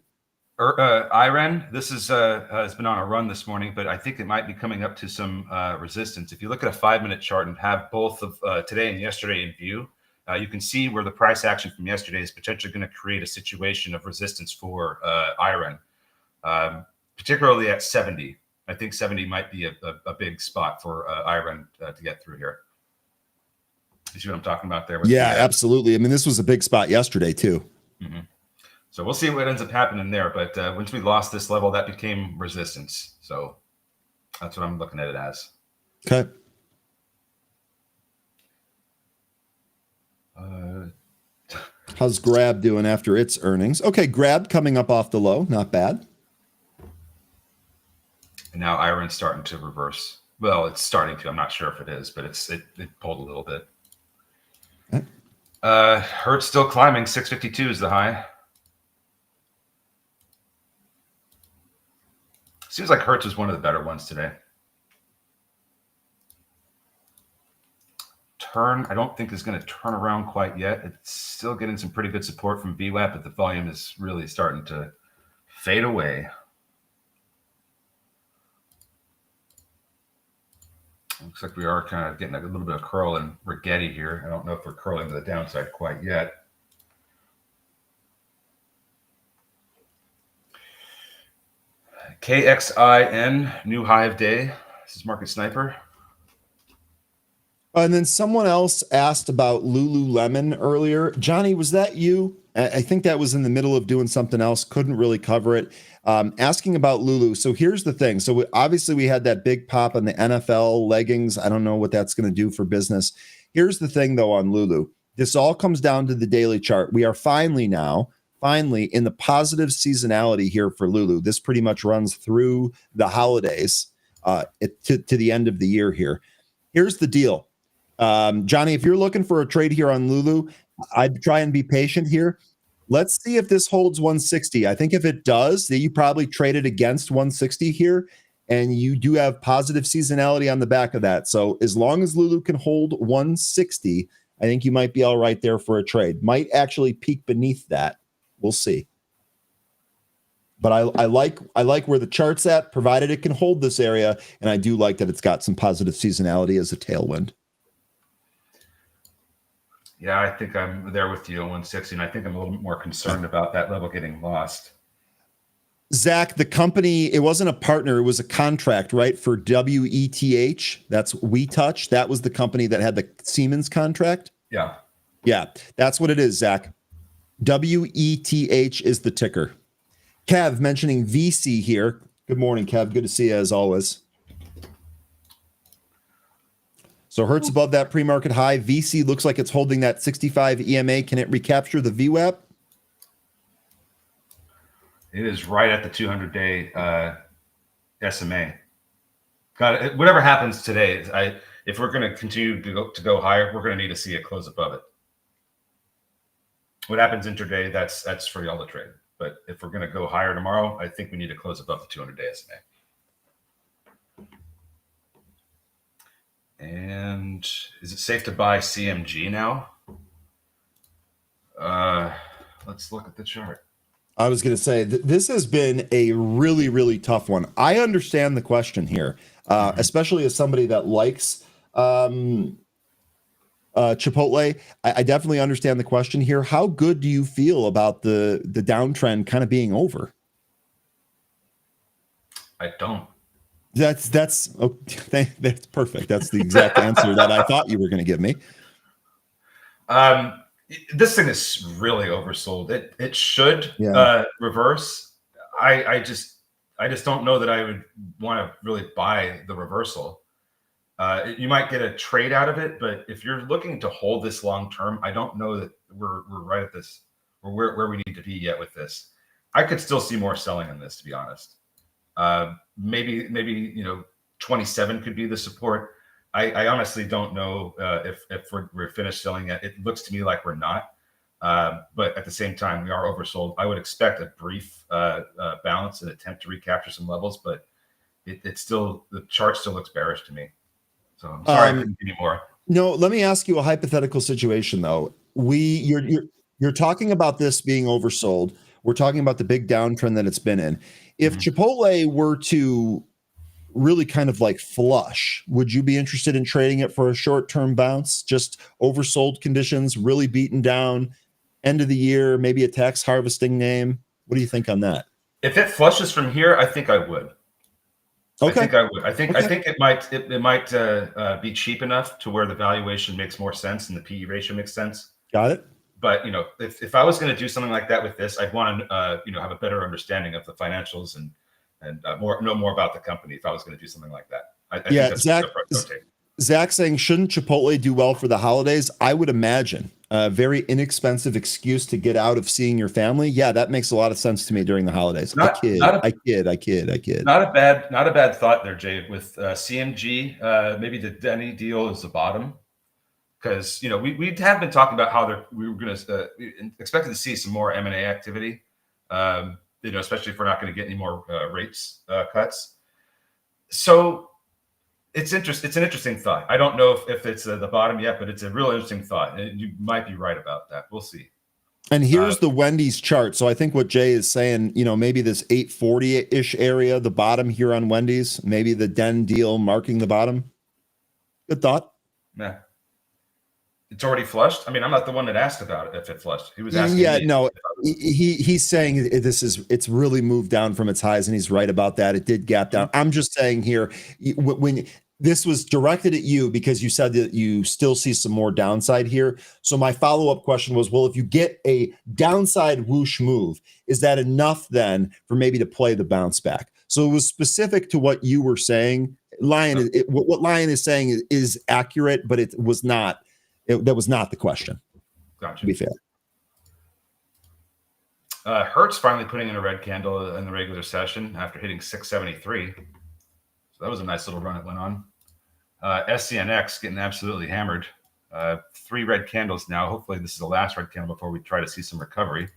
Iran, this is has been on a run this morning, but I think it might be coming up to some resistance. If you look at a 5-minute chart and have both of today and yesterday in view, you can see where the price action from yesterday is potentially going to create a situation of resistance for Iran. Particularly at 70. I think 70 might be a big spot for Iran to get through here. You see what I'm talking about there? Yeah, absolutely. I mean, this was a big spot yesterday, too. Mm-hmm. So we'll see what ends up happening there. But once we lost this level, that became resistance. So that's what I'm looking at it as. Okay. How's Grab doing after its earnings? Okay, Grab coming up off the low. Not bad. And now Iran's starting to reverse. Well, it's starting to. I'm not sure if it is, but it pulled a little bit. Okay. Hertz still climbing. 652 is the high. Seems like Hertz is one of the better ones today. Turn, I don't think is going to turn around quite yet. It's still getting some pretty good support from VWAP, but the volume is really starting to fade away. Looks like we are kind of getting a little bit of curl in Rigetti here. I don't know if we're curling to the downside quite yet. KXIN, new high of day. This is Market Sniper. And then someone else asked about Lululemon earlier. Johnny, was that you? I think that was in the middle of doing something else. Couldn't really cover it. Asking about Lulu. So here's the thing. So obviously we had that big pop on the NFL leggings. I don't know what that's going to do for business. Here's the thing, though, on Lulu. This all comes down to the daily chart. We are finally in the positive seasonality here for Lulu. This pretty much runs through the holidays to the end of the year here. Here's the deal. Johnny, if you're looking for a trade here on Lulu, I'd try and be patient here. Let's see if this holds 160. I think if it does, then you probably trade it against 160 here, and you do have positive seasonality on the back of that. So as long as Lulu can hold 160, I think you might be all right there for a trade. Might actually peak beneath that. We'll see. But I like where the chart's at, provided it can hold this area, and I do like that it's got some positive seasonality as a tailwind. Yeah, I think I'm there with you on 160, and I think I'm a little bit more concerned about that level getting lost. Zach, the company, it wasn't a partner, it was a contract, right? For WETH, that's WeTouch. That was the company that had the Siemens contract. Yeah. Yeah, that's what it is, Zach. WETH is the ticker. Kev mentioning VC here. Good morning, Kev. Good to see you as always. So Hertz above that pre-market high. VC looks like it's holding that 65 EMA. Can it recapture the VWAP? It is right at the 200-day SMA. God, whatever happens today, if we're going to continue to go higher, we're going to need to see it close above it. What happens intraday, that's for y'all to trade. But if we're going to go higher tomorrow, I think we need to close above the 200-day SMA. And is it safe to buy CMG now? Let's look at the chart. I was going to say, this has been a really, really tough one. I understand the question here, especially as somebody that likes Chipotle. I definitely understand the question here. How good do you feel about the downtrend kind of being over? I don't. That's perfect. That's the exact answer that I thought you were going to give me. This thing is really oversold. It should reverse. I just don't know that I would want to really buy the reversal. You might get a trade out of it, but if you're looking to hold this long term, I don't know that we're right at this or where we need to be yet with this. I could still see more selling in this, to be honest. Maybe 27 could be the support. I honestly don't know if we're finished selling it. It looks to me like we're not, but at the same time, we are oversold. I would expect a brief balance and attempt to recapture some levels, but it's still, the chart still looks bearish to me. So I'm sorry I couldn't give you more. No, let me ask you a hypothetical situation though. You're talking about this being oversold. We're talking about the big downtrend that it's been in. If Chipotle were to really kind of like flush, would you be interested in trading it for a short-term bounce? Just oversold conditions, really beaten down, end of the year, maybe a tax harvesting name. What do you think on that? If it flushes from here, I think I would. Okay. I think I would. I think it might be cheap enough to where the valuation makes more sense and the PE ratio makes sense. Got it. But if I was going to do something like that with this, I'd want to have a better understanding of the financials and know more about the company. If I was going to do something like that, I think that's Zach saying, shouldn't Chipotle do well for the holidays? I would imagine a very inexpensive excuse to get out of seeing your family. Yeah, that makes a lot of sense to me during the holidays. I kid. Not a bad thought there, Jay. With CMG, maybe the Denny deal is the bottom. Because we have been talking about how we were going to expected to see some more M&A activity, especially if we're not going to get any more rates cuts. So it's an interesting thought. I don't know if it's the bottom yet, but it's a real interesting thought. And you might be right about that. We'll see. And here's the Wendy's chart. So I think what Jay is saying, maybe this 840-ish area, the bottom here on Wendy's, maybe the Den deal marking the bottom. Good thought. Yeah. It's already flushed. I mean, I'm not the one that asked about it if it flushed. He was asking. Yeah, no, he's saying it's really moved down from its highs, and he's right about that. It did gap down. I'm just saying here, when this was directed at you because you said that you still see some more downside here. So my follow-up question was, well, if you get a downside whoosh move, is that enough then for maybe to play the bounce back? So it was specific to what you were saying. What Lion is saying is accurate, but it was not. That was not the question. Gotcha. To be fair. Hertz finally putting in a red candle in the regular session after hitting 673. So that was a nice little run it went on. SCNX getting absolutely hammered. 3 red candles now. Hopefully this is the last red candle before we try to see some recovery.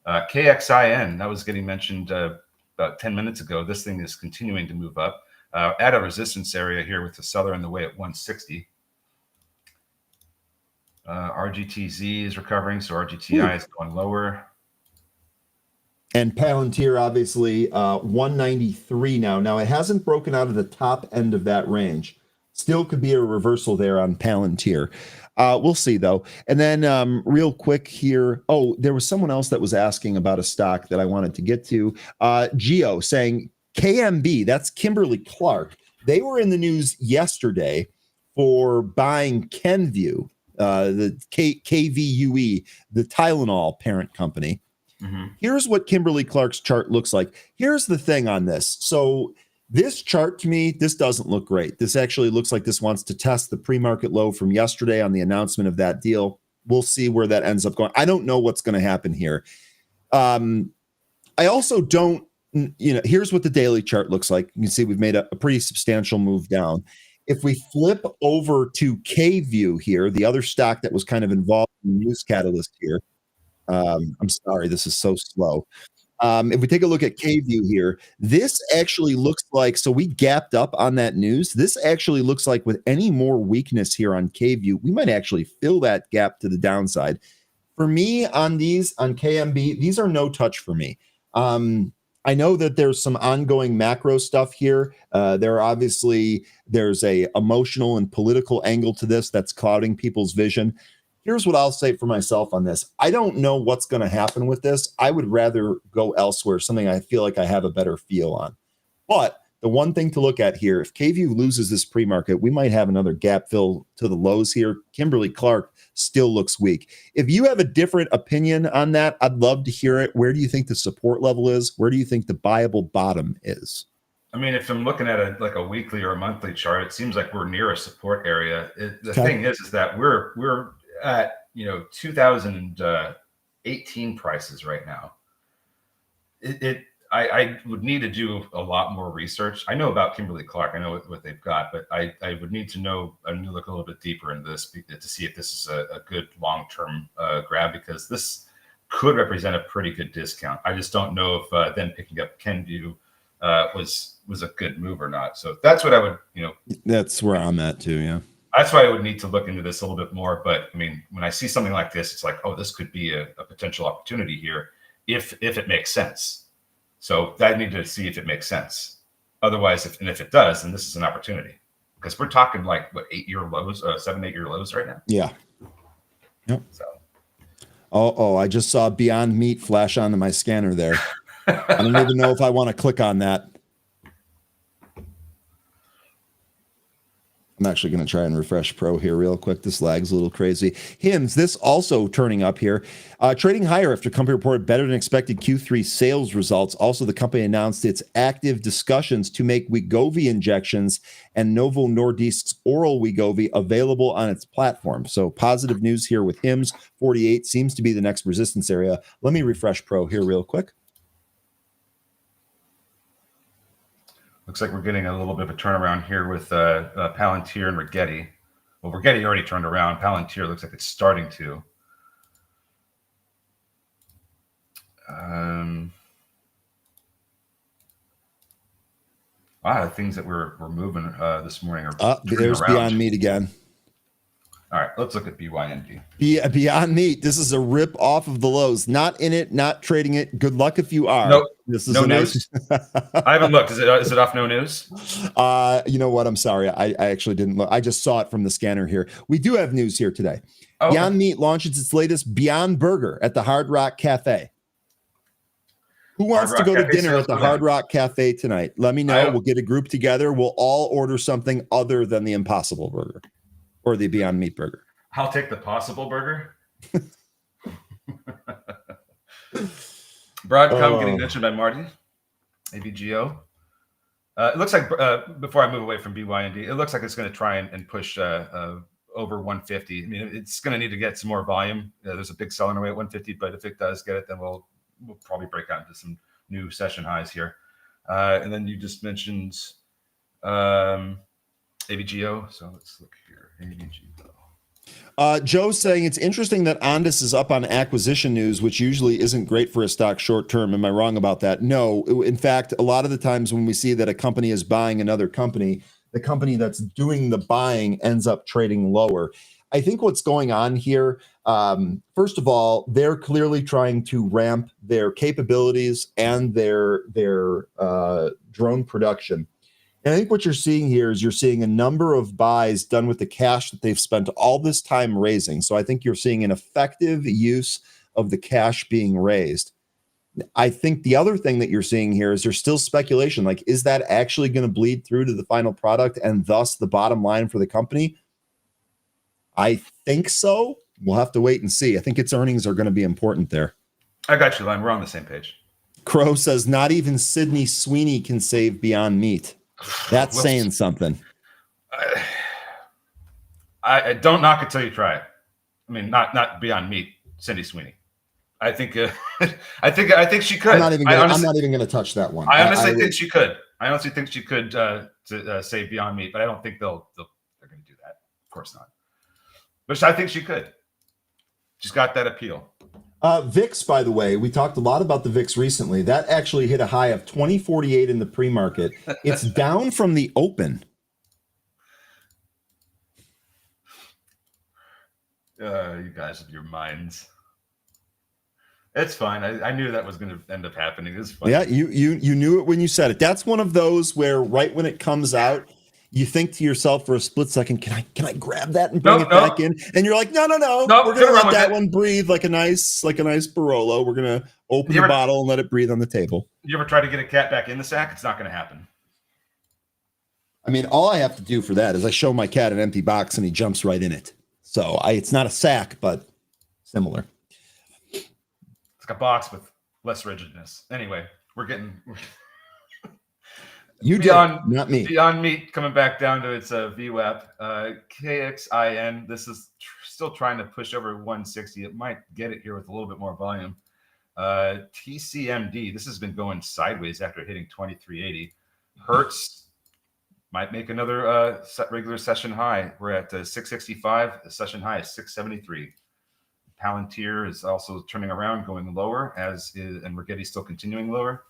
KXIN, that was getting mentioned about 10 minutes ago. This thing is continuing to move up at a resistance area here with the seller in the way at 160. RGTZ is recovering, so RGTI is going lower. And Palantir, obviously, 193 now. Now, it hasn't broken out of the top end of that range. Still could be a reversal there on Palantir. We'll see, though. And then real quick here. Oh, there was someone else that was asking about a stock that I wanted to get to. Geo saying KMB, that's Kimberly-Clark. They were in the news yesterday for buying Kenvue, the KVUE, the Tylenol parent company. Here's what Kimberly-Clark's chart looks like. Here's the thing on this. So this chart to me, this doesn't look great. This actually looks like this wants to test the pre-market low from yesterday on the announcement of that deal. We'll see where that ends up going. I don't know what's going to happen here. I also don't, here's what the daily chart looks like. You can see we've made a pretty substantial move down. If we flip over to KView here, the other stock that was kind of involved in the news catalyst here, I'm sorry, this is so slow. If we take a look at KView here, this actually looks like, so we gapped up on that news. This actually looks like with any more weakness here on KView, we might actually fill that gap to the downside. For me on these, on KMB, these are no touch for me. I know that there's some ongoing macro stuff here. There's a emotional and political angle to this that's clouding people's vision. Here's what I'll say for myself on this. I don't know what's going to happen with this. I would rather go elsewhere, something I feel like I have a better feel on. But the one thing to look at here, if KView loses this pre-market, we might have another gap fill to the lows here. Kimberly-Clark still looks weak. If you have a different opinion on that, I'd love to hear it. Where do you think the support level is? Where do you think the buyable bottom is? I mean, if I'm looking at a weekly or a monthly chart, it seems like we're near a support area. The thing is that we're at 2018 prices right now. I would need to do a lot more research. I know about Kimberly-Clark. I know what they've got, but I would need to look a little bit deeper into this to see if this is a good long-term grab, because this could represent a pretty good discount. I just don't know if then picking up Kenvue was a good move or not. So that's what I would, That's where I'm at too, yeah. That's why I would need to look into this a little bit more. But I mean, when I see something like this, it's like, oh, this could be a potential opportunity here if it makes sense. So I need to see if it makes sense. Otherwise, if it does, then this is an opportunity, because we're talking like what 8-year lows, 7-8-year lows right now. Yeah. Yep. So. Oh, I just saw Beyond Meat flash onto my scanner there. I don't even know if I want to click on that. I'm actually going to try and refresh Pro here real quick. This lag's a little crazy. HIMS, this also turning up here. Trading higher after company reported better than expected Q3 sales results. Also, the company announced its active discussions to make Wegovy injections and Novo Nordisk's oral Wegovy available on its platform. So positive news here with HIMS. 48 seems to be the next resistance area. Let me refresh Pro here real quick. Looks like we're getting a little bit of a turnaround here with Palantir and Rigetti. Well, Rigetti already turned around. Palantir looks like it's starting to. A lot of things that we're moving this morning are there's around. Beyond Meat again. All right, let's look at BYND. Beyond Meat. This is a rip off of the lows. Not in it, not trading it. Good luck if you are. Nope. This is no news. I haven't looked. Is it off no news? You know what? I'm sorry. I actually didn't look. I just saw it from the scanner here. We do have news here today. Okay. Beyond Meat launches its latest Beyond Burger at the Hard Rock Cafe. Who wants to go to dinner at the Hard Rock Cafe tonight? Let me know. We'll get a group together. We'll all order something other than the Impossible Burger. Or the Beyond Meat burger. I'll take the Possible Burger. Broadcom getting mentioned by Marty. AVGO. It looks like, before I move away from BYND, it looks like it's going to try and push over 150. I mean, it's going to need to get some more volume. There's a big seller away at 150, but if it does get it, then we'll probably break out into some new session highs here. And then you just mentioned AVGO. So let's look here. AVGO. Joe's saying it's interesting that Ondas is up on acquisition news, which usually isn't great for a stock short term. Am I wrong about that? No. In fact, a lot of the times when we see that a company is buying another company, the company that's doing the buying ends up trading lower. I think what's going on here, first of all, they're clearly trying to ramp their capabilities and their drone production. And I think what you're seeing here is you're seeing a number of buys done with the cash that they've spent all this time raising. So I think you're seeing an effective use of the cash being raised. I think the other thing that you're seeing here is there's still speculation. Like, is that actually going to bleed through to the final product and thus the bottom line for the company? I think so. We'll have to wait and see. I think its earnings are going to be important there. I got you, Len. We're on the same page. Crow says not even Sydney Sweeney can save Beyond Meat. That's saying something. I don't knock it till you try it. I mean, not Beyond Meat, Cindy Sweeney. I think I think she could. I'm not even going to touch that one. I honestly think she could. I honestly think she could say Beyond Meat, but I don't think they're going to do that. Of course not. But I think she could. She's got that appeal. VIX, by the way, we talked a lot about the VIX recently. That actually hit a high of 2048 in the pre-market. It's down from the open. You guys with your minds. It's fine. I knew that was going to end up happening. It's fine. Yeah, you knew it when you said it. That's one of those where right when it comes out, you think to yourself for a split second, can I grab that and bring it back in? And you're like, no. We're gonna let that one breathe like a nice Barolo. We're gonna open the bottle and let it breathe on the table. You ever try to get a cat back in the sack? It's not going to happen. I mean, all I have to do for that is I show my cat an empty box and he jumps right in it. So it's not a sack, but similar. It's like a box with less rigidness. Anyway, we're getting. You Beyond, did, not me. Beyond Meat coming back down to its VWAP. KXIN, this is still trying to push over 160. It might get it here with a little bit more volume. TCMD, this has been going sideways after hitting 2380. Hertz might make another regular session high. We're at 665. The session high is 673. Palantir is also turning around, going lower, and Rigetti still continuing lower.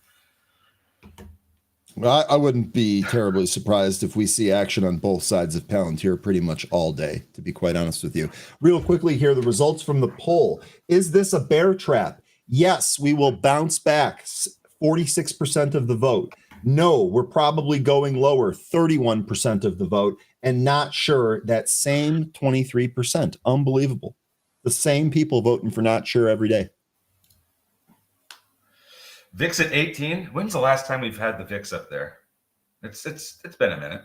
Well, I wouldn't be terribly surprised if we see action on both sides of Palantir pretty much all day, to be quite honest with you. Real quickly here, the results from the poll. Is this a bear trap? Yes, we will bounce back. 46% of the vote. No, we're probably going lower. 31% of the vote. And not sure, that same 23%. Unbelievable. The same people voting for not sure every day. VIX at 18. When's the last time we've had the VIX up there? It's been a minute.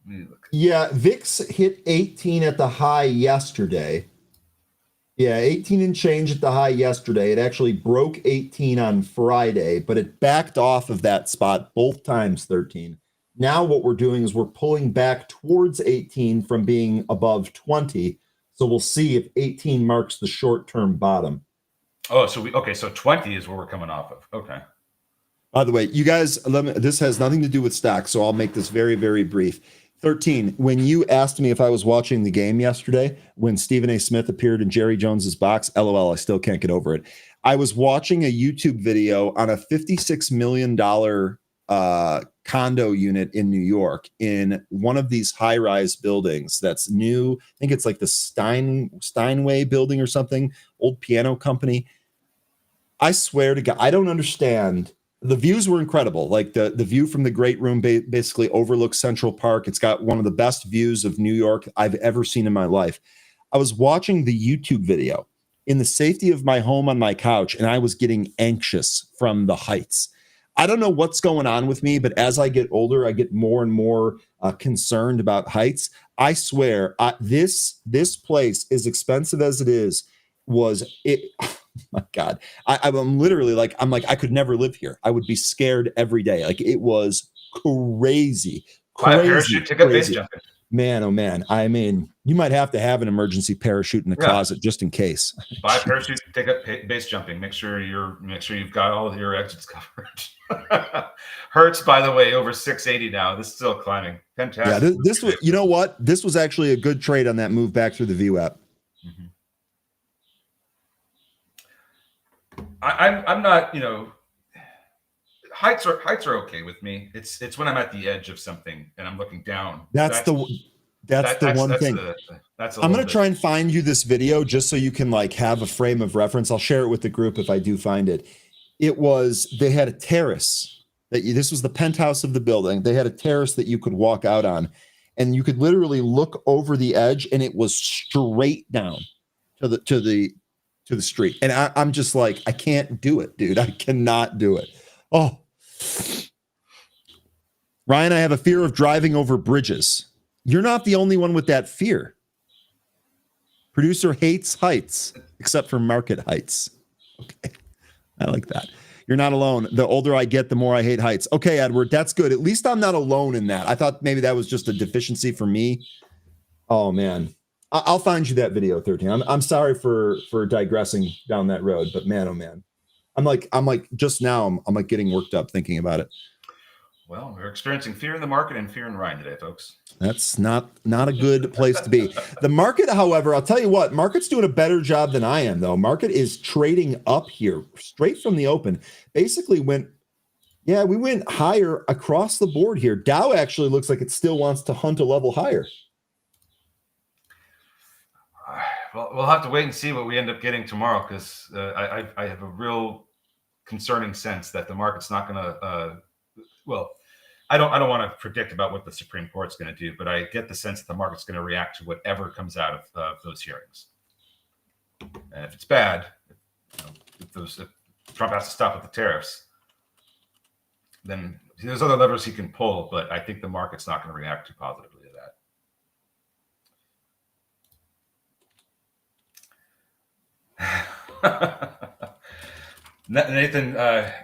Let me look. Yeah, VIX hit 18 at the high yesterday. Yeah, 18 and change at the high yesterday. It actually broke 18 on Friday, but it backed off of that spot both times 13. Now what we're doing is we're pulling back towards 18 from being above 20. So we'll see if 18 marks the short-term bottom. Oh, so 20 is where we're coming off of. Okay. By the way, you guys, this has nothing to do with stocks, so I'll make this very, very brief. 13, when you asked me if I was watching the game yesterday, when Stephen A. Smith appeared in Jerry Jones's box, LOL, I still can't get over it. I was watching a YouTube video on a $56 million condo unit in New York in one of these high-rise buildings that's new. I think it's like the Steinway building or something, old piano company. I swear to God, I don't understand. The views were incredible. Like the view from the great room basically overlooks Central Park. It's got one of the best views of New York I've ever seen in my life. I was watching the YouTube video in the safety of my home on my couch, and I was getting anxious from the heights. I don't know what's going on with me, but as I get older, I get more and more concerned about heights. I swear, this place, as expensive as it is, my God, I'm literally like, I could never live here. I would be scared every day. Like, it was crazy. Parachute ticket base jumping. Man, oh man. I mean, you might have to have an emergency parachute in the Yeah. closet just in case. Buy a parachute, take up base jumping. Make sure you've got all of your exits covered. Hertz, by the way, over 680 now. This is still climbing. Fantastic. Yeah, this was, you know what? This was actually a good trade on that move back through the VWAP. I'm not, heights are okay with me. It's when I'm at the edge of something and I'm looking down. That's the one thing. I'm going to try and find you this video just so you can like have a frame of reference. I'll share it with the group if I do find it. They had a terrace this was the penthouse of the building. They had a terrace that you could walk out on and you could literally look over the edge and it was straight down to the street. And I'm just like, I can't do it, dude. I cannot do it. Oh, Ryan, I have a fear of driving over bridges. You're not the only one with that fear. Producer hates heights, except for market heights. Okay. I like that. You're not alone. The older I get, the more I hate heights. Okay, Edward, that's good. At least I'm not alone in that. I thought maybe that was just a deficiency for me. Oh, man. I'll find you that video, 13. I'm sorry for digressing down that road, but man, oh man. I'm like just now I'm like getting worked up thinking about it. Well, we're experiencing fear in the market and fear in Ryan today, folks. That's not a good place to be. The market, however, I'll tell you what, market's doing a better job than I am, though. Market is trading up here straight from the open. Basically we went higher across the board here. Dow actually looks like it still wants to hunt a level higher. Well, we'll have to wait and see what we end up getting tomorrow because I have a real concerning sense that the market's not going to. I don't want to predict about what the Supreme Court's going to do, but I get the sense that the market's going to react to whatever comes out of those hearings. And if it's bad, if Trump has to stop with the tariffs, then there's other levers he can pull. But I think the market's not going to react too positively to that. Nathan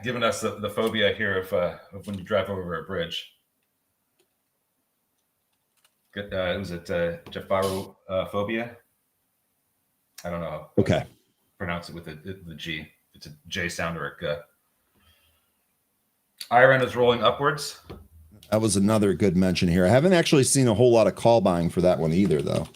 giving us the phobia here of when you drive over a bridge. Good, was it Jafaro phobia? I don't know. Okay. Pronounce it with the G. It's a J sound or a G. IRN is rolling upwards. That was another good mention here. I haven't actually seen a whole lot of call buying for that one either, though.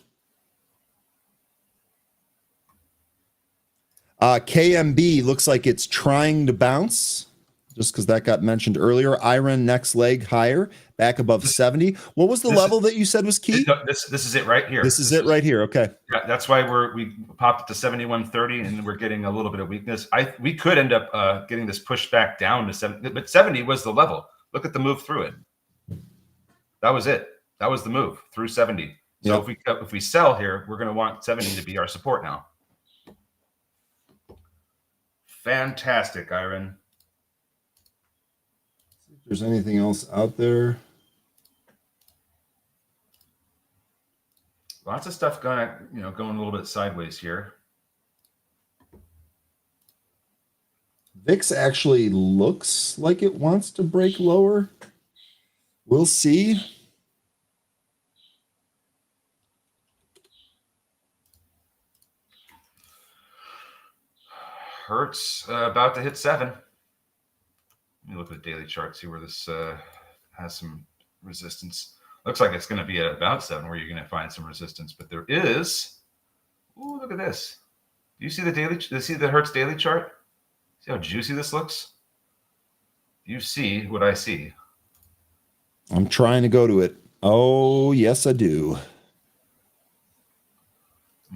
KMB looks like it's trying to bounce just because that got mentioned earlier. IRN next leg higher, back above 70. What was the level that you said was key? This is it right here. This is it right here. Okay. Yeah, that's why we popped it to 71.30 and we're getting a little bit of weakness. We could end up getting this pushed back down to 70, but 70 was the level. Look at the move through it. That was it. That was the move through 70. So yep. if we sell here, we're going to want 70 to be our support now. Fantastic, Iron. See if there's anything else out there. Lots of stuff going a little bit sideways here. VIX actually looks like it wants to break lower. We'll see. Hertz about to hit 7. Let me look at the daily chart, see where this has some resistance. Looks like it's going to be at about 7 where you're going to find some resistance, but there is. Ooh, look at this. Do you see the daily? Do you see the Hertz daily chart? See how juicy this looks? You see what I see. I'm trying to go to it. Oh, yes, I do.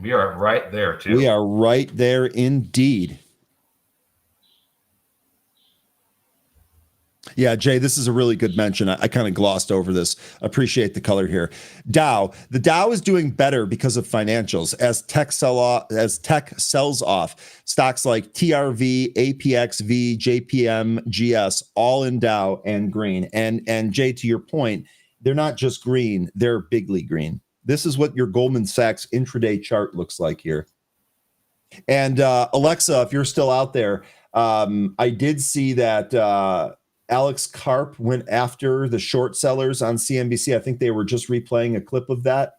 We are right there, too. We are right there indeed. Yeah, Jay, this is a really good mention. I kind of glossed over this. Appreciate the color here. Dow. The Dow is doing better because of financials. As tech sells off, stocks like TRV, APXV, JPM, GS, all in Dow and green. And Jay, to your point, they're not just green, they're bigly green. This is what your Goldman Sachs intraday chart looks like here. And Alexa, if you're still out there, I did see that Alex Karp went after the short sellers on CNBC. I think they were just replaying a clip of that.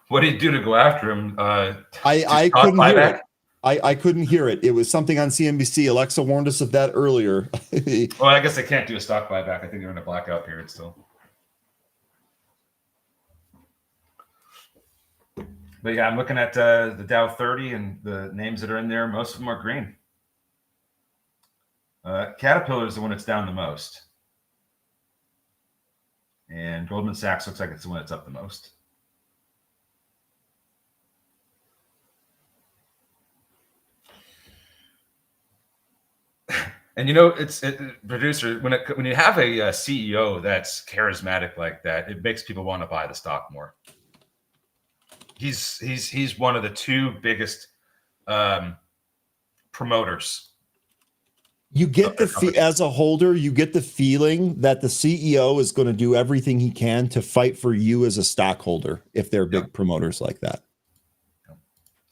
What did he do to go after him? I couldn't hear it. I couldn't hear it. It was something on CNBC. Alexa warned us of that earlier. Well, I guess they can't do a stock buyback. I think they're in a blackout period still. But yeah, I'm looking at the Dow 30 and the names that are in there. Most of them are green. Caterpillar is the one that's down the most. And Goldman Sachs looks like it's the one that's up the most. And you know, producer, when you have a CEO that's charismatic like that, it makes people want to buy the stock more. He's one of the two biggest promoters. You get as a holder, you get the feeling that the CEO is going to do everything he can to fight for you as a stockholder if they're big promoters like that.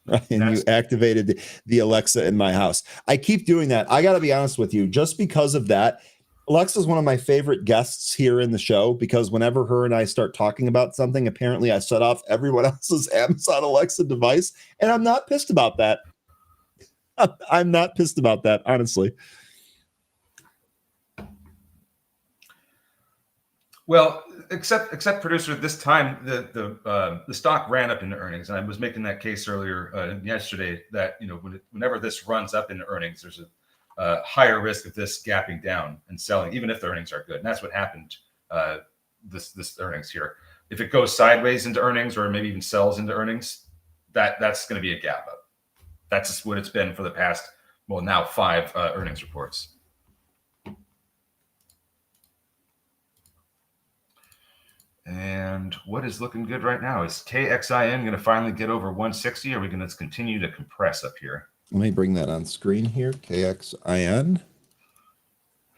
Right? And you activated the Alexa in my house. I keep doing that. I got to be honest with you, just because of that. Alexa is one of my favorite guests here in the show because whenever her and I start talking about something, apparently I shut off everyone else's Amazon Alexa device, and I'm not pissed about that. I'm not pissed about that, honestly. Well, except producer, this time the stock ran up into earnings, and I was making that case earlier yesterday that whenever this runs up into earnings, there's a higher risk of this gapping down and selling, even if the earnings are good, and that's what happened this earnings here. If it goes sideways into earnings, or maybe even sells into earnings, that's going to be a gap up. That's just what it's been for the past now 5 earnings reports. And what is looking good right now? Is KXIN going to finally get over 160? Or are we going to continue to compress up here? Let me bring that on screen here. KXIN.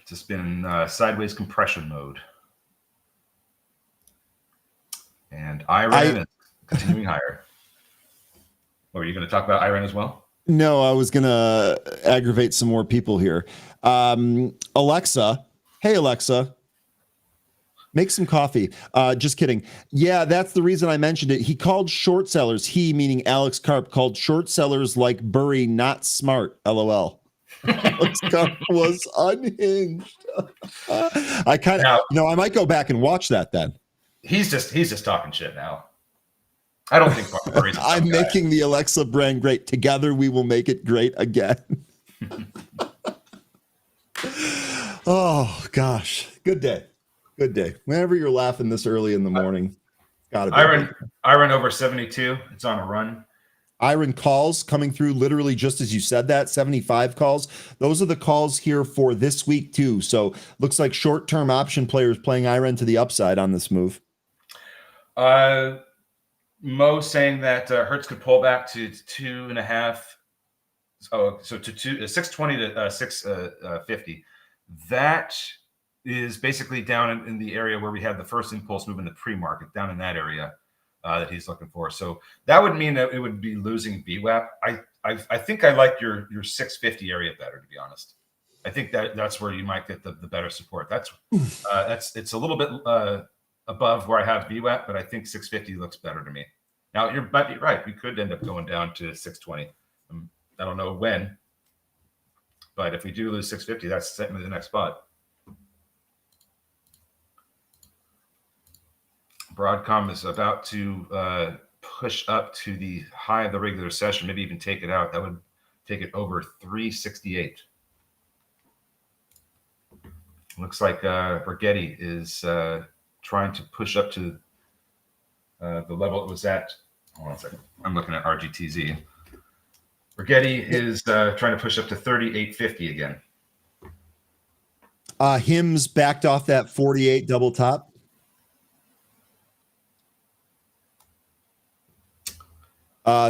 It's just been in sideways compression mode. And IREN is continuing higher. Or are you going to talk about IREN as well? No, I was going to aggravate some more people here. Alexa. Hey, Alexa. Make some coffee. Just kidding. Yeah, that's the reason I mentioned it. He called short sellers, he meaning Alex Karp, called short sellers like Burry not smart. LOL. Alex Karp was unhinged. I kind of, I might go back and watch that then. He's just talking shit now. I don't think Burry's a I'm making the Alexa brand great. Together we will make it great again. Oh gosh. Good day. Good day. Whenever you're laughing this early in the morning, gotta be. IREN over 72. It's on a run. IREN calls coming through literally just as you said that. 75 calls. Those are the calls here for this week too. So looks like short-term option players playing IREN to the upside on this move. Mo saying that Hertz could pull back to 2.5. So to 620 to 650. That is basically down in the area where we had the first impulse move in the pre-market, down in that area that he's looking for. So that would mean that it would be losing VWAP. I think I like your 650 area better, to be honest. I think that's where you might get the better support. That's it's a little bit above where I have VWAP, but I think 650 looks better to me. Now you might be right. We could end up going down to 620. I don't know when, but if we do lose 650, that's certainly the next spot. Broadcom is about to push up to the high of the regular session, maybe even take it out. That would take it over 368. Looks like Burgetti is trying to push up to the level it was at. Hold on a second. I'm looking at RGTZ. Burgetti is trying to push up to 3850 again. Hims backed off that 48 double top.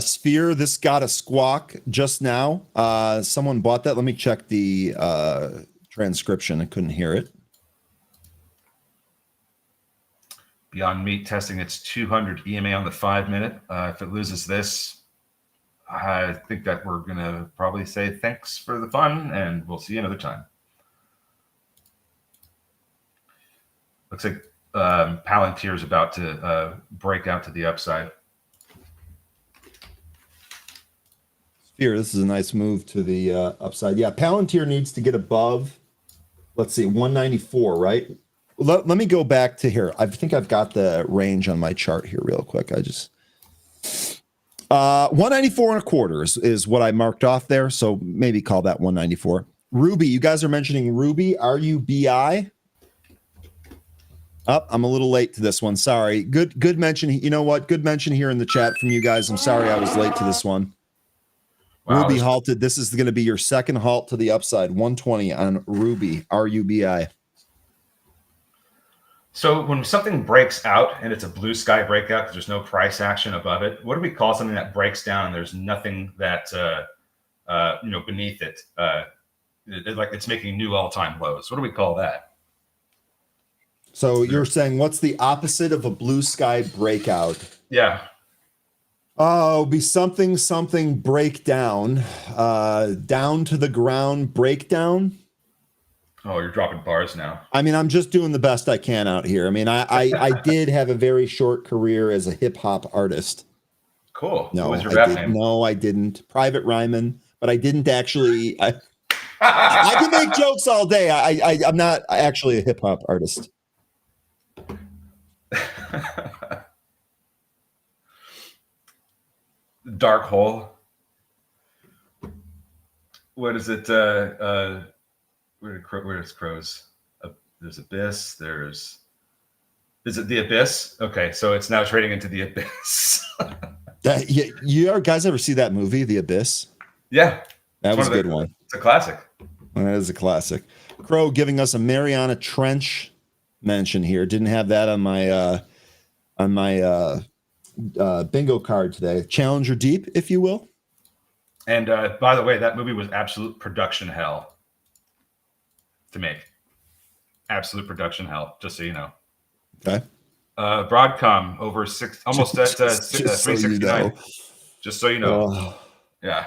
Sphere, this got a squawk just now. Someone bought that. Let me check the transcription. I couldn't hear it. Beyond Meat testing its 200 EMA on the 5-minute. If it loses this, I think that we're going to probably say thanks for the fun, and we'll see you another time. Looks like Palantir is about to break out to the upside. Here, this is a nice move to the upside. Yeah, Palantir needs to get above, let's see, 194, right? Let me go back to here. I think I've got the range on my chart here real quick. 194 and a quarter is what I marked off there. So maybe call that 194. Ruby, you guys are mentioning Ruby, RUBI. Oh, I'm a little late to this one. Sorry. Good mention. You know what? Good mention here in the chat from you guys. I'm sorry I was late to this one. Wow, Ruby halted. This is going to be your second halt to the upside. 120 on Ruby, RUBI. So when something breaks out and it's a blue sky breakout because there's no price action above it, what do we call something that breaks down and there's nothing that beneath it? Like it's making new all-time lows. What do we call that? So you're saying what's the opposite of a blue sky breakout? Yeah. Oh, be something breakdown, down to the ground breakdown. Oh, you're dropping bars now. I mean, I'm just doing the best I can out here. I mean, I did have a very short career as a hip hop artist. Cool. No, what was your rap name? No, I didn't. Private Ryman, but I didn't actually. I can make jokes all day. I'm not actually a hip hop artist. Dark hole. What is it? Where's crows? There's abyss. Is it the abyss? Okay, so it's now trading into the abyss. You guys ever see that movie, The Abyss? Yeah, that was a good one. It's a classic. That is a classic. Crow giving us a Mariana Trench mention here. Didn't have that on my bingo card today. Challenger Deep, if you will. And by the way, that movie was absolute production hell to make. Absolute production hell, just so you know. Okay. Broadcom over almost at 369. Just so you know. Oh. Yeah.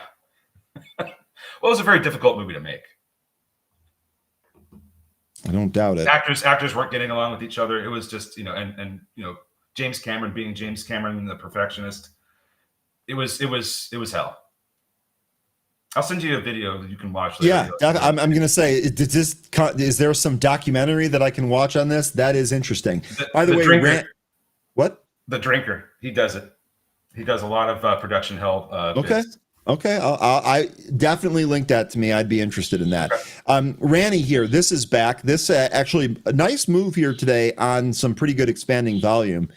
Well, it was a very difficult movie to make. I don't doubt it. Actors weren't getting along with each other. It was just, and James Cameron being James Cameron, the perfectionist. It was hell. I'll send you a video that you can watch later. Yeah, I'm going to say, is there some documentary that I can watch on this? That is interesting. By the way, what? The Drinker. He does it. He does a lot of production hell. Okay. Bits. Okay. I definitely link that to me. I'd be interested in that. Okay. Ranny here. This is back. This actually a nice move here today on some pretty good expanding volume.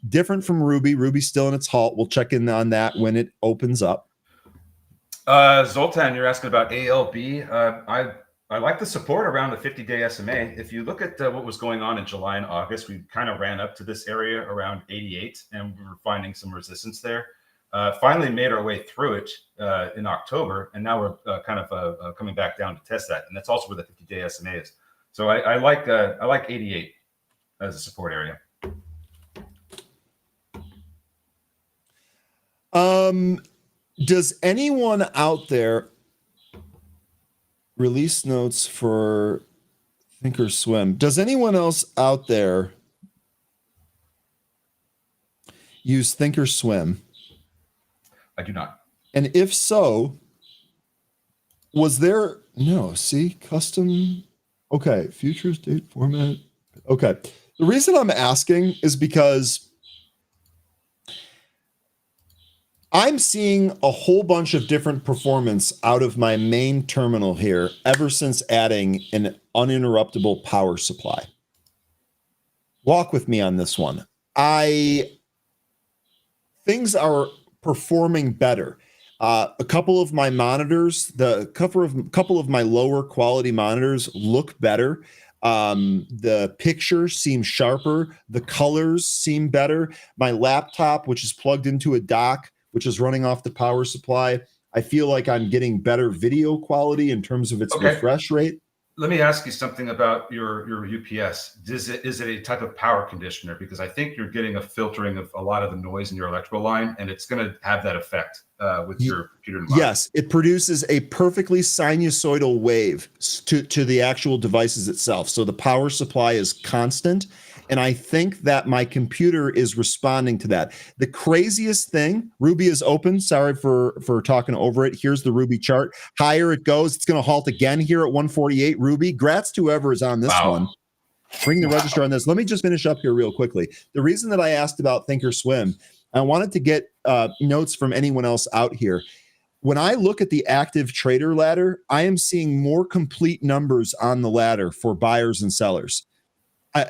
Different from Ruby. Ruby's still in its halt. We'll check in on that when it opens up. Zoltan, you're asking about ALB. I like the support around the 50-day SMA. If you look at what was going on in July and August, we kind of ran up to this area around 88, and we were finding some resistance there. Finally made our way through it in October, and now we're kind of coming back down to test that, and that's also where the 50-day SMA is. So I like 88 as a support area. Does anyone out there release notes for Thinkorswim? Does anyone else out there use Thinkorswim? I do not. And if so, was there custom? Okay, futures date format. Okay. The reason I'm asking is because I'm seeing a whole bunch of different performance out of my main terminal here ever since adding an uninterruptible power supply. Walk with me on this one. Things are performing better. A couple of my monitors, couple of my lower quality monitors look better. The pictures seem sharper. The colors seem better. My laptop, which is plugged into a dock, which is running off the power supply, I feel like I'm getting better video quality in terms of its refresh rate. Let me ask you something about your UPS. Is it a type of power conditioner? Because I think you're getting a filtering of a lot of the noise in your electrical line, and it's going to have that effect with your computer. Yes, it produces a perfectly sinusoidal wave to the actual devices itself. So the power supply is constant. And I think that my computer is responding to that. The craziest thing, Ruby is open. Sorry for talking over it. Here's the Ruby chart. Higher it goes. It's going to halt again here at 148. Ruby, grats to whoever is on this one. Bring the register on this. Let me just finish up here real quickly. The reason that I asked about Thinkorswim, I wanted to get notes from anyone else out here. When I look at the active trader ladder, I am seeing more complete numbers on the ladder for buyers and sellers.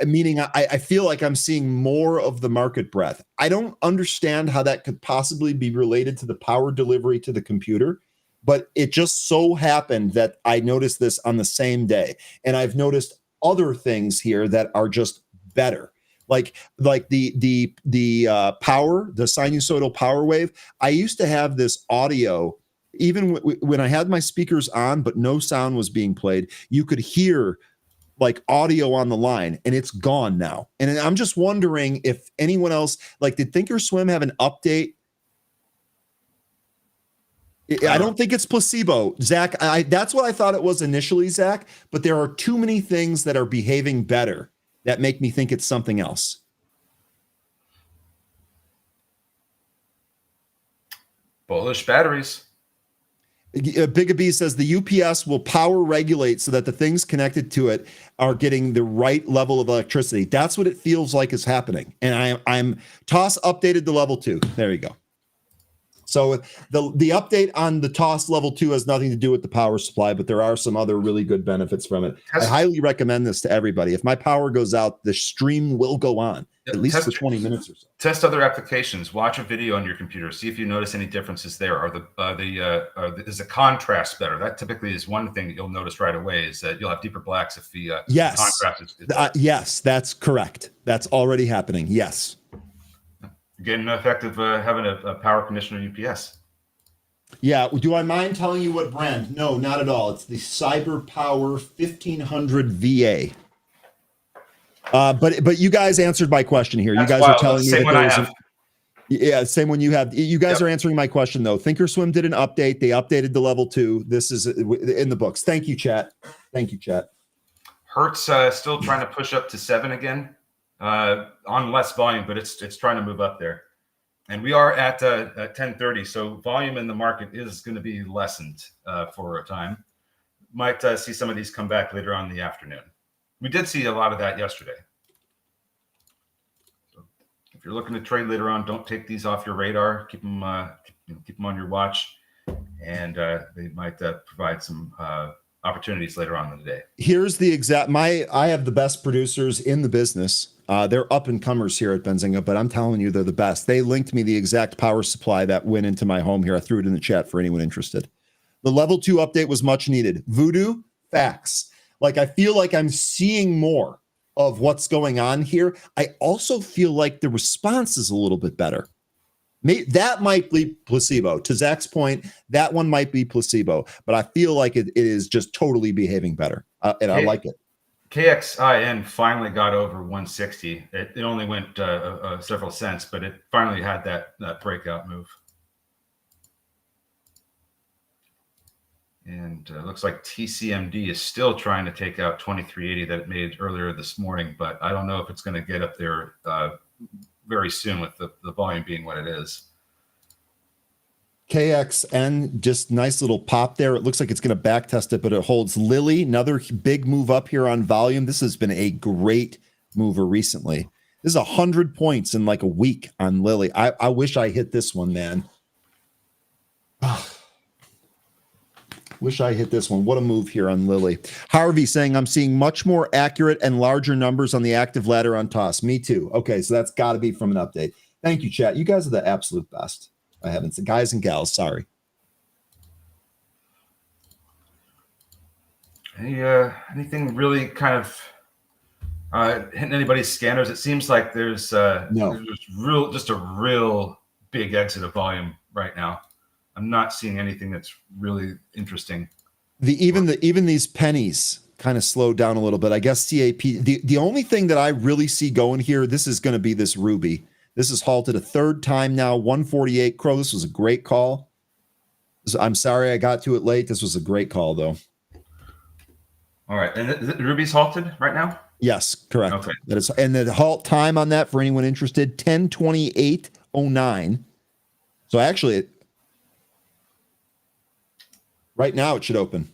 Meaning I feel like I'm seeing more of the market breadth. I don't understand how that could possibly be related to the power delivery to the computer, but it just so happened that I noticed this on the same day. And I've noticed other things here that are just better. Like the power, the sinusoidal power wave. I used to have this audio, even when I had my speakers on, but no sound was being played, you could hear like audio on the line, and it's gone now. And I'm just wondering if anyone else, like, did Thinkorswim have an update? I don't think it's placebo, Zach. That's what I thought it was initially, Zach, but there are too many things that are behaving better that make me think it's something else. Bullish batteries. Big B says the UPS will power regulate so that the things connected to it are getting the right level of electricity. That's what it feels like is happening. And I'm toss updated to level 2. There you go. So the update on the toss level 2 has nothing to do with the power supply, but there are some other really good benefits from it. I highly recommend this to everybody. If my power goes out, the stream will go on, at least for 20 minutes or so. Test other applications. Watch a video on your computer. See if you notice any differences there. Is the contrast better? That typically is one thing that you'll notice right away, is that you'll have deeper blacks if the contrast is yes, that's correct. That's already happening. Yes. Getting the effect of having a power conditioner UPS. Yeah. Do I mind telling you what brand? No, not at all. It's the CyberPower 1500 VA. But you guys answered my question here. You guys are telling me that there was yeah, same one you have. You guys are answering my question though. Thinkorswim did an update. They updated the level 2. This is in the books. Thank you, chat. Thank you, chat. Hertz still trying to push up to 7 again. On less volume, but it's trying to move up there, and we are at 10:30. So volume in the market is going to be lessened for a time. Might see some of these come back later on in the afternoon. We did see a lot of that yesterday. So if you're looking to trade later on, don't take these off your radar. Keep them on your watch, and they might provide some opportunities later on in the day. Here's the exact I have the best producers in the business. They're up and comers here at Benzinga, but I'm telling you, they're the best. They linked me the exact power supply that went into my home here. I threw it in the chat for anyone interested. The level 2 update was much needed. Voodoo, facts. Like, I feel like I'm seeing more of what's going on here. I also feel like the response is a little bit better. That might be placebo. To Zach's point, that one might be placebo, but I feel like it is just totally behaving better, and I like it. KXIN finally got over 160. It only went several cents, but it finally had that breakout move. And looks like TCMD is still trying to take out 2380 that it made earlier this morning, but I don't know if it's going to get up there very soon with the volume being what it is. KXN, just nice little pop there. It looks like it's going to back test it, but it holds. Lily, another big move up here on volume. This has been a great mover recently. This is 100 points in like a week on Lily. I wish I hit this one, man. Wish I hit this one. What a move here on Lily. Harvey saying, I'm seeing much more accurate and larger numbers on the active ladder on toss. Me too. Okay, so that's got to be from an update. Thank you, chat. You guys are the absolute best. I haven't said, guys and gals, sorry. Anything really kind of hitting anybody's scanners? It seems like there's just a real big exit of volume right now. I'm not seeing anything that's really interesting. Even these pennies kind of slowed down a little bit. I guess CAP, the only thing that I really see going here, this is going to be this Ruby. This is halted a third time now, 148. Crow, this was a great call. I'm sorry I got to it late. This was a great call, though. All right. And the Ruby's halted right now? Yes, correct. Okay. That is, and the halt time on that for anyone interested, 10:28:09. So actually, right now it should open.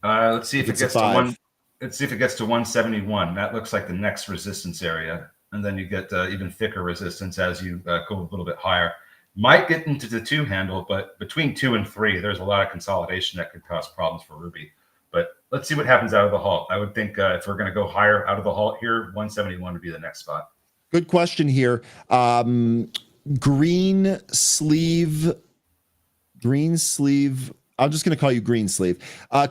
Let's see if it gets to five. one. Let's see if it gets to 171. That looks like the next resistance area, and then you get even thicker resistance as you go a little bit higher. Might get into the 2 handle, but between 2 and 3, there's a lot of consolidation that could cause problems for Ruby. But let's see what happens out of the halt. I would think if we're going to go higher out of the halt here, 171 would be the next spot. Good question here. Green sleeve. I'm just going to call you green sleeve.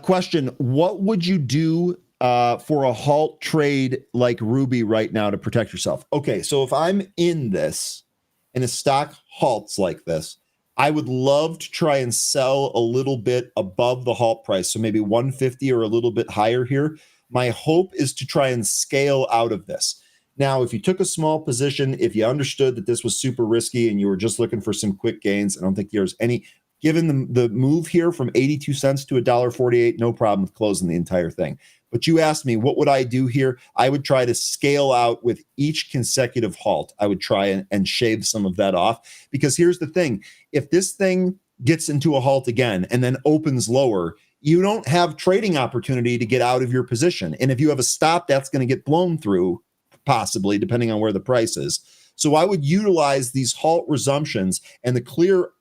Question: what would you do for a halt trade like Ruby right now to protect yourself? Okay, so if I'm in this and a stock halts like this, I would love to try and sell a little bit above the halt price. So maybe 150 or a little bit higher here. My hope is to try and scale out of this. Now, if you took a small position, if you understood that this was super risky and you were just looking for some quick gains, I don't think there's any, given the move here from 82 cents to $1.48, no problem with closing the entire thing. But you asked me, what would I do here? I would try to scale out with each consecutive halt. I would try and shave some of that off, because here's the thing. If this thing gets into a halt again and then opens lower, you don't have trading opportunity to get out of your position. And if you have a stop, that's going to get blown through, possibly, depending on where the price is. So I would utilize these halt resumptions and the clear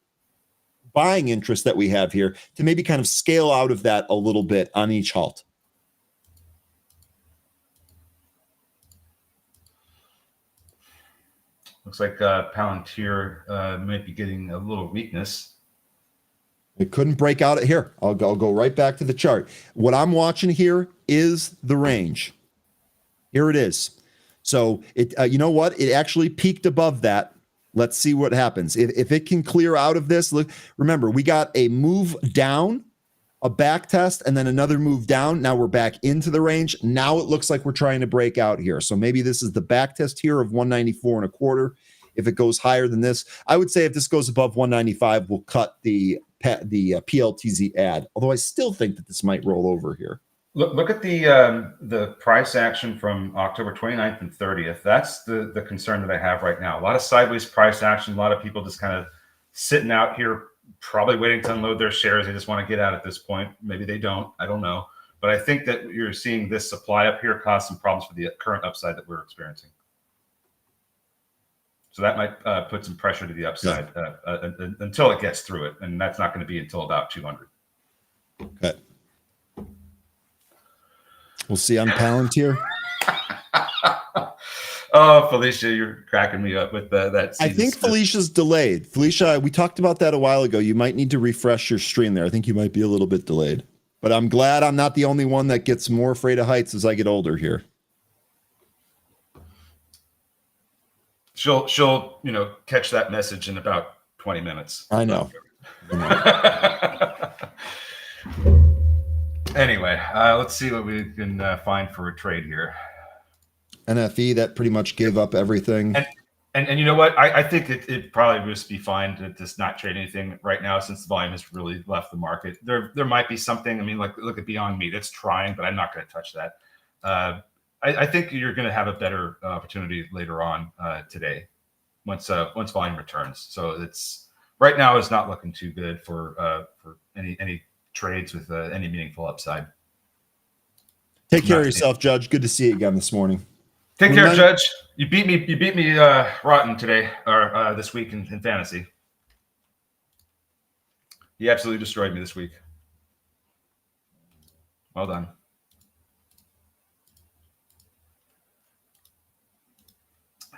buying interest that we have here to maybe kind of scale out of that a little bit on each halt. Looks like Palantir might be getting a little weakness. It couldn't break out here. I'll go right back to the chart. What I'm watching here is the range. Here it is. So it, you know what? It actually peaked above that. Let's see what happens. If it can clear out of this, look, remember, we got a move down, a back test, and then another move down. Now we're back into the range. Now it looks like we're trying to break out here. So maybe this is the back test here of 194.25. If it goes higher than this, I would say if this goes above 195, we'll cut the PLTZ ad. Although I still think that this might roll over here. Look at the price action from October 29th and 30th. That's the concern that I have right now. A lot of sideways price action. A lot of people just kind of sitting out here, probably waiting to unload their shares. They just want to get out at this point. Maybe they don't. I don't know. But I think that you're seeing this supply up here cause some problems for the current upside that we're experiencing. So that might put some pressure to the upside until it gets through it. And that's not going to be until about 200. Okay. We'll see on Palantir. Oh, Felicia, you're cracking me up with that. I think Felicia's delayed. Felicia, we talked about that a while ago. You might need to refresh your stream there. I think you might be a little bit delayed. But I'm glad I'm not the only one that gets more afraid of heights as I get older here. She'll catch that message in about 20 minutes. I know. Anyway, let's see what we can find for a trade here. NFE, that pretty much gave up everything. And you know what? I think it probably would just be fine to just not trade anything right now, since the volume has really left the market. There might be something. I mean, like, look at Beyond Meat. It's trying, but I'm not going to touch that. I think you're going to have a better opportunity later on today, once volume returns. So it's right now is not looking too good for any trades with any meaningful upside. Take care of yourself, Judge. Good to see you again this morning. Take care, Judge. You beat me rotten today, or this week in fantasy. You absolutely destroyed me this week. Well done.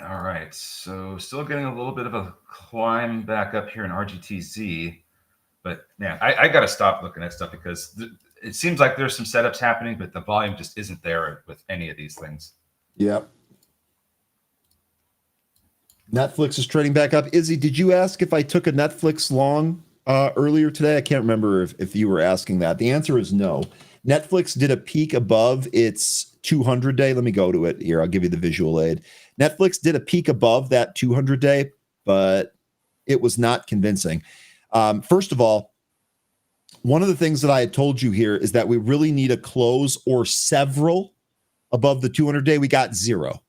All right, so still getting a little bit of a climb back up here in RGTZ, but man, I got to stop looking at stuff because it seems like there's some setups happening, but the volume just isn't there with any of these things. Yep. Netflix is trading back up. Izzy, did you ask if I took a Netflix long earlier today? I can't remember if you were asking that. The answer is no. Netflix did a peak above its 200 day. Let me go to it here. I'll give you the visual aid. Netflix did a peak above that 200 day, but it was not convincing. First of all, one of the things that I had told you here is that we really need a close or several above the 200 day. We got zero.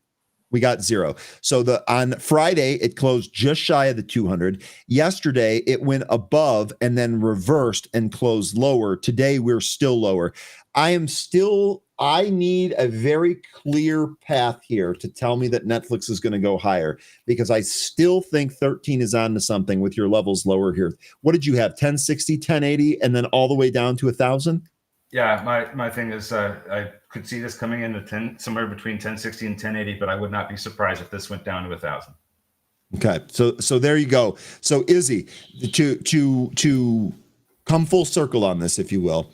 So on Friday, it closed just shy of the 200. Yesterday, it went above and then reversed and closed lower. Today, we're still lower. I need a very clear path here to tell me that Netflix is going to go higher, because I still think 13 is on to something with your levels lower here. What did you have? 1060, 1080, and then all the way down to 1,000? Yeah, my thing is I could see this coming in at somewhere between 1060 and 1080, but I would not be surprised if this went down to 1,000. Okay, so there you go. So Izzy, to come full circle on this, if you will,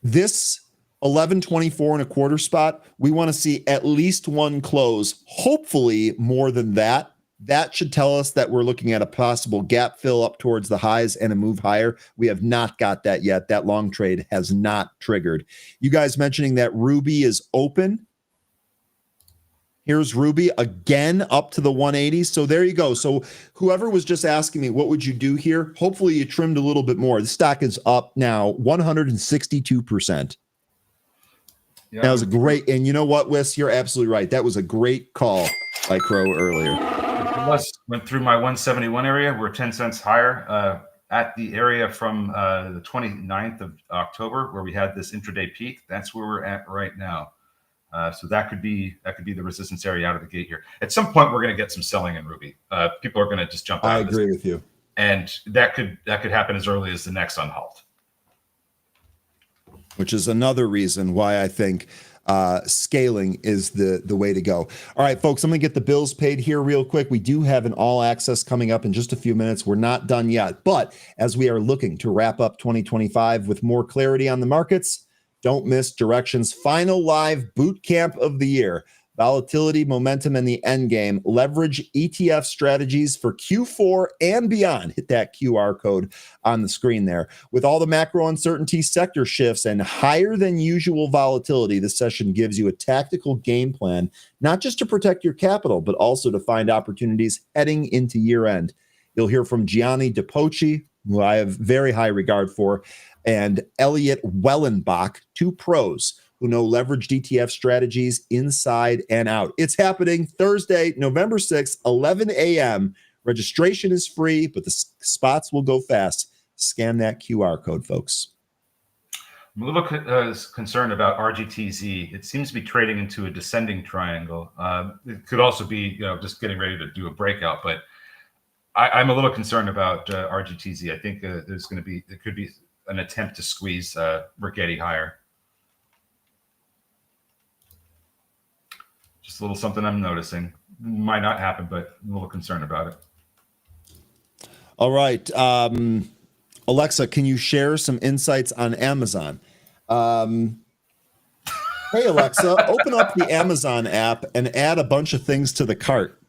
this 1124 and a quarter spot, we want to see at least one close, hopefully more than that. That should tell us that we're looking at a possible gap fill up towards the highs and a move higher. We have not got that yet. That long trade has not triggered. You guys mentioning that Ruby is open. Here's Ruby again up to the 180s. So there you go. So whoever was just asking me, what would you do here? Hopefully you trimmed a little bit more. The stock is up now 162%. Yeah. That was a great, and you know what, Wes, you're absolutely right. That was a great call by Crow earlier. Went through my 171 area. We're 10 cents higher at the area from the 29th of October, where we had this intraday peak. That's where we're at right now. So that could be the resistance area out of the gate here. At some point, we're going to get some selling in Ruby. People are going to just jump out. I agree with you, and that could happen as early as the next unhalt. Which is another reason why I think scaling is the way to go. All right, folks, I'm going to get the bills paid here real quick. We do have an all access coming up in just a few minutes. We're not done yet, but as we are looking to wrap up 2025 with more clarity on the markets, don't miss Direction's final live boot camp of the year. Volatility, momentum, and the end game. Leverage ETF strategies for Q4 and beyond. Hit that QR code on the screen there. With all the macro uncertainty, sector shifts, and higher than usual volatility, this session gives you a tactical game plan, not just to protect your capital, but also to find opportunities heading into year end. You'll hear from Gianni DePoci, who I have very high regard for, and Elliot Wellenbach, two pros who know leveraged ETF strategies inside and out. It's happening Thursday, November 6th, 11 a.m. Registration is free, but the spots will go fast. Scan that QR code, folks. I'm a little concerned about RGTZ. It seems to be trading into a descending triangle. It could also be, just getting ready to do a breakout, but I'm a little concerned about RGTZ. I think there could be an attempt to squeeze Rigetti higher. Just a little something I'm noticing. Might not happen, but I'm a little concerned about it. All right. Alexa, can you share some insights on Amazon? Hey, Alexa, open up the Amazon app and add a bunch of things to the cart.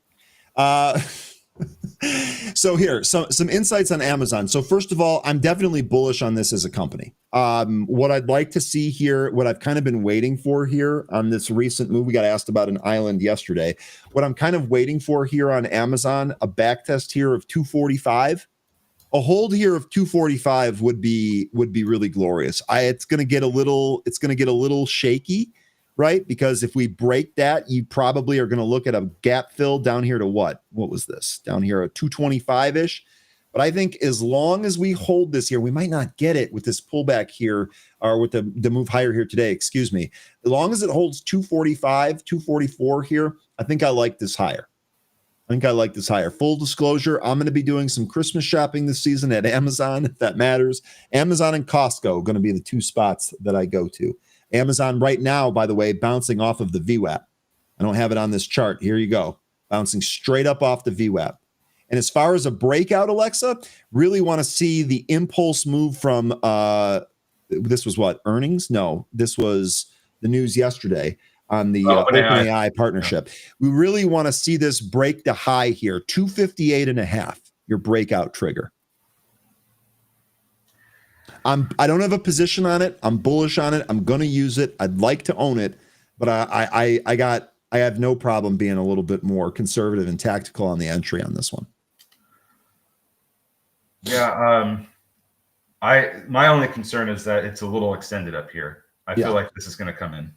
So here, some insights on Amazon. So first of all, I'm definitely bullish on this as a company. What I'd like to see here, what I've kind of been waiting for here on this recent move, we got asked about an island yesterday. What I'm kind of waiting for here on Amazon, a back test here of 245. A hold here of 245 would be really glorious. It's going to get a little shaky, right? Because if we break that, you probably are going to look at a gap fill down here to what? What was this? Down here at 225-ish. But I think as long as we hold this here, we might not get it with this pullback here, or with the move higher here today, excuse me. As long as it holds 245, 244 here, I think I like this higher. Full disclosure, I'm going to be doing some Christmas shopping this season at Amazon, if that matters. Amazon and Costco are going to be the two spots that I go to. Amazon right now, by the way, bouncing off of the VWAP. I don't have it on this chart. Here you go. Bouncing straight up off the VWAP. And as far as a breakout, Alexa, really want to see the impulse move from, this was what, earnings? No, this was the news yesterday on the OpenAI partnership. Yeah. We really want to see this break the high here, 258.5, your breakout trigger. I don't have a position on it. I'm bullish on it. I'm going to use it. I'd like to own it, but I have no problem being a little bit more conservative and tactical on the entry on this one. Yeah. My only concern is that it's a little extended up here. I feel like this is going to come in.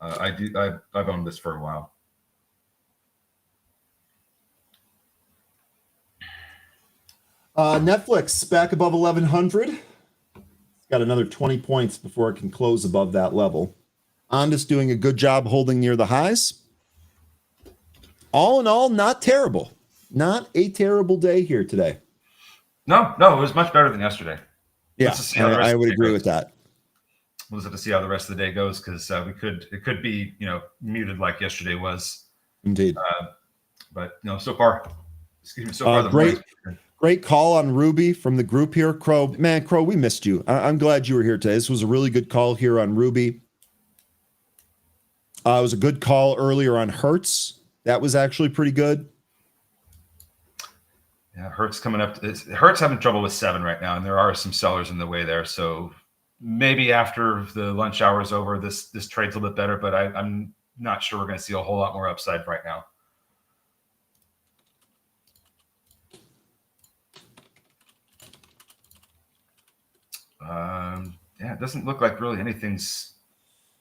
I've owned this for a while. Netflix back above 1100. It's got another 20 points before it can close above that level. Ondas doing a good job holding near the highs. All in all, not terrible. Not a terrible day here today. No, it was much better than yesterday. Yeah, I would agree with that. We'll just have to see how the rest of the day goes, because it could be muted like yesterday was. Indeed. But so far, great call on Ruby from the group here. Crow, we missed you. I'm glad you were here today. This was a really good call here on Ruby. It was a good call earlier on Hertz. That was actually pretty good. Yeah, Hertz coming up. Hertz having trouble with 7 right now, and there are some sellers in the way there. So maybe after the lunch hour is over, this trade's a little bit better, but I'm not sure we're going to see a whole lot more upside right now. It doesn't look like really anything's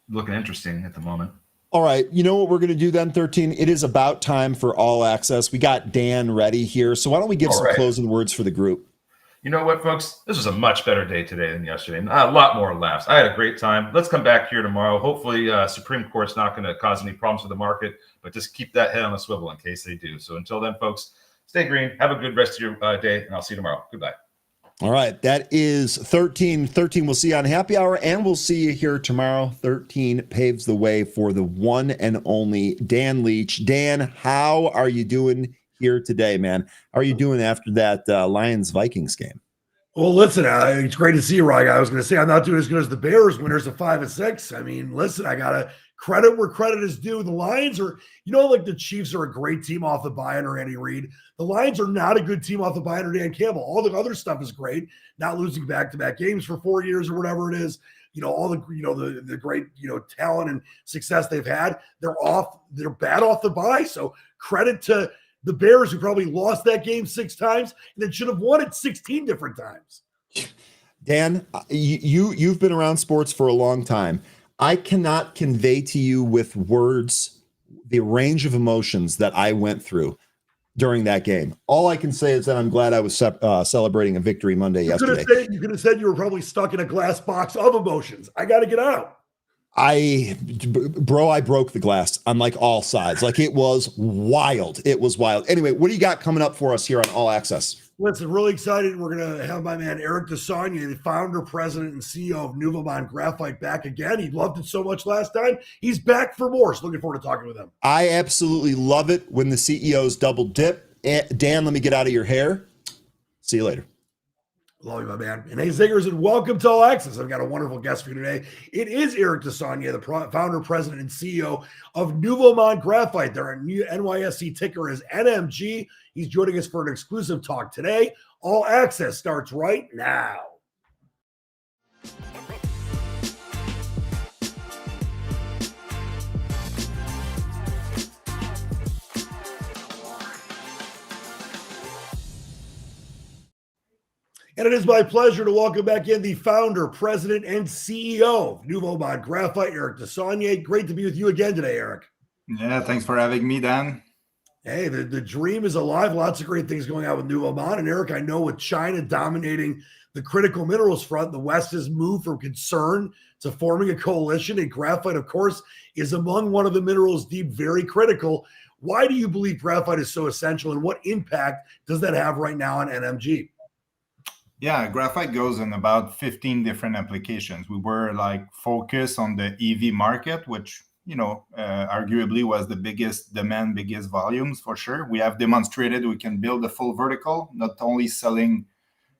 looking interesting at the moment. All right. You know what we're going to do then, 13? It is about time for All Access. We got Dan ready here. So why don't we give some closing words for the group? You know what, folks? This was a much better day today than yesterday. A lot more laughs. I had a great time. Let's come back here tomorrow. Hopefully, Supreme Court's not going to cause any problems for the market, but just keep that head on a swivel in case they do. So until then, folks, stay green. Have a good rest of your day, and I'll see you tomorrow. Goodbye. All right. That is 13. 13 we'll see you on Happy Hour, and we'll see you here tomorrow. 13 paves the way for the one and only Dan Leach. Dan, how are you doing here today, man? How are you doing after that Lions-Vikings game? Well, listen, it's great to see you, Ryan. I was going to say I'm not doing as good as the Bears winners of 5-6. I mean, listen, I got to credit where credit is due. The Lions are, like the Chiefs are a great team off the bye under Andy Reid. The Lions are not a good team off the bye under Dan Campbell. All the other stuff is great. Not losing back-to-back games for 4 years or whatever it is. All the, the great, talent and success they've had. They're bad off the bye. So credit to the Bears, who probably lost that game 6 times and then should have won it 16 different times. Dan, you've been around sports for a long time. I cannot convey to you with words the range of emotions that I went through during that game. All I can say is that I'm glad I was celebrating a victory Monday yesterday. You could have said you were probably stuck in a glass box of emotions. I got to get out. I broke the glass on like all sides. Like it was wild. It was wild. Anyway, what do you got coming up for us here on All Access? Listen, really excited. We're going to have my man Eric Desogna, the founder, president, and CEO of Nouveau Graphite, back again. He loved it so much last time. He's back for more. So looking forward to talking with him. I absolutely love it when the CEOs double dip. Dan, let me get out of your hair. See you later. Love you, my man. And hey, Zingers, and welcome to All Access. I've got a wonderful guest for you today. It is Eric Desogna, the founder, president, and CEO of Nouveau Graphite. Their NYSE ticker is NMG. He's joining us for an exclusive talk today. All Access starts right now. And it is my pleasure to welcome back in the founder, president, and CEO of Nouveau Graphite, Eric Desogna. Great to be with you again today, Eric. Yeah, thanks for having me, Dan. Hey, the dream is alive. Lots of great things going on with Nouveau. And Eric, I know with China dominating the critical minerals front, the West has moved from concern to forming a coalition. And graphite, of course, is among one of the minerals deemed very critical. Why do you believe graphite is so essential, and what impact does that have right now on NMG? Yeah, graphite goes in about 15 different applications. We were focused on the EV market, which, arguably was the biggest demand, biggest volumes for sure. We have demonstrated we can build a full vertical, not only selling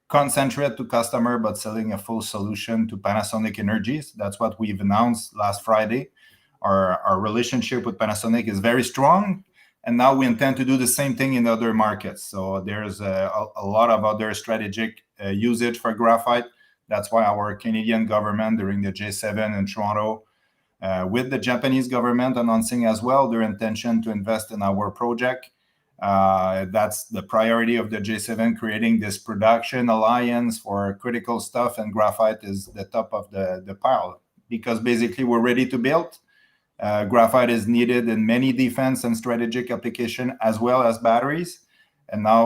concentrate to customer, but selling a full solution to Panasonic Energies. That's what we've announced last Friday. Our relationship with Panasonic is very strong. And now we intend to do the same thing in other markets. So there's a lot of other strategic usage for graphite. That's why our Canadian government during the G7 in Toronto, with the Japanese government announcing as well their intention to invest in our project. That's the priority of the G7, creating this production alliance for critical stuff, and graphite is the top of the pile because basically we're ready to build. Graphite is needed in many defense and strategic application as well as batteries. And now,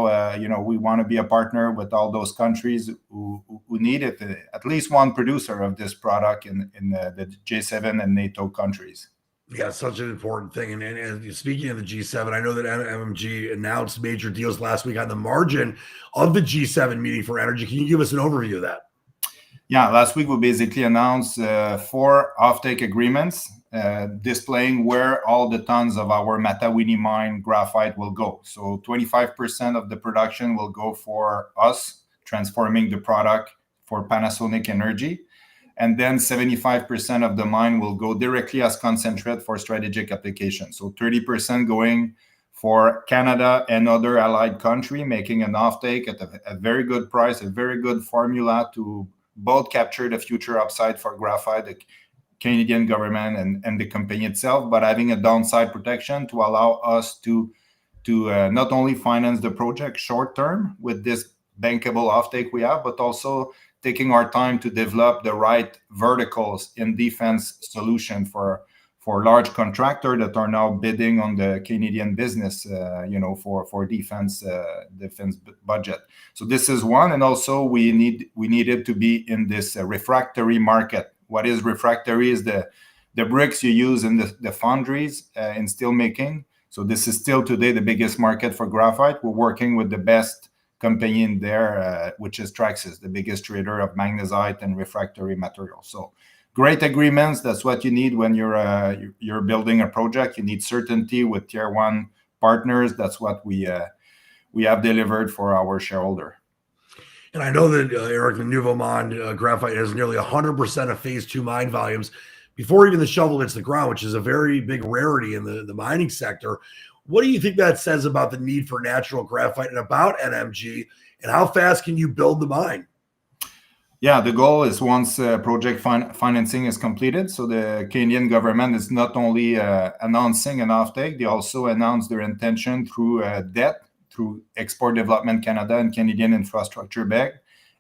we want to be a partner with all those countries who need it, at least one producer of this product in the G7 and NATO countries. Yeah, such an important thing. And speaking of the G7, I know that MMG announced major deals last week on the margin of the G7 meeting for energy. Can you give us an overview of that? Yeah, last week we basically announced 4 offtake agreements displaying where all the tons of our Matawini mine graphite will go. So 25% of the production will go for us, transforming the product for Panasonic Energy. And then 75% of the mine will go directly as concentrate for strategic applications. So 30% going for Canada and other allied country, making an offtake at a very good price, a very good formula to both capture the future upside for graphite, the Canadian government and the company itself, but having a downside protection to allow us to not only finance the project short term with this bankable offtake we have, but also taking our time to develop the right verticals in defense solution for large contractors that are now bidding on the Canadian business, for defense budget. So this is one, and also we needed to be in this refractory market. What is refractory is the bricks you use in the foundries in steel making. So this is still today the biggest market for graphite. We're working with the best company in there, which is Traxys, the biggest trader of magnesite and refractory materials. So great agreements. That's what you need when you're building a project. You need certainty with tier 1 partners. That's what we have delivered for our shareholder. And I know that, Eric, the Nouveau Monde graphite has nearly 100% of phase 2 mine volumes before even the shovel hits the ground, which is a very big rarity in the mining sector. What do you think that says about the need for natural graphite and about NMG, and how fast can you build the mine? Yeah, the goal is once project financing is completed, so the Canadian government is not only announcing an offtake, they also announced their intention through debt, through Export Development Canada and Canadian Infrastructure Bank,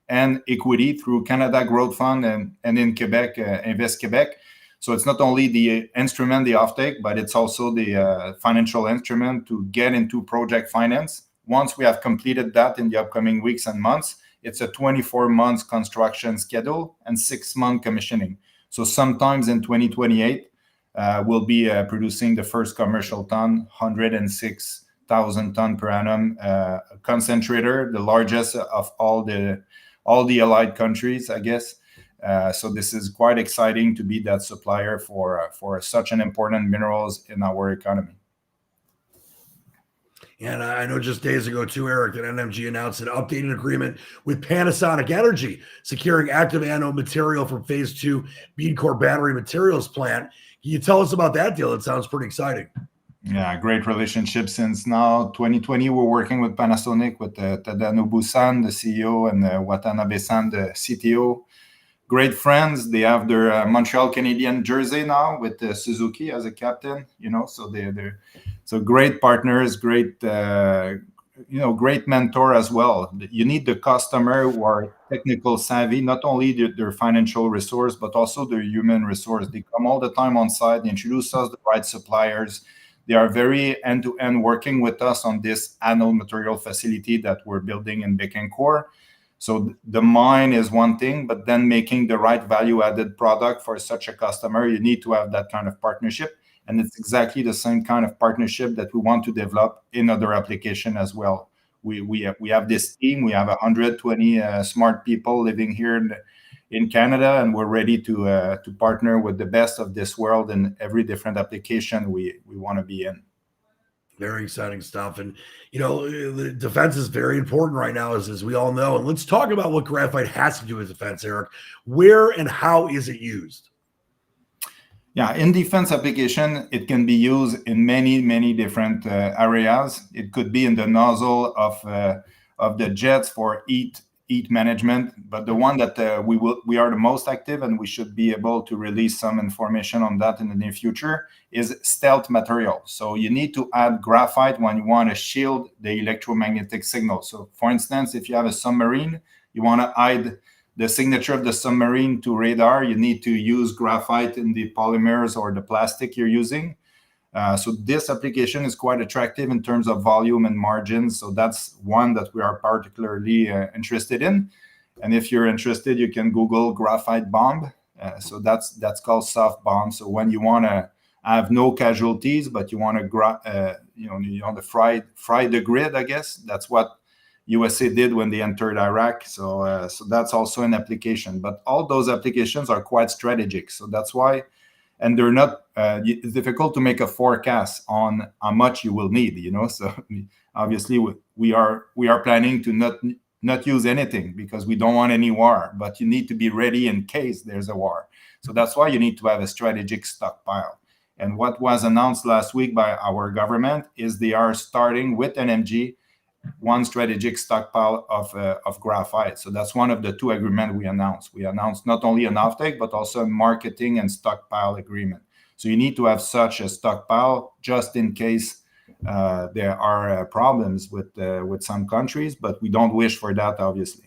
and equity through Canada Growth Fund and in Quebec, Invest Quebec. So it's not only the instrument, the offtake, but it's also the financial instrument to get into project finance. Once we have completed that in the upcoming weeks and months, it's a 24 months construction schedule and 6-month commissioning. So sometimes in 2028, we'll be producing the first commercial ton, 106,000 ton per annum concentrator, the largest of all the allied countries, I guess. So this is quite exciting to be that supplier for such an important minerals in our economy. And I know just days ago too, Eric, that NMG announced an updated agreement with Panasonic Energy, securing active anode material from phase 2 Bead Core battery materials plant. Can you tell us about that deal? It sounds pretty exciting. Yeah, great relationship since now 2020. We're working with Panasonic, with Abusaad, the CEO, and Watanabe-san, the CTO. Great friends. They have their Montreal Canadian jersey now with Suzuki as a captain. So they're so great partners, great great mentor as well. You need the customer who are technical savvy, not only their financial resource, but also their human resource. They come all the time on site, they introduce us the right suppliers. They are very end-to-end working with us on this anode material facility that we're building in Bécancour. So the mine is one thing, but then making the right value-added product for such a customer, you need to have that kind of partnership. And it's exactly the same kind of partnership that we want to develop in other applications as well. We have this team. We have 120 smart people living here in Canada, and we're ready to partner with the best of this world in every different application we want to be in. Very exciting stuff. And, the defense is very important right now, as we all know. And let's talk about what graphite has to do with defense, Eric. Where and how is it used? Yeah, in defense application, it can be used in many, many different areas. It could be in the nozzle of the jets for heat heat management. But the one that we are the most active, and we should be able to release some information on that in the near future, is stealth material. So you need to add graphite when you want to shield the electromagnetic signal. So for instance, if you have a submarine, you want to hide the signature of the submarine to radar, you need to use graphite in the polymers or the plastic you're using. So this application is quite attractive in terms of volume and margins. So that's one that we are particularly interested in. And if you're interested, you can Google graphite bomb. So that's called soft bomb. So when you want to have no casualties, but you want to you want to fry the grid, I guess that's what USA did when they entered Iraq. So that's also an application. But all those applications are quite strategic. So that's why. And they're not. It's difficult to make a forecast on how much you will need. So obviously we are planning to not use anything because we don't want any war. But you need to be ready in case there's a war. So that's why you need to have a strategic stockpile. And what was announced last week by our government is they are starting with NMG one strategic stockpile of graphite. So that's one of the two agreements we announced. We announced not only an offtake, but also a marketing and stockpile agreement. So you need to have such a stockpile just in case there are problems with some countries, but we don't wish for that, obviously.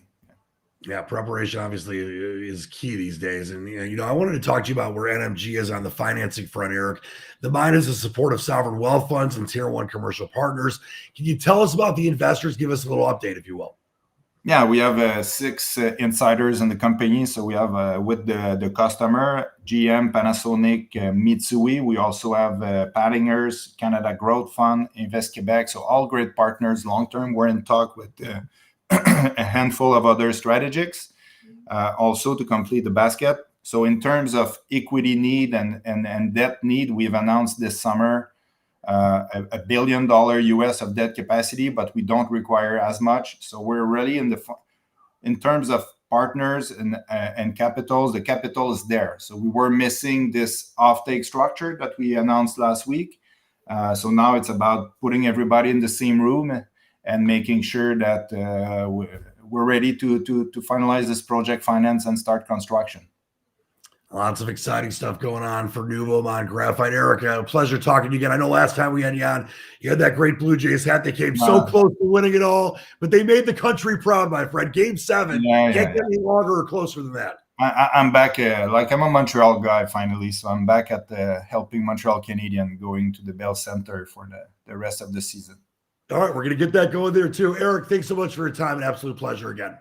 Yeah, preparation obviously is key these days. And, I wanted to talk to you about where NMG is on the financing front, Eric. The mine is the support of sovereign wealth funds and tier one commercial partners. Can you tell us about the investors? Give us a little update, if you will. Yeah, we have 6 insiders in the company. So we have with the customer, GM, Panasonic, Mitsui. We also have Pattingers, Canada Growth Fund, Invest Quebec. So all great partners long-term. We're in talk with a handful of other strategics also to complete the basket. So in terms of equity need and debt need, we've announced this summer $1 billion US of debt capacity, but we don't require as much. So we're really in terms of partners and capitals, the capital is there. So we were missing this offtake structure that we announced last week. So now it's about putting everybody in the same room and making sure that we're ready to finalize this project finance and start construction. Lots of exciting stuff going on for Nouveau Monde Graphite. Eric, a pleasure talking to you again. I know last time we had you on, you had that great Blue Jays hat. They came so close to winning it all, but they made the country proud, my friend. Game 7. Can't get any longer or closer than that. I'm back. I'm a Montreal guy finally, so I'm back at helping Montreal Canadiens going to the Bell Center for the rest of the season. All right, we're going to get that going there too. Eric, thanks so much for your time. An absolute pleasure again.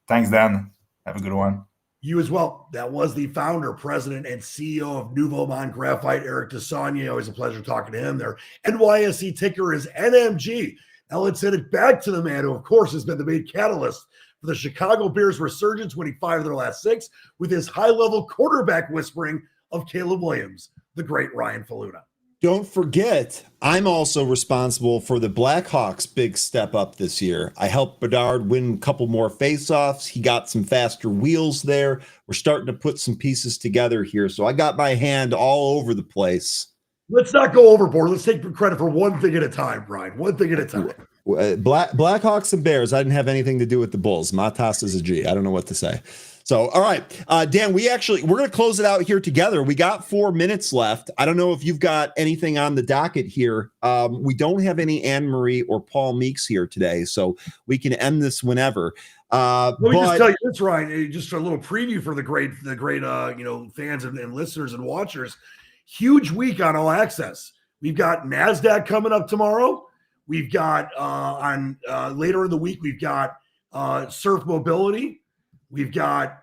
Thanks, Dan. Have a good one. You as well. That was the founder, president, and CEO of Nouveau Monde Graphite, Eric Desaulniers. Always a pleasure talking to him. Their NYSE ticker is NMG. Now let's send it back to the man who, of course, has been the main catalyst for the Chicago Bears resurgence, winning 5 of their last 6 with his high-level quarterback whispering of Caleb Williams, the great Ryan Faluna. Don't forget, I'm also responsible for the Blackhawks' big step up this year. I helped Bedard win a couple more faceoffs. He got some faster wheels there. We're starting to put some pieces together here. So I got my hand all over the place. Let's not go overboard. Let's take credit for one thing at a time, Brian. One thing at a time. Blackhawks and Bears. I didn't have anything to do with the Bulls. Matas is a G. I don't know what to say. So, all right, Dan, we're going to close it out here together. We got 4 minutes left. I don't know if you've got anything on the docket here. We don't have any Anne-Marie or Paul Meeks here today, so we can end this whenever. Let me just tell you this, Ryan, just a little preview for the great fans and listeners and watchers. Huge week on All Access. We've got NASDAQ coming up tomorrow. We've got later in the week, we've got Surf Mobility. We've got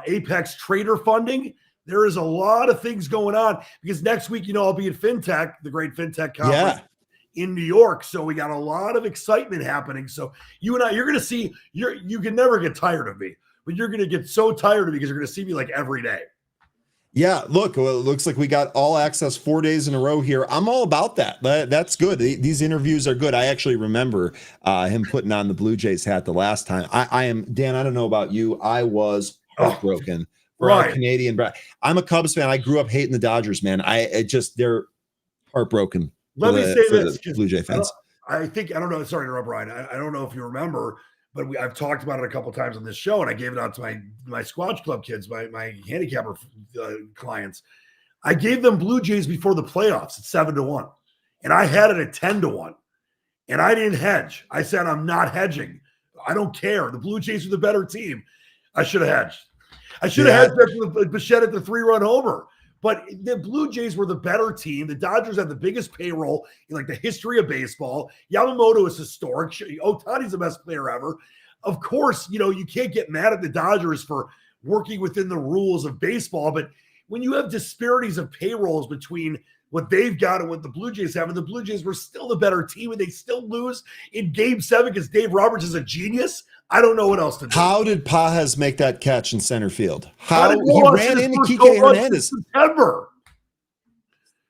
Apex Trader Funding. There is a lot of things going on because next week, I'll be at FinTech, the great FinTech conference in New York. So we got a lot of excitement happening. So you and I, you're going to see, you can never get tired of me, but you're going to get so tired of me because you're going to see me like every day. Yeah, look, well, it looks like we got All Access 4 days in a row here. I'm all about that. That's good. These interviews are good. I actually remember him putting on the Blue Jays hat the last time. I am, Dan, I don't know about you. I was heartbroken for a Canadian. I'm a Cubs fan. I grew up hating the Dodgers, man. They're heartbroken. Let me say this. Blue Jay fans. I don't know. Sorry to interrupt, Brian. I don't know if you remember, but I've talked about it a couple times on this show, and I gave it out to my Squatch Club kids, my handicapper clients. I gave them Blue Jays before the playoffs at 7-1, and I had it at 10-1, and I didn't hedge. I said I'm not hedging. I don't care. The Blue Jays are the better team. I should have hedged. I should have hedged Bichette at the 3-run homer. But the Blue Jays were the better team. The Dodgers had the biggest payroll in like the history of baseball. Yamamoto is historic. Ohtani's the best player ever. Of course, you can't get mad at the Dodgers for working within the rules of baseball. But when you have disparities of payrolls between what they've got and what the Blue Jays have, and the Blue Jays were still the better team, and they still lose in Game 7 because Dave Roberts is a genius. I don't know what else to do. How did Pages make that catch in center field? How he ran into Kike Hernandez. September.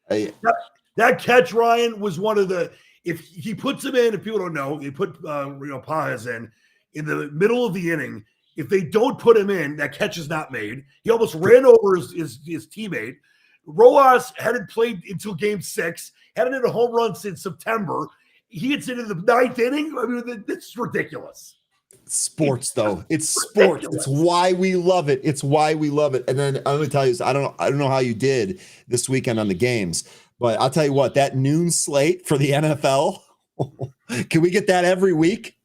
That catch, Ryan, was one of the. If he puts him in, if people don't know, they put Pages in the middle of the inning. If they don't put him in, that catch is not made. He almost ran over his teammate. Rojas hadn't played until Game 6. Hadn't hit a home run since September. He gets into the 9th inning. I mean, it's ridiculous. Sports, though. It's sports. It's why we love it. It's why we love it. And then I'm going to tell you, I don't know how you did this weekend on the games, but I'll tell you what, that noon slate for the NFL, can we get that every week?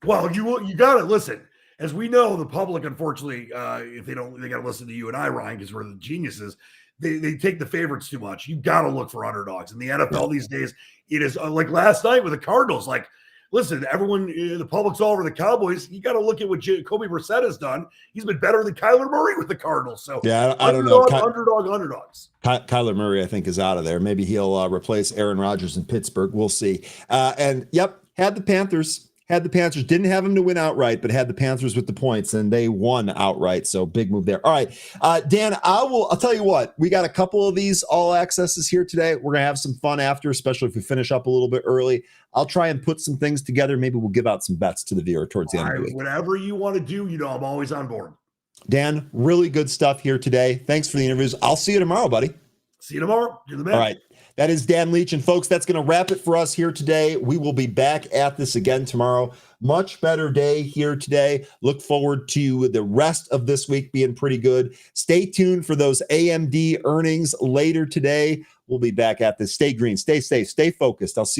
Well, you got to listen. As we know, the public, unfortunately, if they don't, they got to listen to you and I, Ryan, because we're the geniuses. They take the favorites too much. You got to look for underdogs. In the NFL these days, it is like last night with the Cardinals. Like, listen, everyone, the public's all over the Cowboys. You got to look at what Jacoby Brissett has done. He's been better than Kyler Murray with the Cardinals. So yeah, I don't know. Underdogs. Kyler Murray, I think, is out of there. Maybe he'll replace Aaron Rodgers in Pittsburgh. We'll see. And yep, had the Panthers. Didn't have them to win outright, but had the Panthers with the points, and they won outright. So big move there. All right, Dan, I'll tell you what, we got a couple of these all accesses here today. We're going to have some fun after, especially if we finish up a little bit early. I'll try and put some things together. Maybe we'll give out some bets to the viewer towards the end of the week. Whatever you want to do, I'm always on board. Dan, really good stuff here today. Thanks for the interviews. I'll see you tomorrow, buddy. See you tomorrow. You're the man. All right. That is Dan Leach. And folks, that's going to wrap it for us here today. We will be back at this again tomorrow. Much better day here today. Look forward to the rest of this week being pretty good. Stay tuned for those AMD earnings later today. We'll be back at this. Stay green, stay safe, stay focused. I'll see you.